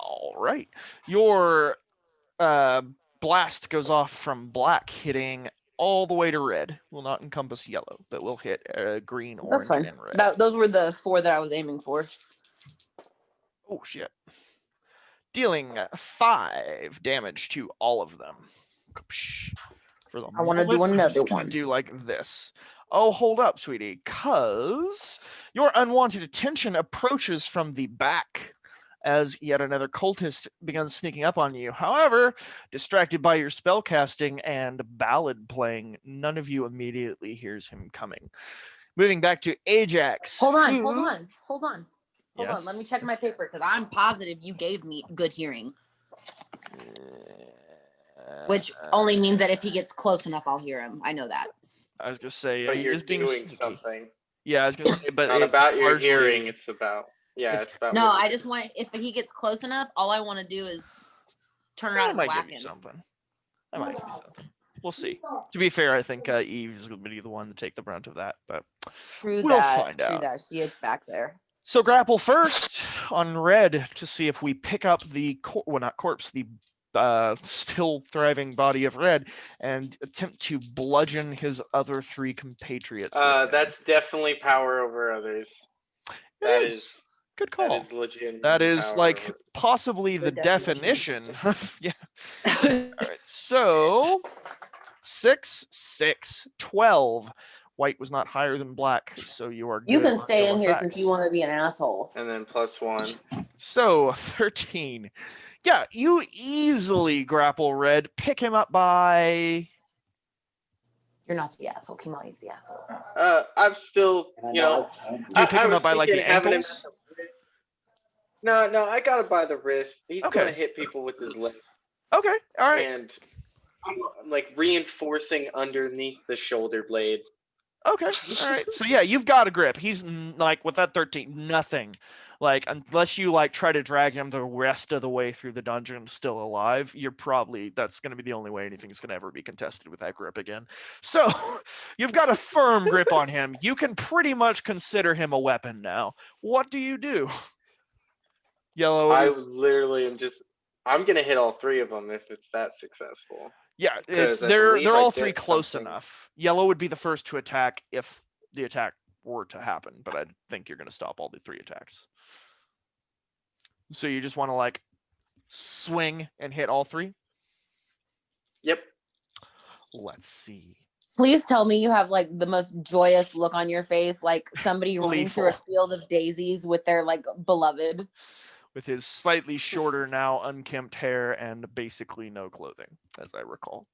All right. Your blast goes off from black, hitting all the way to red. Will not encompass yellow, but will hit green, That's orange, fine. and red. Those were the 4 that I was aiming for. Oh, shit. Dealing 5 damage to all of them. For the I wanna do moment, we're just another gonna one. do like this. Oh, hold up, sweetie, because your unwanted attention approaches from the back as yet another cultist begins sneaking up on you. However, distracted by your spell casting and ballad playing, none of you immediately hears him coming. Moving back to Ajax. Hold on. Yes? Let me check my paper because I'm positive you gave me good hearing, which only means that if he gets close enough, I'll hear him. I know that. I was gonna say, But he you're is being doing sneaky. something. Yeah, I was gonna say, but Not it's about your largely, hearing. It's about it's- about. No, what I you're just want if he gets close enough, all I want to do is turn that around and might whack give you him. something. That might give you something. We'll see. To be fair, I think Eve is going to be the one to take the brunt of that, but True we'll that. find True out. that. She is back there. So grapple first on red to see if we pick up the not corpse, the still thriving body of red, and attempt to bludgeon his other 3 compatriots. with him. That's definitely power over others. It That is. is Good call. That is legit. That is power like over- possibly the Good definition. definition. Of, yeah. All right. So 6, 6, 12. White was not higher than black, so you are good. You can on stay ill in here effects. since you want to be an asshole. and then +1. So 13. Yeah, you easily grapple red, pick him up by. You're not the asshole. Kimani's the asshole. I'm still, Do you pick him was up by like thinking the having him ankles? at the wrist. No, I got it by the wrist. He's Okay. gonna hit people with his leg, Okay, all right. and I'm like reinforcing underneath the shoulder blade. Okay, all right. So yeah, you've got a grip. He's like with that 13, nothing. Like unless you like try to drag him the rest of the way through the dungeon still alive, you're probably that's going to be the only way anything's going to ever be contested with that grip again. So you've got a firm grip on him. You can pretty much consider him a weapon now. What do you do? Yellow. I literally am just. I'm gonna hit all 3 of them if it's that successful. Yeah, it's 'Cause I they're believe I all did 3 close something. enough. Yellow would be the first to attack if the attack were to happen, but I think you're going to stop all the 3 attacks. So you just want to like swing and hit all 3? Yep. Let's see. Please tell me you have like the most joyous look on your face, like somebody running through a Gleeful. field of daisies with their like beloved. With his slightly shorter now unkempt hair and basically no clothing, as I recall.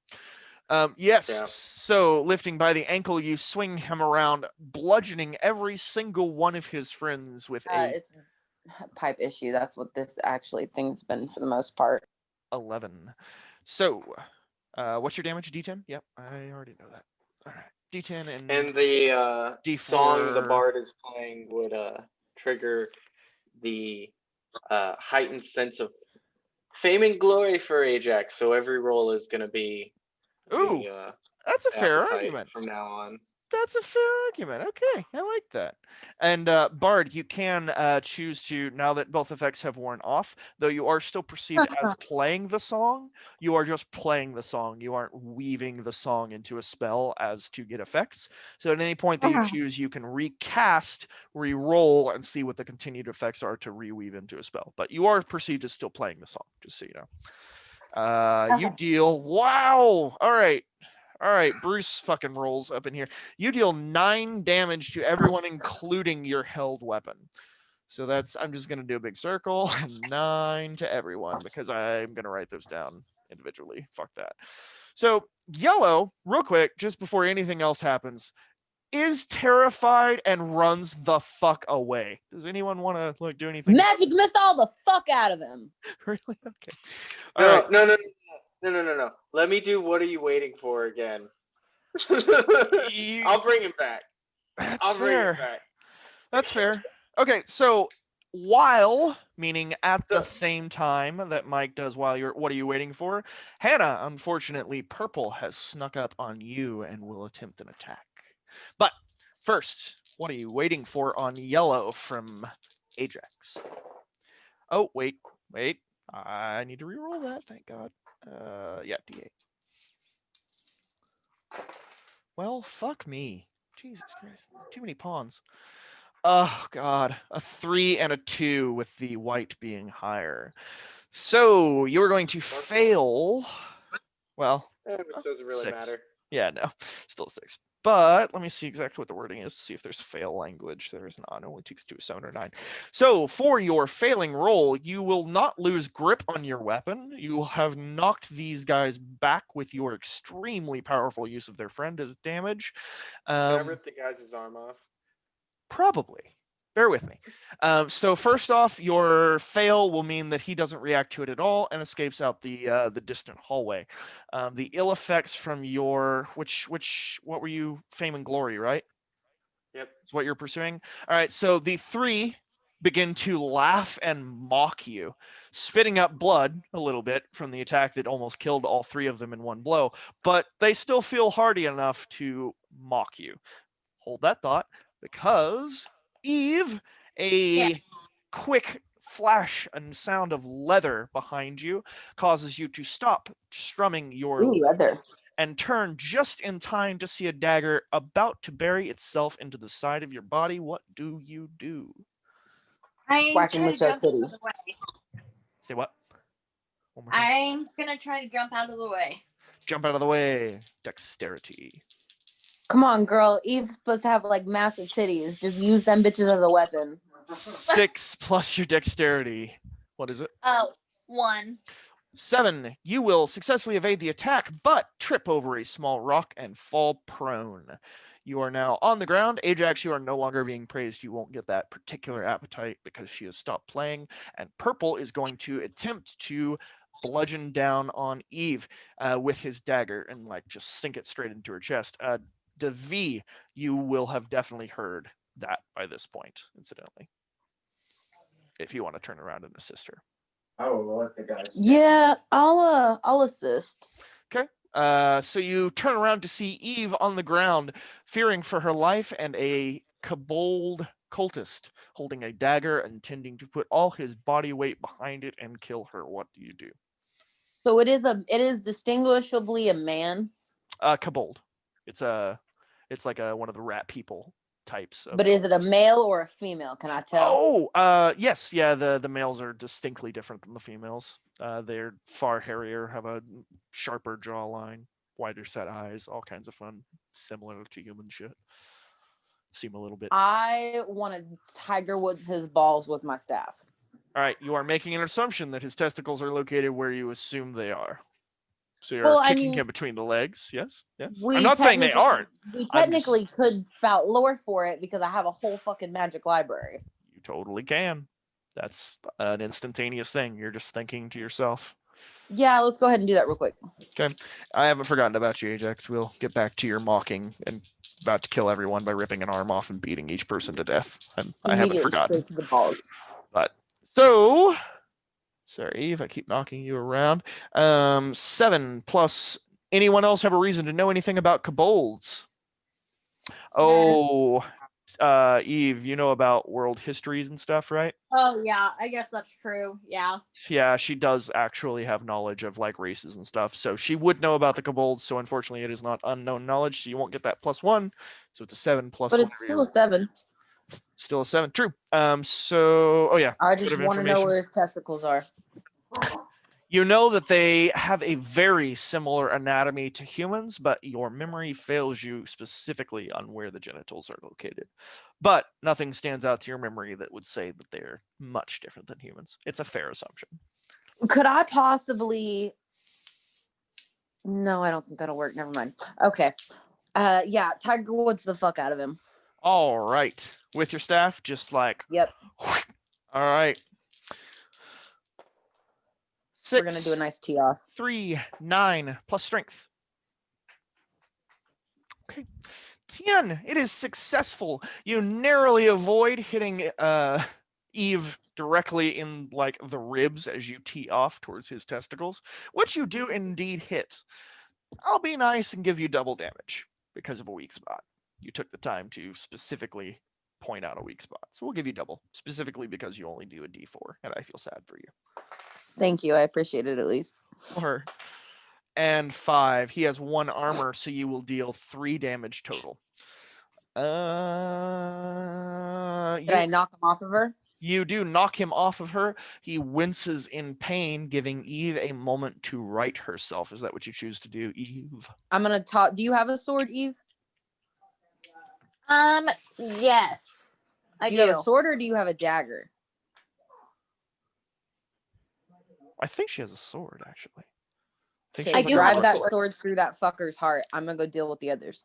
Yes, Yeah. so lifting by the ankle, you swing him around, bludgeoning every single one of his friends with a It's a pipe issue. That's what this actually thing's been for the most part. 11. So, what's your damage? D10? Yep, I already know that. All right, D10 And the D4. song the bard is playing would trigger the heightened sense of fame and glory for Ajax. So every roll is gonna be Ooh, the that's a fair appetite argument. from now on. That's a fair argument. Okay, I like that. And Bard, you can choose to, now that both effects have worn off, though you are still perceived as playing the song, you are just playing the song. You aren't weaving the song into a spell as to get effects. So at any point that you choose, you can recast, re-roll, and see what the continued effects are to reweave into a spell. But you are perceived as still playing the song, just so you know. You deal, wow! All right, Bruce fucking rolls up in here. You deal 9 damage to everyone, including your held weapon. So that's, I'm just going to do a big circle, and 9 to everyone, because I'm going to write those down individually. Fuck that. So Yellow, real quick, just before anything else happens, is terrified and runs the fuck away. Does anyone want to like do anything? Magic missile the fuck out of him. Really? Okay. All right. No. Let me do what are you waiting for again? You- I'll bring him back. That's fair. That's fair. Okay, so while, meaning at the same time that Mike does while you're, what are you waiting for? Hannah, unfortunately, purple has snuck up on you and will attempt an attack. But First, what are you waiting for on yellow from Ajax? Oh, wait. I need to reroll that, thank God. Yeah, D8. Well, fuck me. Jesus Christ, too many pawns. Oh, God. A 3 and a 2 with the white being higher. So, you're going to fail. Well, Which doesn't really 6. matter. Yeah, no, still 6. But let me see exactly what the wording is to see if there's fail language. There is not. It only takes 2, 7, or 9. So for your failing roll, you will not lose grip on your weapon. You will have knocked these guys back with your extremely powerful use of their friend as damage. Can I rip the guy's arm off? Probably. Bear with me. So first off, your fail will mean that he doesn't react to it at all and escapes out the distant hallway. The ill effects from your what were you? Fame and glory, right? Yep. Is what you're pursuing. All right. So the 3 begin to laugh and mock you, spitting up blood a little bit from the attack that almost killed all 3 of them in one blow. But they still feel hardy enough to mock you. Hold that thought, because Eve, a quick flash and sound of leather behind you causes you to stop strumming your leather. and turn just in time to see a dagger about to bury itself into the side of your body. What do you do? I'm Whacking trying with to our jump out kitty. of the way. Say what? One more time. I'm gonna try to jump out of the way. Jump out of the way. Dexterity. Come on, girl. Eve's supposed to have like massive titties. Just use them bitches as a weapon. 6 plus your dexterity. What is it? 1. 7, you will successfully evade the attack, but trip over a small rock and fall prone. You are now on the ground. Ajax, you are no longer being praised. You won't get that particular appetite because she has stopped playing. And Purple is going to attempt to bludgeon down on Eve with his dagger and like just sink it straight into her chest. Devi, you will have definitely heard that by this point, incidentally. If you want to turn around and assist her. Oh, we'll let the guys. Yeah, I'll assist. Okay. So you turn around to see Eve on the ground, fearing for her life, and a kobold cultist holding a dagger, intending to put all his body weight behind it and kill her. What do you do? So it is distinguishably a man. Kobold. It's like one of the rat people types. But is it a male or a female? Can I tell? Oh, yes, yeah. The males are distinctly different than the females. They're far hairier, have a sharper jawline, wider set eyes, all kinds of fun, similar to human shit. Seem a little bit. I want to Tiger Woods his balls with my staff. All right, you are making an assumption that his testicles are located where you assume they are. So you're kicking him between the legs. Yes. I'm not saying they aren't. We technically could spout lore for it because I have a whole fucking magic library. You totally can. That's an instantaneous thing. You're just thinking to yourself. Yeah, let's go ahead and do that real quick. Okay. I haven't forgotten about you, Ajax. We'll get back to your mocking and about to kill everyone by ripping an arm off and beating each person to death. I haven't forgotten. Straight to the balls. But so... Sorry, Eve, I keep knocking you around. 7 plus anyone else have a reason to know anything about kobolds? Oh, Eve, you know about world histories and stuff, right? Oh yeah, I guess that's true. Yeah. Yeah, she does actually have knowledge of like races and stuff. So she would know about the kobolds. So unfortunately, it is not unknown knowledge. So you won't get that +1. So it's a 7 plus. But it's still a 7. Still a 7. True. So, oh yeah. I just want to know where his testicles are. You know that they have a very similar anatomy to humans, but your memory fails you specifically on where the genitals are located. But nothing stands out to your memory that would say that they're much different than humans. It's a fair assumption. Could I possibly... No, I don't think that'll work. Never mind. Okay. Yeah, Tiger Woods the fuck out of him. All right. With your staff, just like... Yep. All right. 6. We're going to do a nice TR. 3, 9, plus strength. Okay. 10. It is successful. You narrowly avoid hitting Eve directly in like the ribs as you tee off towards his testicles, which you do indeed hit. I'll be nice and give you double damage because of a weak spot. You took the time to specifically point out a weak spot. So we'll give you double, specifically because you only do a D4, and I feel sad for you. Thank you. I appreciate it at least. Or and 5. He has 1 armor, so you will deal 3 damage total. Did I knock him off of her? You do knock him off of her. He winces in pain, giving Eve a moment to right herself. Is that what you choose to do, Eve? I'm gonna talk. Do you have a sword, Eve? Yes. I Do do. you have a sword or do you have a dagger? I think she has a sword, actually. Okay, I has a do have drive a that sword. sword through that fucker's heart. I'm gonna go deal with the others.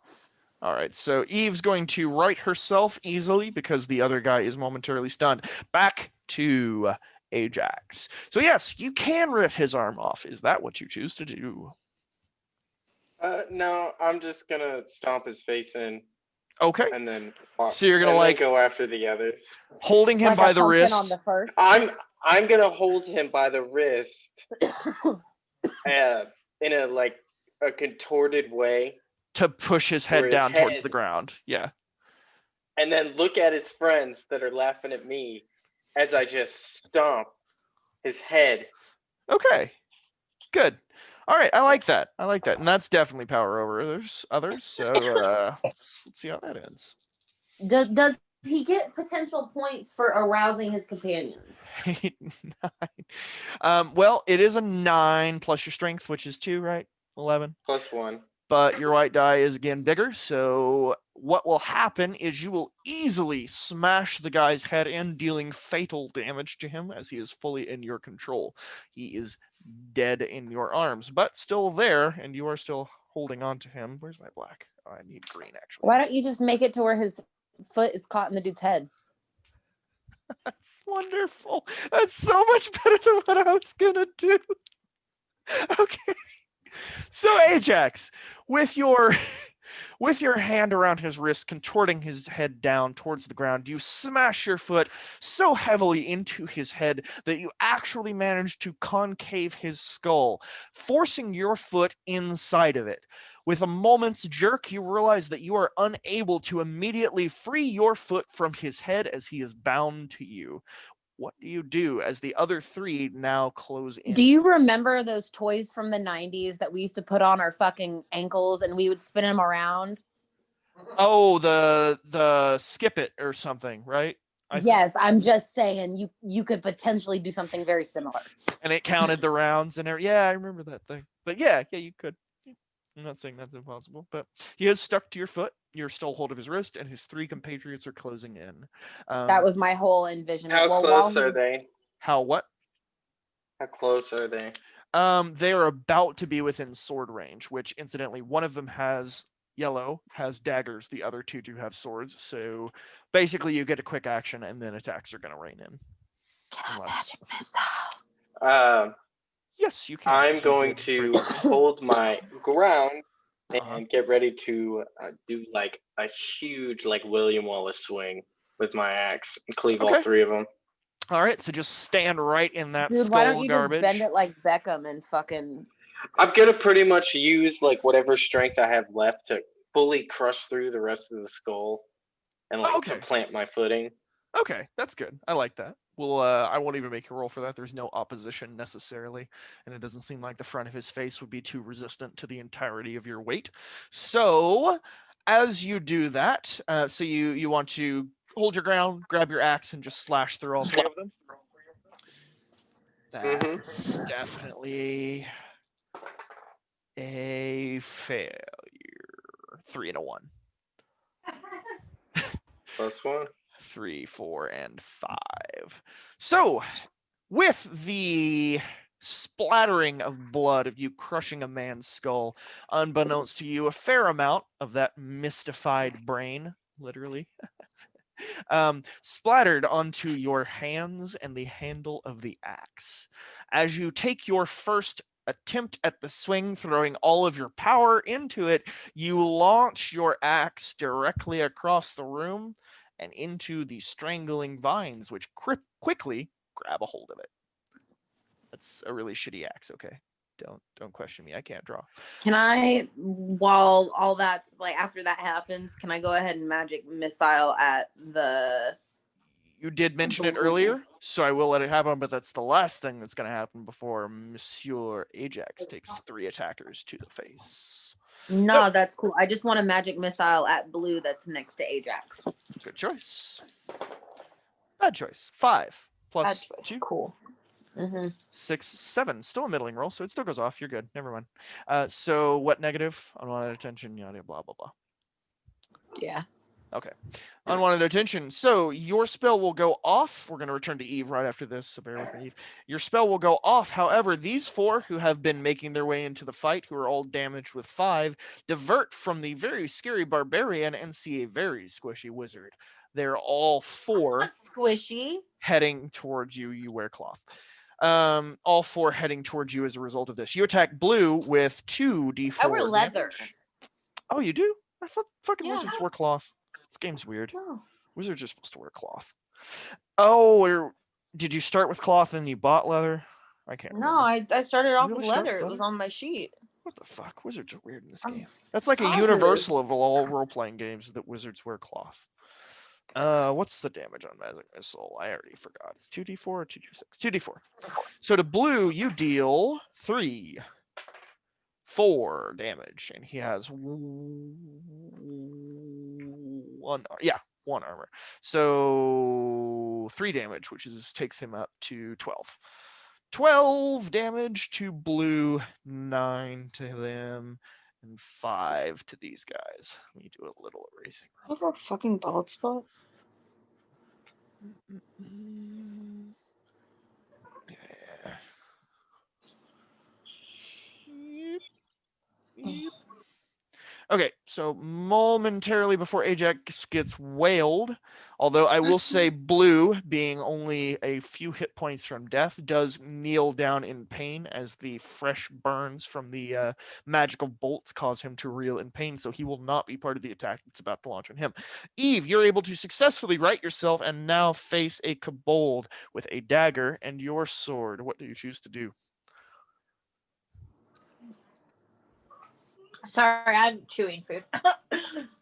All right, so Eve's going to right herself easily because the other guy is momentarily stunned. Back to Ajax. So yes, you can rip his arm off. Is that what you choose to do? No, I'm just gonna stomp his face in Okay. and then So you're gonna and then like go after the others. holding him Like by I the pumped in wrist. on the first. I'm gonna hold him by the wrist, in a like a contorted way, To push his Where head his down towards head- the ground. Yeah. and then look at his friends that are laughing at me as I just stomp his head. Okay. Good. All right, I like that. I like that. And that's definitely power over others. So let's see how that ends. Does he get potential points for arousing his companions? 8, 9. Well, it is a 9 plus your strength, which is 2, right? 11. +1. But your white die is again bigger. So what will happen is you will easily smash the guy's head in, dealing fatal damage to him as he is fully in your control. He is dead in your arms, but still there, and you are still holding on to him. Where's my black? Oh, I need green, actually. Why don't you just make it to where his foot is caught in the dude's head? That's wonderful. That's so much better than what I was gonna do. Okay. So Ajax, with your hand around his wrist, contorting his head down towards the ground, you smash your foot so heavily into his head that you actually manage to concave his skull, forcing your foot inside of it. With a moment's jerk, you realize that you are unable to immediately free your foot from his head as he is bound to you. What do you do as the other 3 now close in? Do you remember those toys from the 90s that we used to put on our fucking ankles and we would spin them around? Oh, the skip it or something, right? Yes, I'm just saying you could potentially do something very similar. And it counted the rounds and everything. Yeah, I remember that thing. But yeah, you could. I'm not saying that's impossible, but he is stuck to your foot. You're still hold of his wrist, and his 3 compatriots are closing in. That was my whole envision. How close are they? How what? How close are they? They are about to be within sword range, which incidentally, one of them has yellow, has daggers. The other 2 do have swords. So basically, you get a quick action, and then attacks are going to rain in. Unless... Yes, you can. I'm going to hold my ground and get ready to do like a huge like William Wallace swing with my axe and cleave all 3 of them. All right, so just stand right in that Dude, skull why don't you garbage. just bend it like Beckham and fucking... I'm gonna pretty much use like whatever strength I have left to fully crush through the rest of the skull and like to plant my footing. Okay, that's good. I like that. Well, I won't even make a roll for that. There's no opposition necessarily, and it doesn't seem like the front of his face would be too resistant to the entirety of your weight. So, as you do that, so you want to hold your ground, grab your axe, and just slash through all 3 of them. That's definitely a failure. 3 and a 1. +1. 3, 4, and 5. So, with the splattering of blood of you crushing a man's skull, unbeknownst to you, a fair amount of that mystified brain, literally, splattered onto your hands and the handle of the axe. As you take your first attempt at the swing, throwing all of your power into it, you launch your axe directly across the room and into the strangling vines, which quickly grab a hold of it. That's a really shitty axe, okay? Don't question me. I can't draw. Can I, while all that's like after that happens, can I go ahead and magic missile at the? You did mention it earlier, so I will let it happen, but that's the last thing that's going to happen before Monsieur Ajax takes 3 attackers to the face. No, that's cool. I just want a magic missile at blue that's next to Ajax. Good choice. Bad choice. 5 plus That's 2. cool. 6, 7. Still a middling roll, so it still goes off. You're good. Never mind. So what negative? Unwanted attention, yada, blah, blah, blah. Yeah. Okay. Unwanted attention. So your spell will go off. We're going to return to Eve right after this, so bear with me, Eve. Your spell will go off. However, these 4 who have been making their way into the fight, who are all damaged with 5, divert from the very scary barbarian and see a very squishy wizard. They're all 4 Squishy. heading towards you. You wear cloth. All 4 heading towards you as a result of this. You attack blue with 2d4 I wear leather. damage. Oh, you do? I thought fucking Yeah. wizards wear cloth. This game's weird. No. Wizards are supposed to wear cloth. Oh, did you start with cloth and you bought leather? I can't remember. No, I started off really with start leather. with It was leather? on my sheet. What the fuck? Wizards are weird in this I'm game. That's like a positive. universal of all role-playing games that wizards wear cloth. What's the damage on Magic Missile? I already forgot. It's 2d4 or 2d6? 2d4. So to blue, you deal 3, 4 damage, and he has 1 armor. So 3 damage, which takes him up to 12. 12 damage to blue, 9 to them, and 5 to these guys. Let me do a little erasing. I have a fucking bald spot. Yeah. Yep. Okay, so momentarily before Ajax gets wailed, although I will say blue, being only a few hit points from death, does kneel down in pain as the fresh burns from the magical bolts cause him to reel in pain, so he will not be part of the attack that's about to launch on him. Eve, you're able to successfully right yourself and now face a kobold with a dagger and your sword. What do you choose to do? Sorry, I'm chewing food.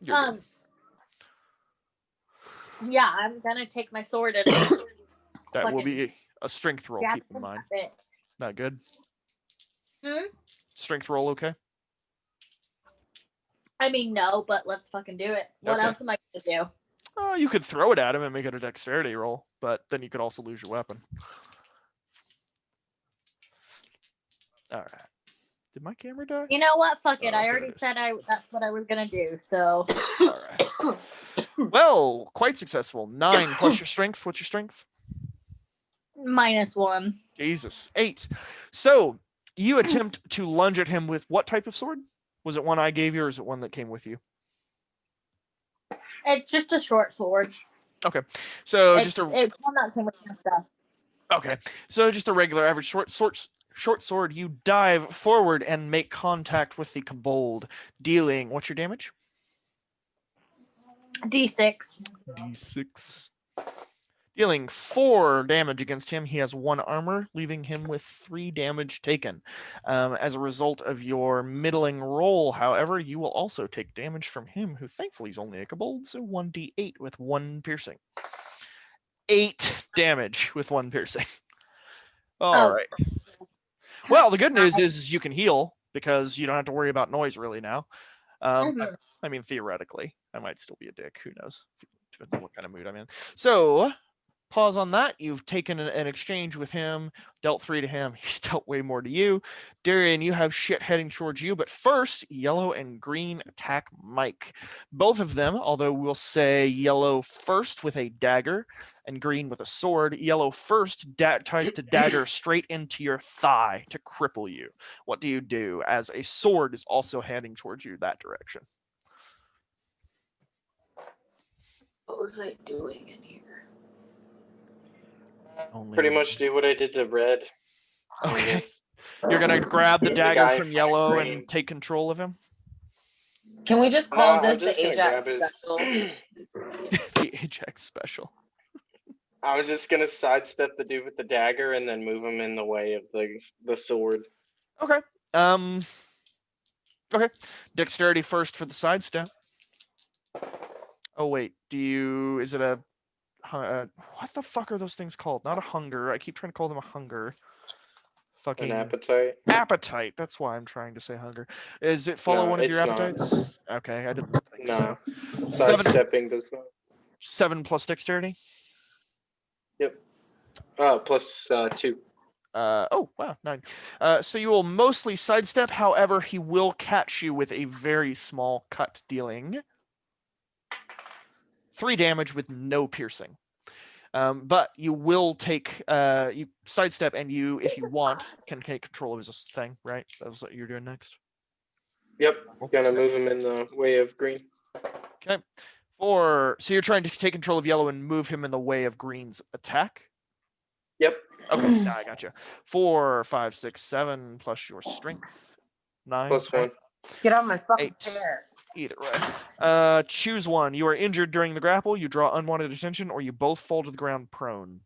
You're good. Yeah, I'm gonna take my sword and That will fucking be a strength roll, stab keep in him mind. with it. Not good? Hmm? Strength roll, okay? I mean, no, but let's fucking do it. What Okay. else am I gonna do? You could throw it at him and make it a dexterity roll, but then you could also lose your weapon. All right. Did my camera die? You know what? Fuck it. Oh, I there already it is. said that's what I was gonna do. So All right. Well, quite successful. 9 plus your strength. What's your strength? -1. Jesus. 8. So you attempt to lunge at him with what type of sword? Was it one I gave you, or is it one that came with you? It's just a short sword. Okay. So It's just a one that came with my stuff. Okay, so just a regular average short sword. You dive forward and make contact with the kobold, dealing what's your damage? D6. D6. Dealing 4 damage against him. He has 1 armor, leaving him with 3 damage taken. As a result of your middling roll, however, you will also take damage from him, who thankfully is only a kobold, so 1d8 with 1 piercing. 8 damage with 1 piercing. All right. Well, the good news is you can heal because you don't have to worry about noise really now. I mean, theoretically, I might still be a dick. Who knows? Depends on what kind of mood I'm in. So, pause on that. You've taken an exchange with him, dealt 3 to him. He's dealt way more to you. Darian, you have shit heading towards you. But first, yellow and green attack Mike. Both of them, although we'll say yellow first with a dagger and green with a sword. Yellow first ties the dagger straight into your thigh to cripple you. What do you do as a sword is also heading towards you that direction? What was I doing in here? Pretty much do what I did to red. Okay. You're going to grab the The dagger guy from yellow green. and take control of him? Can we just No, call I'm this just the gonna Ajax grab his- special? The Ajax special. I was just gonna sidestep the dude with the dagger and then move him in the way of the sword. Okay. Okay. Dexterity first for the sidestep. Oh wait, is it a what the fuck are those things called? Not a hunger. I keep trying to call them a hunger. Fucking An appetite. appetite. That's why I'm trying to say hunger. Is it follow No, one of your it's not. appetites? Okay, I didn't think so. No. 7 Sidestepping does not. 7 plus dexterity. Yep. Plus 2. Oh wow, 9. So you will mostly sidestep. However, he will catch you with a very small cut, dealing 3 damage with no piercing. But you will take you sidestep, and you, if you want, can take control of his thing. Right? That's what you're doing next. Yep. Gonna move him in the way of green. Okay. So you're trying to take control of yellow and move him in the way of green's attack. Yep. Okay, I gotcha. 4, 5, 6, 7 plus your strength. 9. Plus 1. Get on my fucking 8. chair. Either way. Choose one. You are injured during the grapple, you draw unwanted attention, or you both fall to the ground prone.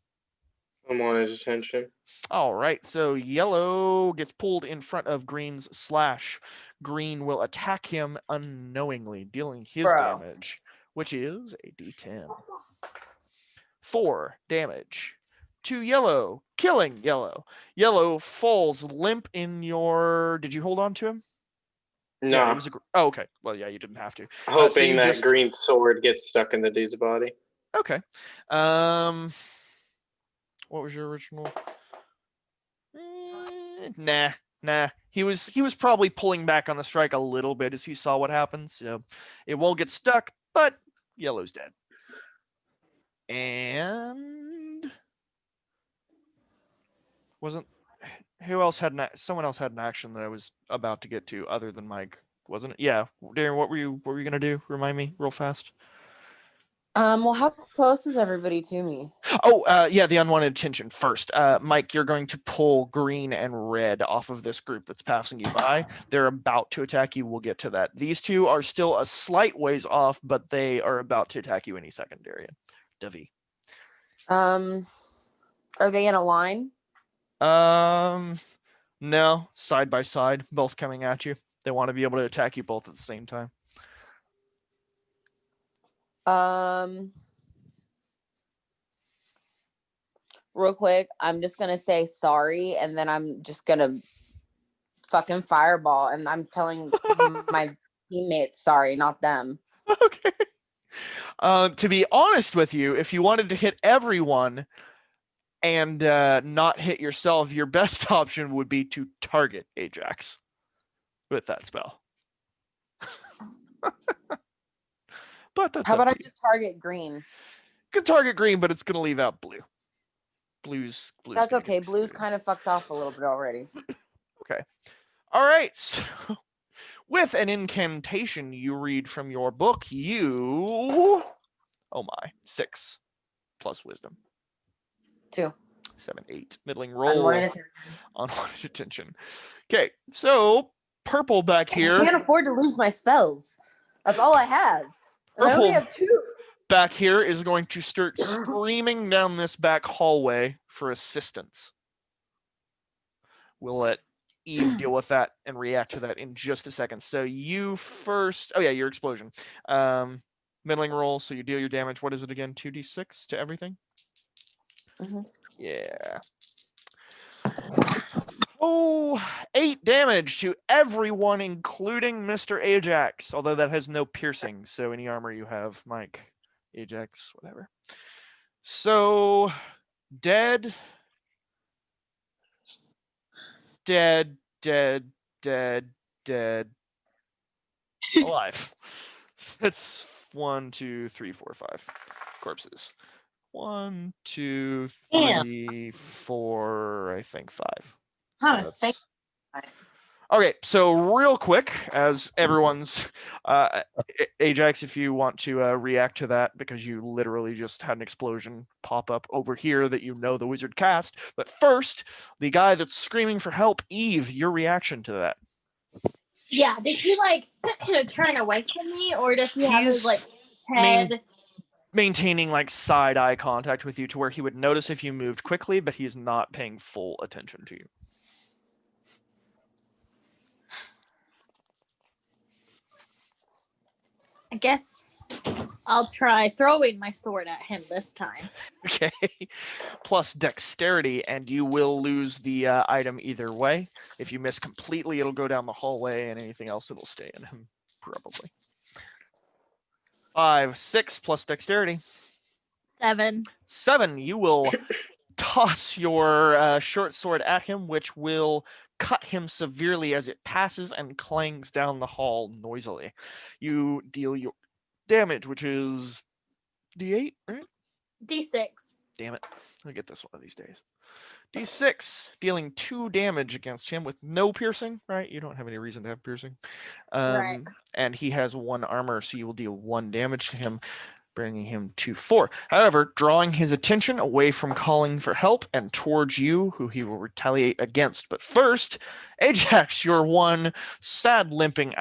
Unwanted attention. All right, so yellow gets pulled in front of green's slash. Green will attack him unknowingly, dealing his damage, which is a d10. 4 damage to yellow, killing yellow. Yellow falls limp in your... Did you hold on to him? No. Yeah, it was oh, okay. Well, yeah, you didn't have to. Hoping that green sword gets stuck in the dude's body. Okay. What was your original? Nah. He was probably pulling back on the strike a little bit as he saw what happens. So it won't get stuck, but yellow's dead. And someone else had an action that I was about to get to other than Mike, wasn't it? Yeah. Darren, what were you gonna do? Remind me real fast. Well, how close is everybody to me? Oh, yeah, the unwanted attention first. Mike, you're going to pull green and red off of this group that's passing you by. They're about to attack you. We'll get to that. These two are still a slight ways off, but they are about to attack you any second, Darian. Devi. Are they in a line? No, side by side, both coming at you. They want to be able to attack you both at the same time. Real quick, I'm just gonna say sorry, and then I'm just gonna fucking fireball, and I'm telling my teammates sorry, not them. Okay. To be honest with you, if you wanted to hit everyone and not hit yourself, your best option would be to target Ajax with that spell. But that's how about I just target green? You can target green, but it's gonna leave out blue. Blue's that's okay. Blue's kind of fucked off a little bit already. Okay. All right. So with an incantation you read from your book, oh my, 6 plus wisdom. 2. 7, 8. Middling roll. Unwanted attention. Okay, so purple back here. I can't afford to lose my spells. That's all I have. And I only have 2. Back here is going to start screaming down this back hallway for assistance. We'll let Eve deal with that and react to that in just a second. So you first. Oh yeah, your explosion. Middling roll. So you deal your damage. What is it again? 2d6 to everything. Mm-hmm. Yeah. Oh, 8 damage to everyone, including Mr. Ajax. Although that has no piercing. So any armor you have, Mike, Ajax, whatever. So dead. Alive. That's 1, 2, 3, 4, 5 corpses. 1, 2, 3, 4, I think 5. Okay, so real quick, as everyone's Ajax, if you want to react to that, because you literally just had an explosion pop up over here that you know the wizard cast. But first, the guy that's screaming for help, Eve, your reaction to that. Yeah, did he like turn away from me, or does he have his like head? Maintaining like side eye contact with you to where he would notice if you moved quickly, but he's not paying full attention to you. I guess I'll try throwing my sword at him this time. Okay. Plus dexterity, and you will lose the item either way. If you miss completely, it'll go down the hallway, and anything else, it'll stay in him, probably. 5, 6 plus dexterity. 7. 7, you will toss your short sword at him, which will cut him severely as it passes and clangs down the hall noisily. You deal your damage, which is D8, right? D6. Damn it. I'll get this one of these days. D6, dealing 2 damage against him with no piercing, right? You don't have any reason to have piercing. Right. And he has 1 armor, so you will deal 1 damage to him, bringing him to 4. However, drawing his attention away from calling for help and towards you, who he will retaliate against. But first, Ajax, your one sad limping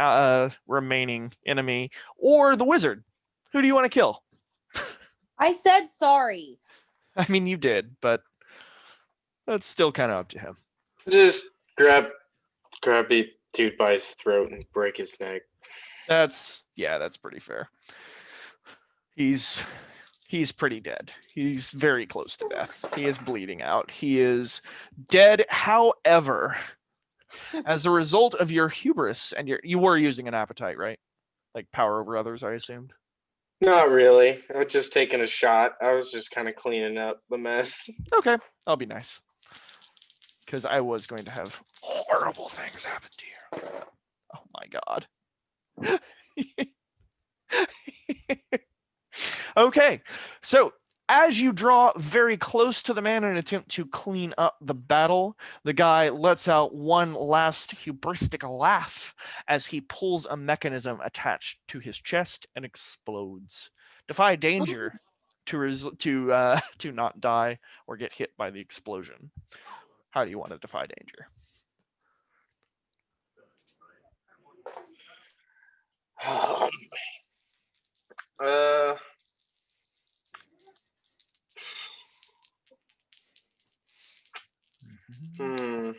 remaining enemy, or the wizard. Who do you want to kill? I said sorry. I mean, you did, but that's still kind of up to him. Just grab the dude by his throat and break his neck. That's pretty fair. He's pretty dead. He's very close to death. He is bleeding out. He is dead. However, as a result of your hubris and you were using an appetite, right? Like power over others, I assumed. Not really. I was just taking a shot. I was just kind of cleaning up the mess. Okay, I'll be nice. Because I was going to have horrible things happen to you. Oh my god. Okay, so as you draw very close to the man in an attempt to clean up the battle, the guy lets out one last hubristic laugh as he pulls a mechanism attached to his chest and explodes. Defy danger to not die or get hit by the explosion. How do you want to defy danger?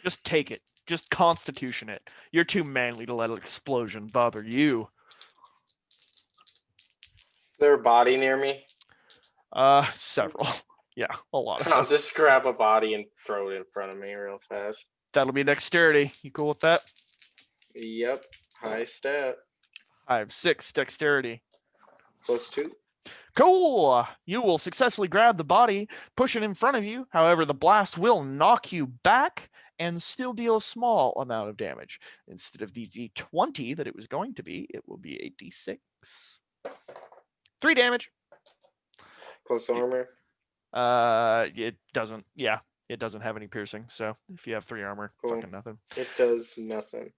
Just take it. Just constitution it. You're too manly to let an explosion bother you. Is there a body near me? Several. Yeah, a lot of I'll them. just grab a body and throw it in front of me real fast. That'll be dexterity. You cool with that? Yep. High stat. 5, 6 dexterity. +2. Cool! You will successfully grab the body, push it in front of you. However, the blast will knock you back and still deal a small amount of damage. Instead of the d20 that it was going to be, it will be a d6. 3 damage. Plus armor. It doesn't. Yeah, it doesn't have any piercing. So if you have 3 armor, Cool. fucking nothing. It does nothing.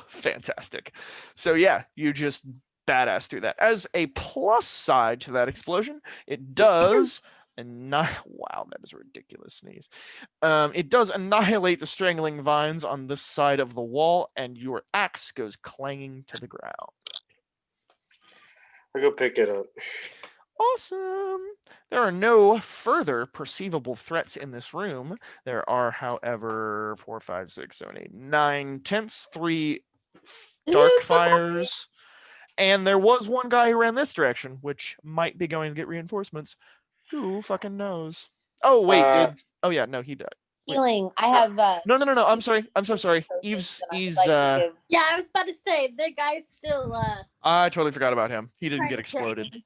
Fantastic. So yeah, you just badass through that. As a plus side to that explosion, it does wow, that is a ridiculous sneeze. It does annihilate the strangling vines on this side of the wall, and your axe goes clanging to the ground. I'll go pick it up. Awesome. There are no further perceivable threats in this room. There are, however, 4, 5, 6, 7, 8, 9 tents, 3 Darkfires, and there was one guy who ran this direction, which might be going to get reinforcements. Who fucking knows? Oh wait, oh yeah, no, he died. Healing. I have No. I'm sorry. I'm so sorry. Eve's Yeah, I was about to say the guy's still I totally forgot about him. He didn't get exploded.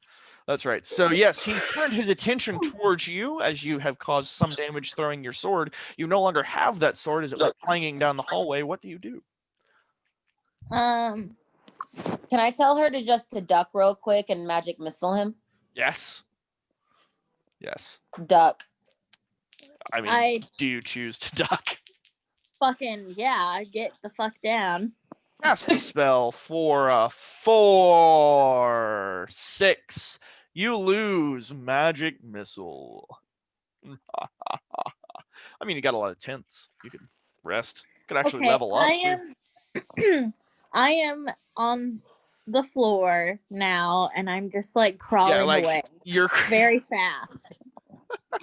That's right. So yes, he's turned his attention towards you as you have caused some damage throwing your sword. You no longer have that sword as it was clanging down the hallway. What do you do? Can I tell her to duck real quick and magic missile him? Yes. Yes. Duck. I mean, do you choose to duck? fucking yeah, get the fuck down. Cast the spell for a 4, 6. You lose magic missile. I mean, you got a lot of tents. You can rest. You can actually level up. I am on the floor now, and I'm just like crawling away. You're very fast.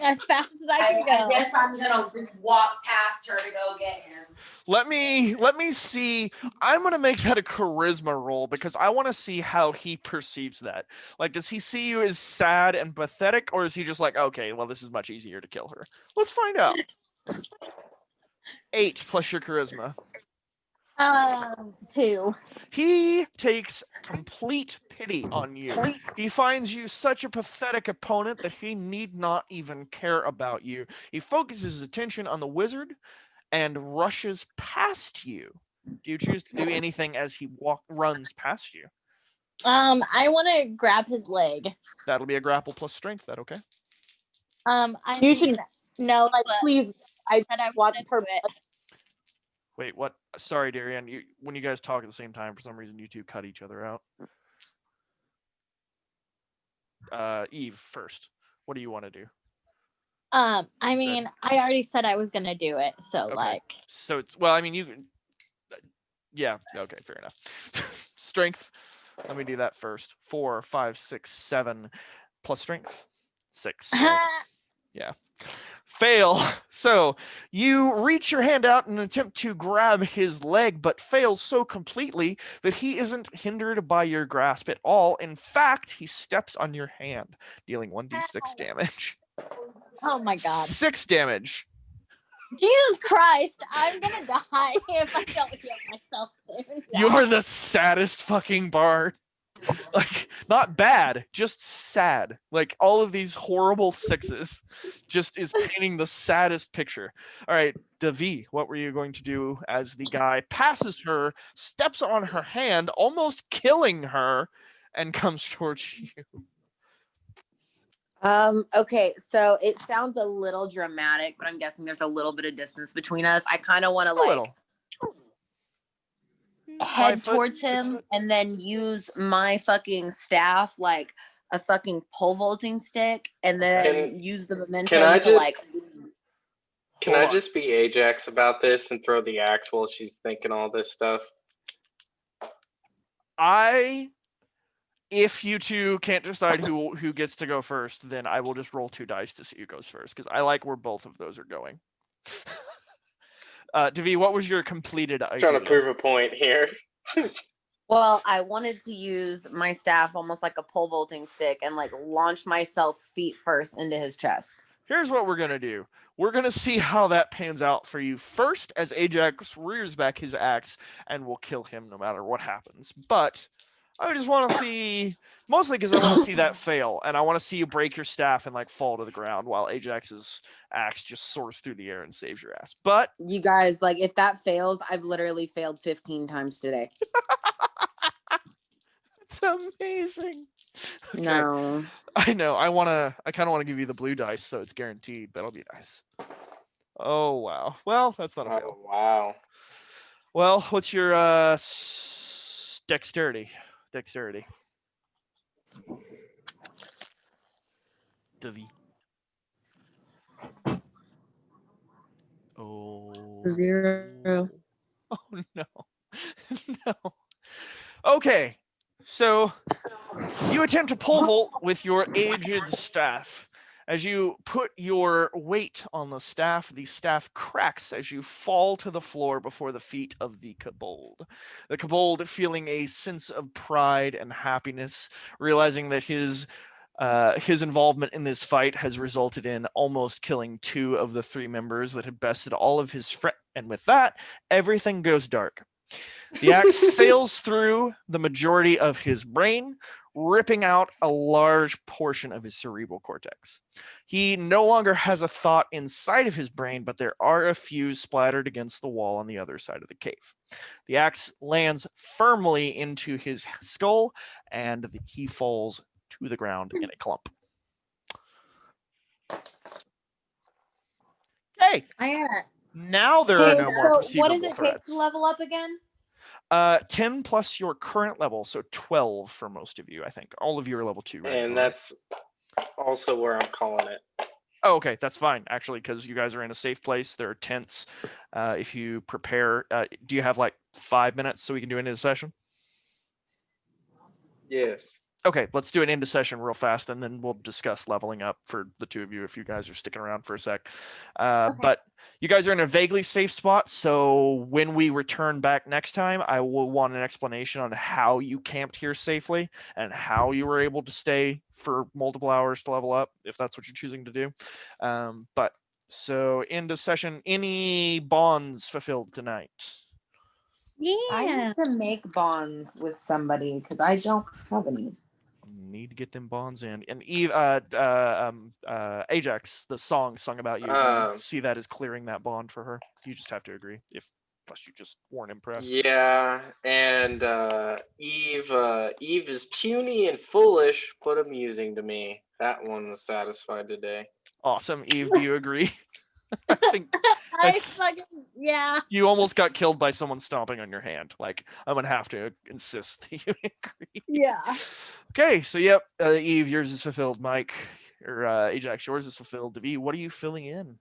As fast as I I can go. guess I'm gonna walk past her to go get him. Let me see. I'm gonna make that a charisma roll because I want to see how he perceives that. Like, does he see you as sad and pathetic, or is he just like, okay, well, this is much easier to kill her? Let's find out. 8 plus your charisma. 2. He takes complete pity on you. He finds you such a pathetic opponent that he need not even care about you. He focuses his attention on the wizard and rushes past you. Do you choose to do anything as he runs past you? I want to grab his leg. That'll be a grapple plus strength. That okay? You should no, like please. I said I wanted her. Wait, what? Sorry, Darian. When you guys talk at the same time, for some reason, you two cut each other out. Eve, first. What do you want to do? I mean, I already said I was gonna do it, so Okay. like. So it's well. I mean, you. Yeah. Okay. Fair enough. Strength. Let me do that first. 4, 5, 6, 7 plus strength. 6. Yeah. Fail. So you reach your hand out and attempt to grab his leg, but fails so completely that he isn't hindered by your grasp at all. In fact, he steps on your hand, dealing 1d6 damage. Oh my god. 6 damage. Jesus Christ, I'm gonna die if I don't heal myself soon. You're the saddest fucking bard. Like, not bad, just sad. Like, all of these horrible 6s just is painting the saddest picture. All right, Davi, what were you going to do as the guy passes her, steps on her hand, almost killing her, and comes towards you? Okay, so it sounds a little dramatic, but I'm guessing there's a little bit of distance between us. I kind of want to A little. head 5 foot, towards 6 him foot. and then use my fucking staff like a fucking pole vaulting stick and then use the momentum I to just- like. Can Hold I on. just be Ajax about this and throw the axe while she's thinking all this stuff? If you two can't decide who gets to go first, then I will just roll 2 dice to see who goes first, because I like where both of those are going. Davi, what was your completed idea? Trying to prove a point here. Well, I wanted to use my staff almost like a pole vaulting stick and like launch myself feet first into his chest. Here's what we're gonna do. We're gonna see how that pans out for you first, as Ajax rears back his axe, and we'll kill him no matter what happens. But I just want to see, mostly because I want to see that fail, and I want to see you break your staff and like fall to the ground while Ajax's axe just soars through the air and saves your ass. But You guys, like, if that fails, I've literally failed 15 times today. it's amazing. Okay. No. I know. I kind of want to give you the blue dice, so it's guaranteed. That'll be nice. Oh wow. Well, that's not a fail. Oh, wow. Well, what's your dexterity? Dexterity. Davi. Oh. 0. Oh no. No. Okay. So you attempt to pole vault with your aged staff. As you put your weight on the staff cracks as you fall to the floor before the feet of the kobold. The kobold, feeling a sense of pride and happiness, realizing that his involvement in this fight has resulted in almost killing 2 of the 3 members that had bested all of his friends. And with that, everything goes dark. The axe sails through the majority of his brain, ripping out a large portion of his cerebral cortex. He no longer has a thought inside of his brain, but there are a few splattered against the wall on the other side of the cave. The axe lands firmly into his skull, and he falls to the ground in a clump. Okay, now there are no more So what does perceivable it take threats. to level up again? 10 plus your current level, so 12 for most of you, I think. All of you are level 2, right? And that's also where I'm calling it. Oh, okay, that's fine, actually, because you guys are in a safe place. There are tents. If you prepare, do you have like 5 minutes so we can do into the session? Yes. Okay, let's do an into session real fast, and then we'll discuss leveling up for the two of you if you guys are sticking around for a sec. But you guys are in a vaguely safe spot, so when we return back next time, I will want an explanation on how you camped here safely and how you were able to stay for multiple hours to level up, if that's what you're choosing to do. But so end of session, any bonds fulfilled tonight? I Yeah. need to make bonds with somebody because I don't have any. Need to get them bonds in. And Eve, Ajax, the song sung about you. Do you see that as clearing that bond for her? You just have to agree. Plus you just weren't impressed. Yeah, and Eve is puny and foolish, but amusing to me. That one was satisfied today. Awesome, Eve. Do you agree? I think I fucking yeah. you almost got killed by someone stomping on your hand. Like, I'm gonna have to insist that you agree. Yeah. Okay, so yep, Eve, yours is fulfilled. Mike, or Ajax, yours is fulfilled. Devi, what are you filling in?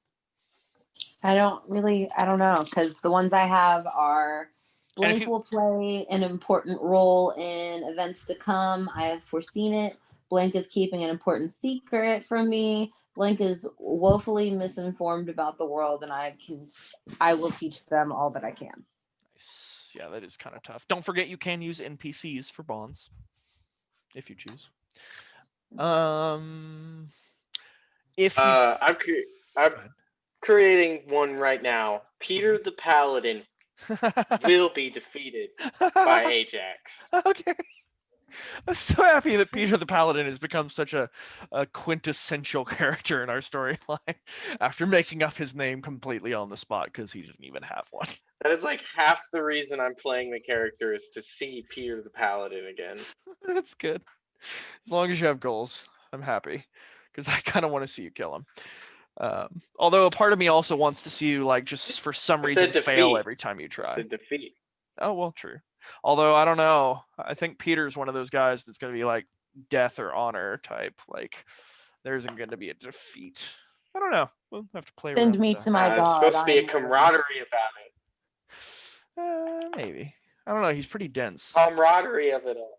I don't know, because the ones I have are Blank you- will play an important role in events to come. I have foreseen it. Blank is keeping an important secret from me. Blank is woefully misinformed about the world, and I will teach them all that I can. Nice. Yeah, that is kind of tough. Don't forget you can use NPCs for bonds if you choose. If you I'm creating one right now. Peter the Paladin will be defeated by Ajax. Okay. I'm so happy that Peter the Paladin has become such a quintessential character in our storyline after making up his name completely on the spot because he didn't even have one. That is like half the reason I'm playing the character is to see Peter the Paladin again. That's good. As long as you have goals, I'm happy because I kind of want to see you kill him. Although a part of me also wants to see you like just for some reason fail every time you try. The defeat. Oh, well, true. Although I don't know. I think Peter's one of those guys that's going to be like death or honor type. Like there isn't going to be a defeat. I don't know. We'll have to play around Send with me that. to my There's god. supposed to be a I'm camaraderie about it. Maybe. I don't know. He's pretty dense. Camaraderie of it all.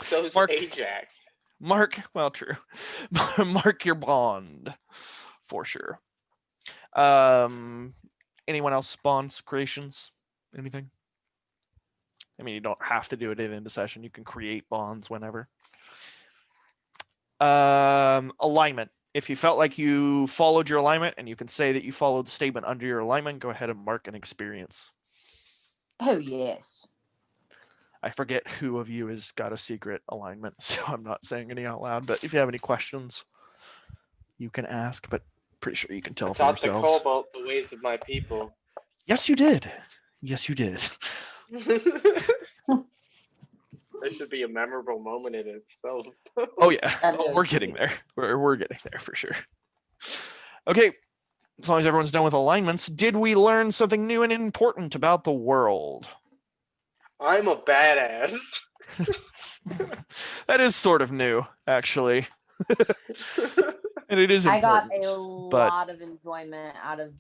So's Mark- Ajax. Mark, well, true. Mark your bond for sure. Anyone else bonds creations? Anything? I mean, you don't have to do it in the session. You can create bonds whenever. Alignment. If you felt like you followed your alignment and you can say that you followed the statement under your alignment, go ahead and mark an experience. Oh, yes. I forget who of you has got a secret alignment, so I'm not saying any out loud. But if you have any questions, you can ask. But pretty sure you can tell for Taught the yourselves. Kobolds the ways of my people. Yes, you did. Yes, you did. This should be a memorable moment in itself. Oh yeah, we're getting there. We're getting there for sure. Okay, as long as everyone's done with alignments, did we learn something new and important about the world? I'm a badass. That is sort of new, actually. And it is I important. got a lot of enjoyment out of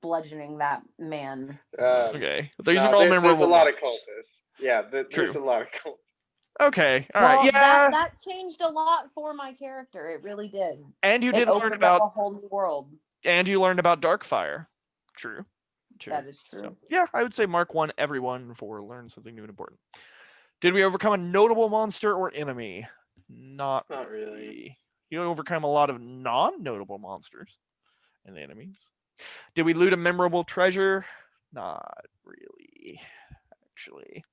bludgeoning that man. Okay, these No, are all there's memorable. a lot of moments. cultists. Yeah, there's True. a lot of cultists. Okay, all right, Well, yeah. that changed a lot for my character. It really did. And you It did learn opened about, up a whole new world. and you learned about Darkfire. True. That is true. So, yeah, I would say mark one everyone for learn something new and important. Did we overcome a notable monster or enemy? Not really. You overcome a lot of non-notable monsters and enemies. Did we loot a memorable treasure? Not really, actually.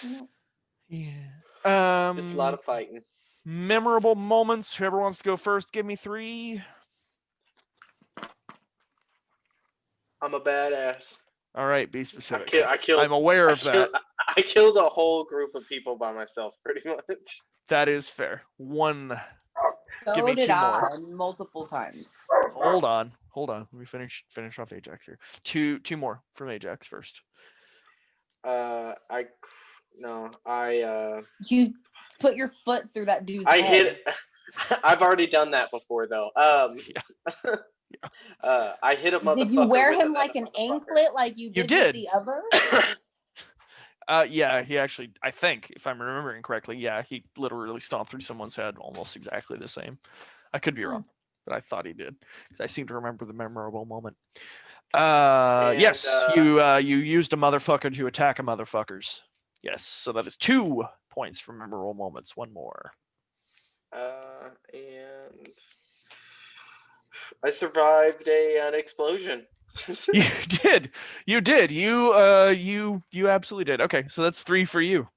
No. Yeah. Just a lot of fighting. Memorable moments. Whoever wants to go first, give me 3. I'm a badass. All right, be specific. I killed. I'm aware of that. I killed a whole group of people by myself, pretty much. That is fair. One. So Give me did 2 I more. multiple times. Hold on. Let me finish off Ajax here. Two more from Ajax first. You put your foot through that dude's I head. hit. I've already done that before, though. I hit a motherfucker. Did you wear with him another like an motherfucker. anklet, like you did with the other? Yeah, he actually, I think, if I'm remembering correctly, yeah, he literally stomped through someone's head almost exactly the same. I could be wrong, but I thought he did because I seem to remember the memorable moment. Yes, you used a motherfucker to attack a motherfuckers. Yes, so that is 2 points for memorable moments. One more. And I survived an explosion. You did. You did. You absolutely did. Okay, so that's 3 for you.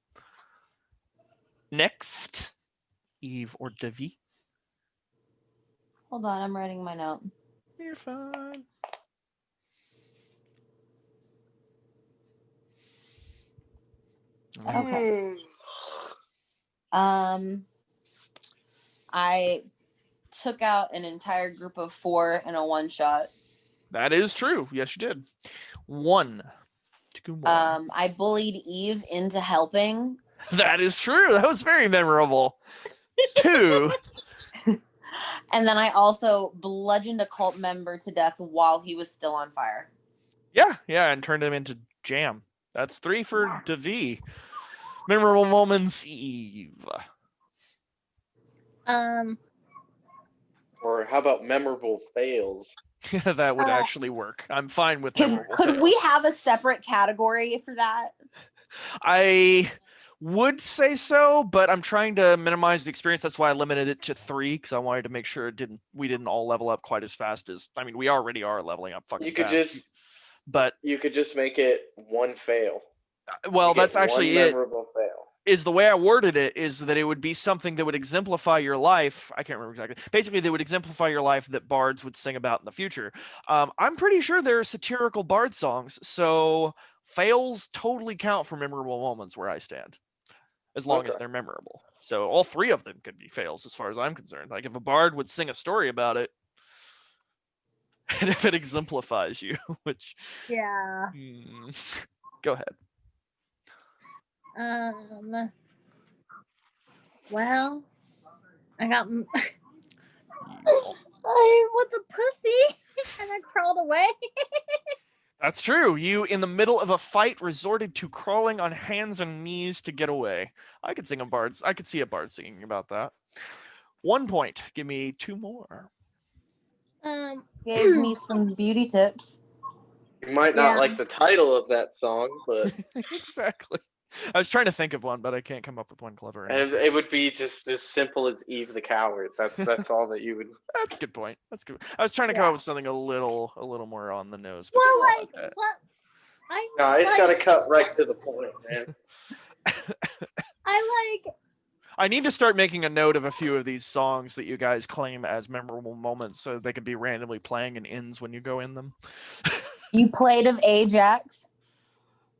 Next, Eve or Devi. Hold on, I'm writing my note. You're fine. Okay. I took out an entire group of 4 in a one shot. That is true. Yes, you did. 1. I bullied Eve into helping. That is true. That was very memorable. 2. And then I also bludgeoned a cult member to death while he was still on fire. Yeah, and turned him into jam. That's 3 for Devi. Memorable moments, Eve. Or how about memorable fails? That would actually work. I'm fine with memorable Could fails. we have a separate category for that? I would say so, but I'm trying to minimize the experience. That's why I limited it to 3 because I wanted to make sure we didn't all level up quite as fast as. I mean, we already are leveling up fucking fast. But you could just make it 1 fail. Well, that's actually it. Memorable fail. Is the way I worded it is that it would be something that would exemplify your life. I can't remember exactly. Basically, they would exemplify your life that bards would sing about in the future. I'm pretty sure there are satirical bard songs, so fails totally count for memorable moments where I stand, as long as they're memorable. So all 3 of them could be fails as far as I'm concerned. Like if a bard would sing a story about it, and if it exemplifies you, which... Yeah. Go ahead. Well, I got. I was a pussy and I crawled away. That's true. You, in the middle of a fight, resorted to crawling on hands and knees to get away. I could see a bard singing about that. 1 point. Give me 2 more. Gave me some beauty tips. You might not like the title of that song, but exactly. I was trying to think of one, but I can't come up with one clever answer. And it would be just as simple as Eve the Coward. That's all that you would. That's a good point. That's good. I was trying to come up with something a little more on the nose. Well, like what? No, it's got to cut right to the point, man. I need to start making a note of a few of these songs that you guys claim as memorable moments so they can be randomly playing in ends when you go in them. You played of Ajax?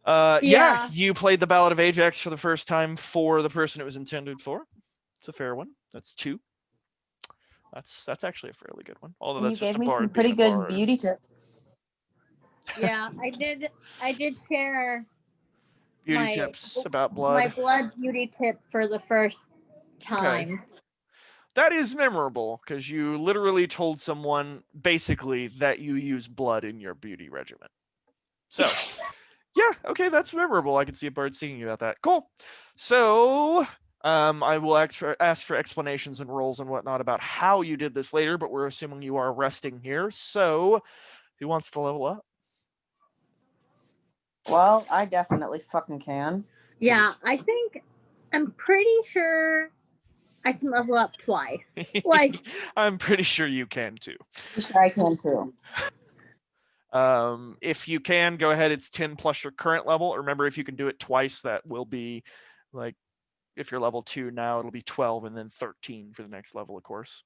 Yeah, you played the Ballad of Ajax for the first time for the person it was intended for. It's a fair one. That's 2. That's actually a fairly good one. Although that's you just gave a me bard some pretty being a good bard. beauty tips. Yeah, I did share beauty tips about blood. My blood beauty tip for the first time. Okay. That is memorable because you literally told someone basically that you use blood in your beauty regimen. So, yeah, okay, that's memorable. I can see a bard singing about that. Cool. So, I will ask for explanations and roles and whatnot about how you did this later, but we're assuming you are resting here. So, who wants to level up? Well, I definitely fucking can. Yeah, I'm pretty sure I can level up twice. Like, I'm pretty sure you can too. Sure I can too. If you can, go ahead. It's 10 plus your current level. Remember, if you can do it twice, that will be like, if you're level 2 now, it'll be 12 and then 13 for the next level, of course.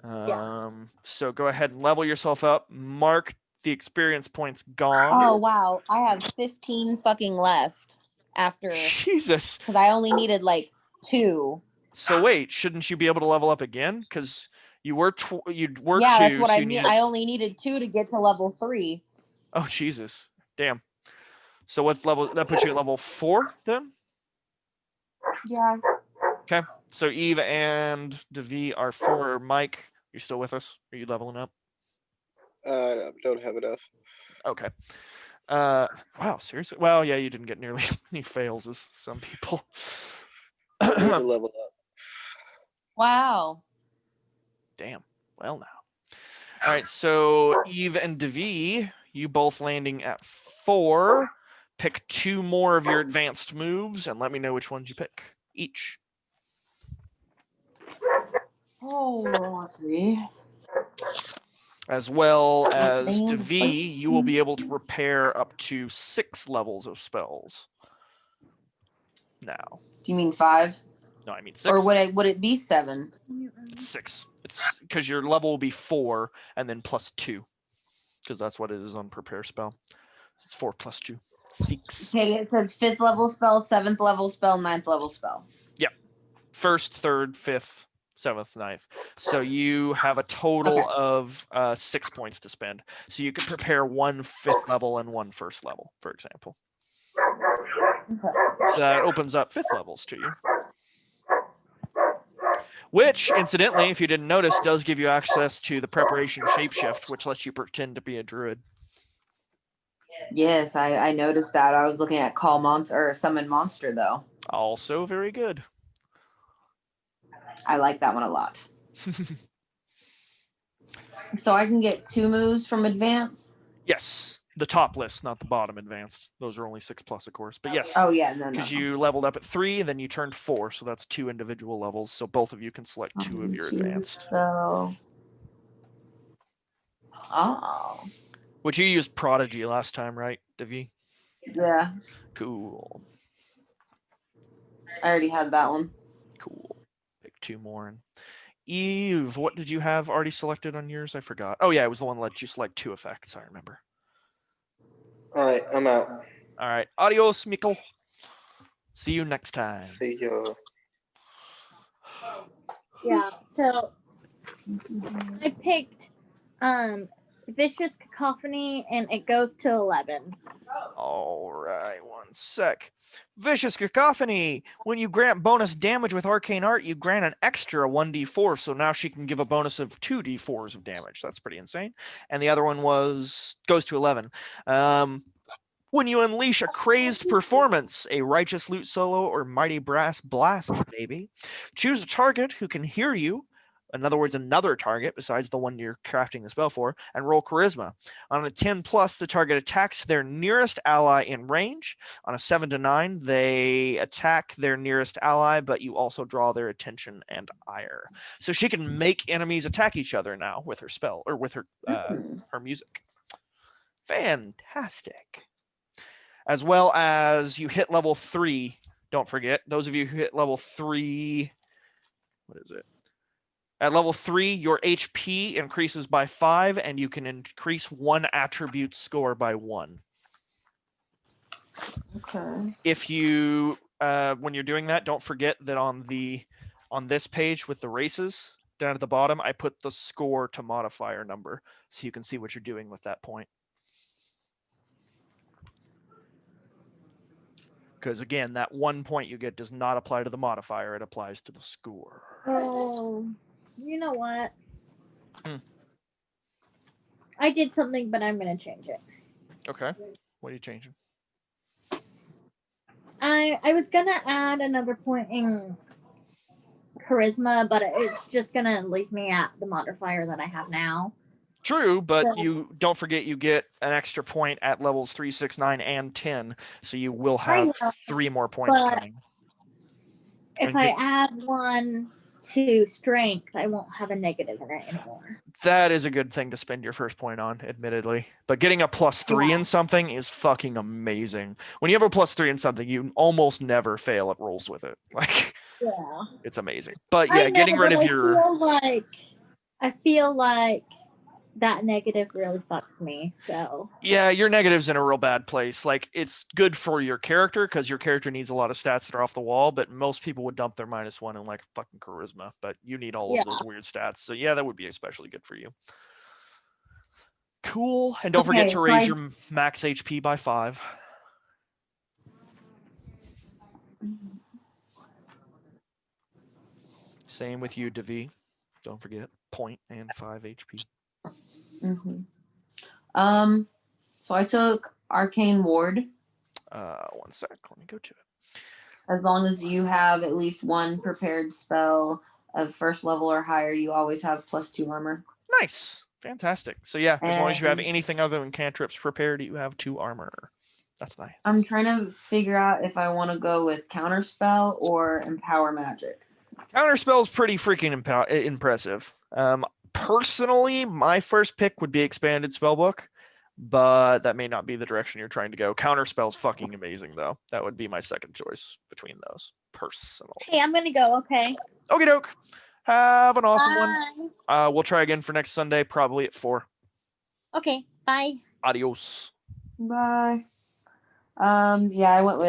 So go ahead and level yourself up. Mark the experience points gone. Oh, wow. I have 15 fucking left after. Jesus. Because I only needed like 2. So wait, shouldn't you be able to level up again? Because you were yeah, 2. that's what so I mean. I only needed 2 to get to level 3. Oh, Jesus. Damn. So what level? That puts you at level 4 then? Yeah. Okay. So Eve and Devi are 4. Mike, you still with us? Are you leveling up? I don't have enough. Okay. Wow, seriously? Well, yeah, you didn't get nearly as many fails as some people. I need to level up. Wow. Damn. Well, now. All right, so Eve and Devi, you both landing at 4. Pick 2 more of your advanced moves and let me know which ones you pick each. Oh, let's see. As well as Damn. Devi, you will be able to repair up to 6 levels of spells. Now. Do you mean 5? No, I mean 6. Or would it be 7? It's 6. It's because your level will be 4 and then plus 2. Because that's what it is on prepare spell. It's 4 plus 2. 6. Okay, it says 5th level spell, 7th level spell, 9th level spell. Yep. 1st, 3rd, 5th, 7th, 9th. So you have a total of 6 points to spend. So you can prepare 1 5th level and 1 1st level, for example. So that opens up 5th levels to you. Which, incidentally, if you didn't notice, does give you access to the preparation shapeshift, which lets you pretend to be a druid. Yes, I noticed that. I was looking at call monster or summon monster though. Also very good. I like that one a lot. So I can get 2 moves from advance? Yes. The top list, not the bottom advanced. Those are only 6 plus, of course. But yes. Oh yeah, no. Because you leveled up at 3, then you turned 4, so that's 2 individual levels. So both of you can select 2 of your advanced. So... Oh. Which you used Prodigy last time, right, Devi? Yeah. Cool. I already had that one. Cool. Pick 2 more. And Eve, what did you have already selected on yours? I forgot. Oh yeah, it was the one that let you select 2 effects, I remember. All right, I'm out. All right. Adios, Mikkel. See you next time. See you. Yeah, so I picked Vicious Cacophony and it goes to 11. All right, 1 sec. Vicious Cacophony. When you grant bonus damage with Arcane Art, you grant an extra 1d4, so now she can give a bonus of 2d4s of damage. That's pretty insane. And the other one goes to 11. When you unleash a crazed performance, a righteous lute solo or mighty brass blast, maybe, choose a target who can hear you, in other words, another target besides the one you're crafting the spell for, and roll charisma. On a 10 plus, the target attacks their nearest ally in range. On a 7 to 9, they attack their nearest ally, but you also draw their attention and ire. So she can make enemies attack each other now with her spell, or with her her music. Fantastic. As well as you hit level 3. Don't forget, those of you who hit level 3, what is it? At level 3, your HP increases by 5, and you can increase 1 attribute score by 1. Okay. If you, when you're doing that, don't forget that on this page with the races down at the bottom, I put the score to modifier number, so you can see what you're doing with that point. Because again, that 1 point you get does not apply to the modifier; it applies to the score. Oh, you know what? Hmm. I did something, but I'm gonna change it. Okay. What are you changing? I was gonna add another point in charisma, but it's just gonna leave me at the modifier that I have now. True, but So- you don't forget you get an extra point at levels 3, 6, 9, and 10, so you will have know, 3 more points but- coming. If And I add 1 to strength, I won't have a negative in it anymore. that is a good thing to spend your first point on, admittedly. But getting a +3 in something is fucking amazing. When you have a +3 in something, you almost never fail at rolls with it. Like, Yeah. it's amazing. But I yeah, know, getting rid but of your... I feel like that negative really fucks me. So Yeah, your negative's in a real bad place. Like, it's good for your character because your character needs a lot of stats that are off the wall, but most people would dump their -1 in like fucking charisma, but you need all of those weird stats. So yeah, that would be especially good for you. Cool. And don't forget to raise your max HP by 5. Same with you, Devi. Don't forget, point and 5 HP. So I took Arcane Ward. One sec. Let me go to it. As long as you have at least one prepared spell of first level or higher, you always have +2 armor. Nice. Fantastic. So yeah, as long as you have And- anything other than cantrips prepared, you have 2 armor. That's nice. I'm trying to figure out if I want to go with counterspell or empower magic. Counterspell is pretty freaking impressive. Personally, my first pick would be expanded spellbook, but that may not be the direction you're trying to go. Counterspell's fucking amazing, though. That would be my second choice between those, personally. Hey, I'm gonna go. Okay. Okie doke. Have an awesome Bye. one. We'll try again for next Sunday, probably at 4. Okay. Bye. Adios. Bye. Yeah, I went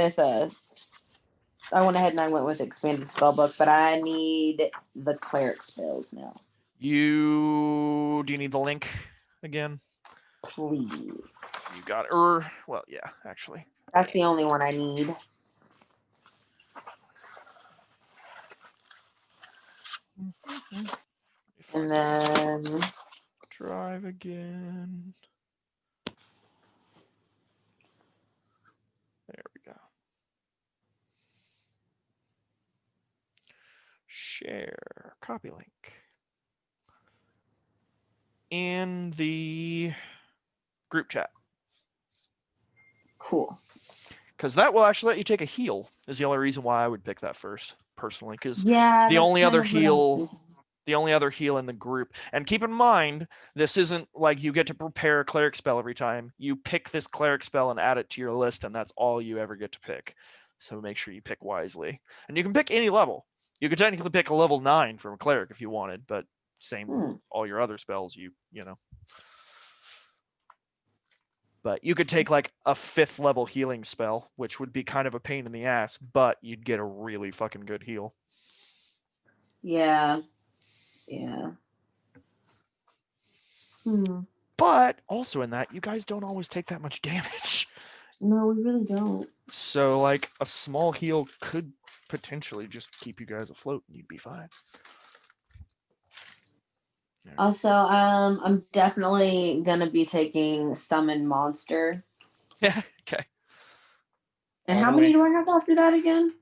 ahead and I went with expanded spellbook, but I need the cleric spells now. Do you need the link again? Please. You got it. Well, yeah, actually. That's the only one I need. If I And can then drive again. There we go. Share, copy link. In the group chat. cool. Because that will actually let you take a heal, is the only reason why I would pick that first, personally. Because Yeah. the that's only kind other of what I'm heal thinking. the only other heal in the group. And keep in mind, this isn't like you get to prepare a cleric spell every time. You pick this cleric spell and add it to your list, and that's all you ever get to pick. So make sure you pick wisely. And you can pick any level. You could technically pick a level 9 from a cleric if you wanted, but same with all your other spells, you know. But you could take like a 5th level healing spell, which would be kind of a pain in the ass, but you'd get a really fucking good heal. Yeah. Yeah. But also in that, you guys don't always take that much damage. No, we really don't. So like a small heal could potentially just keep you guys afloat and you'd be fine. Yeah. Also, I'm definitely gonna be taking Summon Monster. Yeah, okay. And All how the many way. do I have after that again?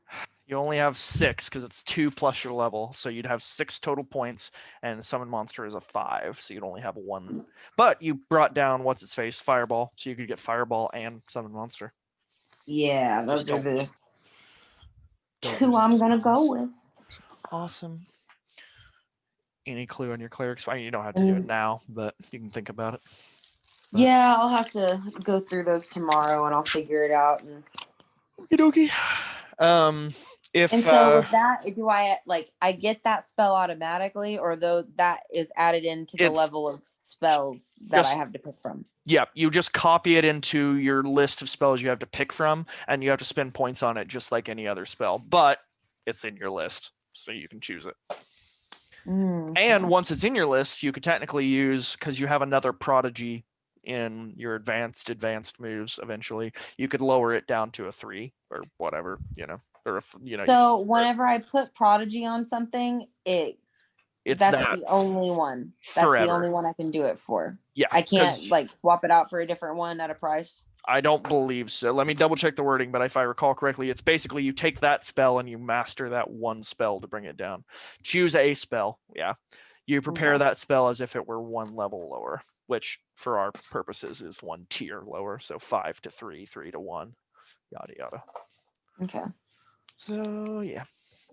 You only have 6 because it's 2 plus your level. So you'd have 6 total points, and Summon Monster is a 5, so you'd only have 1. But you brought down what's its face, Fireball, so you could get Fireball and Summon Monster. Yeah, Just those are the don't 2 use I'm it. gonna go with. Awesome. Any clue on your clerics? I mean, you don't have to do it now, but you can think about it. But- Yeah, I'll have to go through those tomorrow and I'll figure it out. Okie dokie. If And so with that, do I get that spell automatically, or though that is added into the It's level of spells that I just- have to pick from? yeah, you just copy it into your list of spells you have to pick from, and you have to spend points on it just like any other spell. But it's in your list, so you can choose it. And once it's in your list, you could technically use, because you have another prodigy in your advanced moves eventually, you could lower it down to a 3 or whatever, you know. Or if you know, So whenever I put prodigy on something, it's that's that the only one. That's forever. the only one I can do it for. Yeah, I can't 'cause like swap it out for a different one at a price. I don't believe so. Let me double check the wording, but if I recall correctly, it's basically you take that spell and you master that one spell to bring it down. Choose a spell. Yeah. You prepare Okay. that spell as if it were 1 level lower, which for our purposes is 1 tier lower. So 5 to 3, 3 to 1, yada, yada. Okay. So yeah,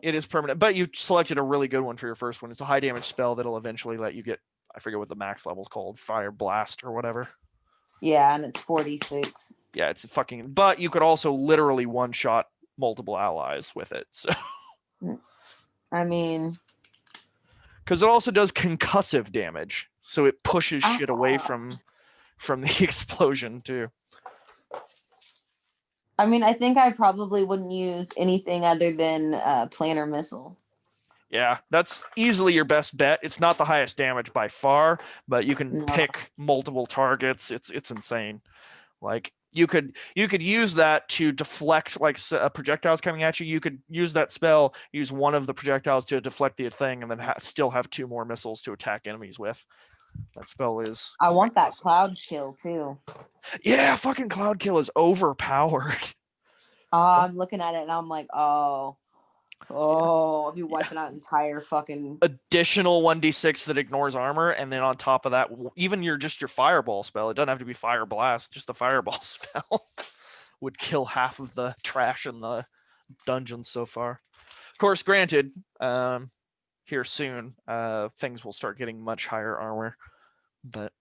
it is permanent, but you selected a really good one for your first one. It's a high damage spell that'll eventually let you get, I forget what the max level's called, Fire Blast or whatever. Yeah, and it's 46. Yeah, it's fucking, but you could also literally one-shot multiple allies with it. So, I mean, because it also does concussive damage, so it pushes shit away from the explosion too. I mean, I think I probably wouldn't use anything other than planar missile. Yeah, that's easily your best bet. It's not the highest damage by far, but you can No. pick multiple targets. It's insane. Like you could use that to deflect like projectiles coming at you. You could use that spell, use one of the projectiles to deflect the thing, and then still have 2 more missiles to attack enemies with. That spell is. I want that ridiculous. cloud kill too. Yeah, fucking Cloud Kill is overpowered. I'm looking at it and I'm like, oh, I'll be wiping out entire fucking. Additional 1d6 that ignores armor, and then on top of that, even your fireball spell. It doesn't have to be fire blast. Just the fireball spell would kill half of the trash in the dungeon so far. Of course, granted, here soon, things will start getting much higher armor, but.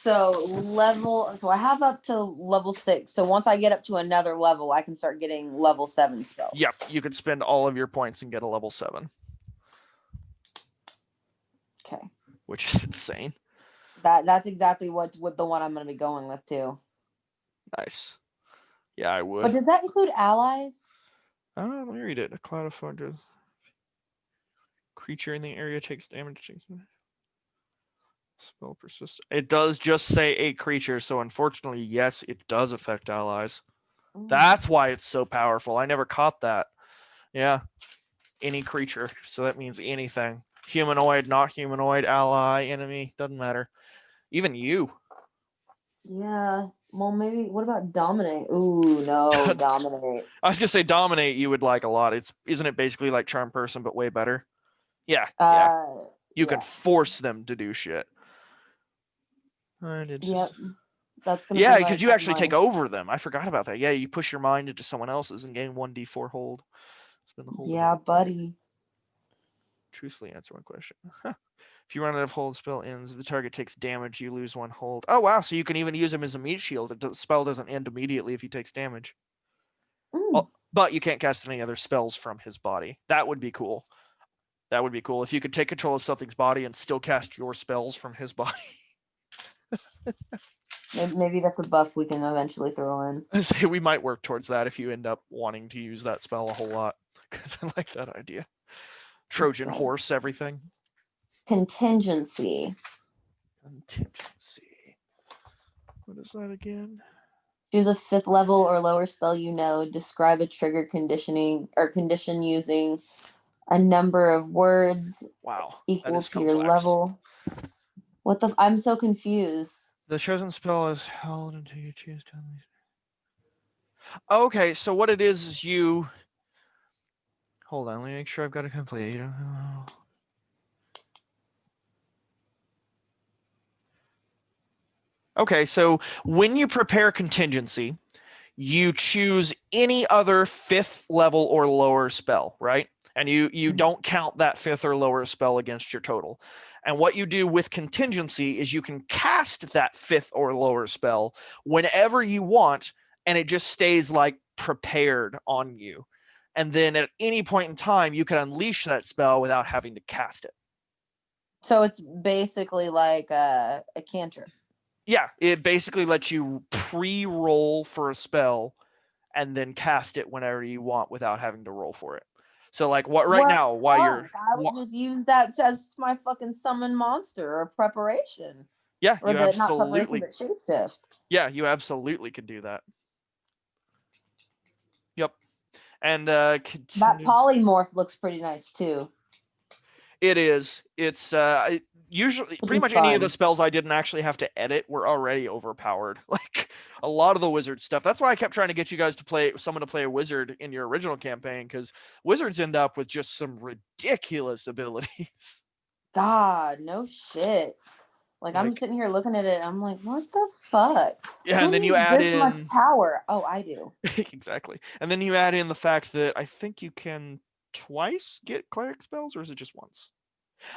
So I have up to level 6. So once I get up to another level, I can start getting level 7 spells. Yep, you could spend all of your points and get a level 7. Okay. Which is insane. That's exactly what the one I'm going to be going with too. Nice. Yeah, I would. But does that include allies? Let me read it. A cloud of fog. Creature in the area takes damage. Spell persists. It does just say a creature, so unfortunately, yes, it does affect allies. That's why it's so powerful. I never caught that. Yeah. Any creature. So that means anything. Humanoid, not humanoid, ally, enemy, doesn't matter. Even you. Yeah. Well, maybe. What about dominate? Ooh, no, dominate. I was gonna say dominate. You would like a lot. Isn't it basically like charm person but way better? Yeah. You can force them to do shit. Yep. That's gonna yeah, because you actually take over them. I forgot about that. Yeah, you push your mind into someone else's and gain 1d4 hold. Spend the hold. Yeah, buddy. Truthfully answer one question. If you run out of hold, spell ends. If the target takes damage, you lose 1 hold. Oh wow! So you can even use him as a meat shield. The spell doesn't end immediately if he takes damage. But you can't cast any other spells from his body. That would be cool. That would be cool if you could take control of something's body and still cast your spells from his body. Maybe that's a buff we can eventually throw in. We might work towards that if you end up wanting to use that spell a whole lot, because I like that idea. Trojan horse, everything. Contingency. What is that again? Choose a 5th level or lower spell you know. Describe a trigger conditioning or condition using a number of words equal to your level. What the? I'm so confused. The chosen spell is held until you choose to unleash. Okay, so what it is you. Hold on, let me make sure I've got it complete. Okay, so when you prepare contingency, you choose any other 5th level or lower spell, right? And you don't count that 5th or lower spell against your total. And what you do with contingency is you can cast that 5th or lower spell whenever you want, and it just stays like prepared on you. And then at any point in time, you can unleash that spell without having to cast it. So it's basically like a cantrip. Yeah, it basically lets you pre-roll for a spell and then cast it whenever you want without having to roll for it. So like what right now, while you're I would just use that as my fucking summon monster or preparation. Yeah, or you the absolutely. Not preparation, but shapeshift. Yeah, you absolutely could do that. Yep. And that polymorph looks pretty nice too. It is. It's usually pretty much any of the spells I didn't actually have to edit were already overpowered. Like a lot of the wizard stuff. That's why I kept trying to get you guys to play a wizard in your original campaign, because wizards end up with just some ridiculous abilities. God, no shit. Like I'm sitting here looking at it, I'm like, what the fuck? Yeah, and then you add in much power. Oh, I do. Exactly. And then you add in the fact that I think you can twice get cleric spells, or is it just once?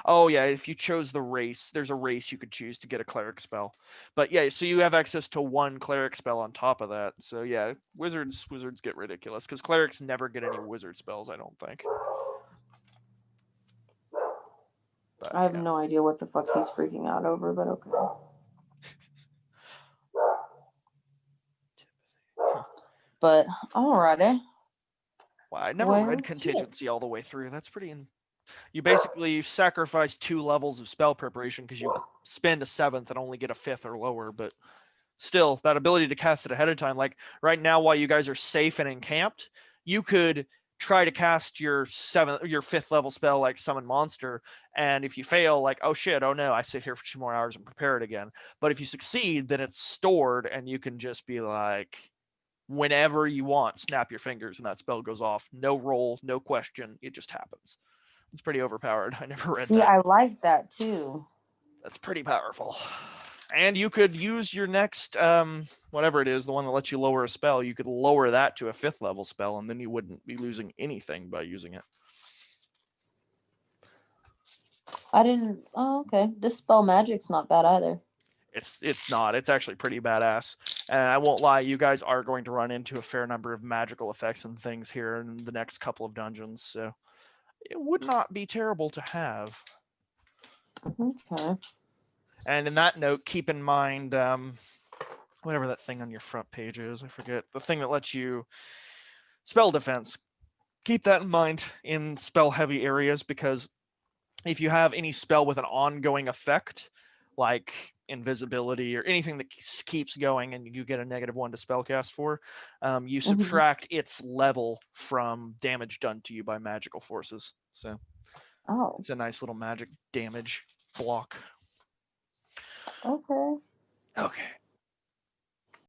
Oh yeah, if you chose the race, there's a race you could choose to get a cleric spell. But yeah, so you have access to 1 cleric spell on top of that. So yeah, wizards get ridiculous because clerics never get any wizard spells, I don't think. But, I have no idea what the fuck he's freaking out over, but okay. But alrighty. Wow, I never read contingency all the way through. That's pretty. You basically sacrifice 2 levels of spell preparation because you spend a 7th and only get a 5th or lower. But still, that ability to cast it ahead of time, like right now, while you guys are safe and encamped, you could try to cast your 5th level spell like summon monster, and if you fail, like, oh shit, oh no, I sit here for 2 more hours and prepare it again. But if you succeed, then it's stored and you can just be like, whenever you want, snap your fingers and that spell goes off. No roll, no question, it just happens. It's pretty overpowered. I never read that. Yeah, I like that too. That's pretty powerful. And you could use your next, whatever it is, the one that lets you lower a spell, you could lower that to a 5th level spell, and then you wouldn't be losing anything by using it. I didn't. Oh, okay. Dispel magic's not bad either. It's not. It's actually pretty badass. And I won't lie, you guys are going to run into a fair number of magical effects and things here in the next couple of dungeons, so it would not be terrible to have. Okay. And in that note, keep in mind, whatever that thing on your front page is, I forget, the thing that lets you spell defense. Keep that in mind in spell heavy areas, because if you have any spell with an ongoing effect, like invisibility or anything that keeps going and you get a -1 to spellcast for, you subtract its level from damage done to you by magical forces. So it's a nice little magic damage block. Okay. Okay.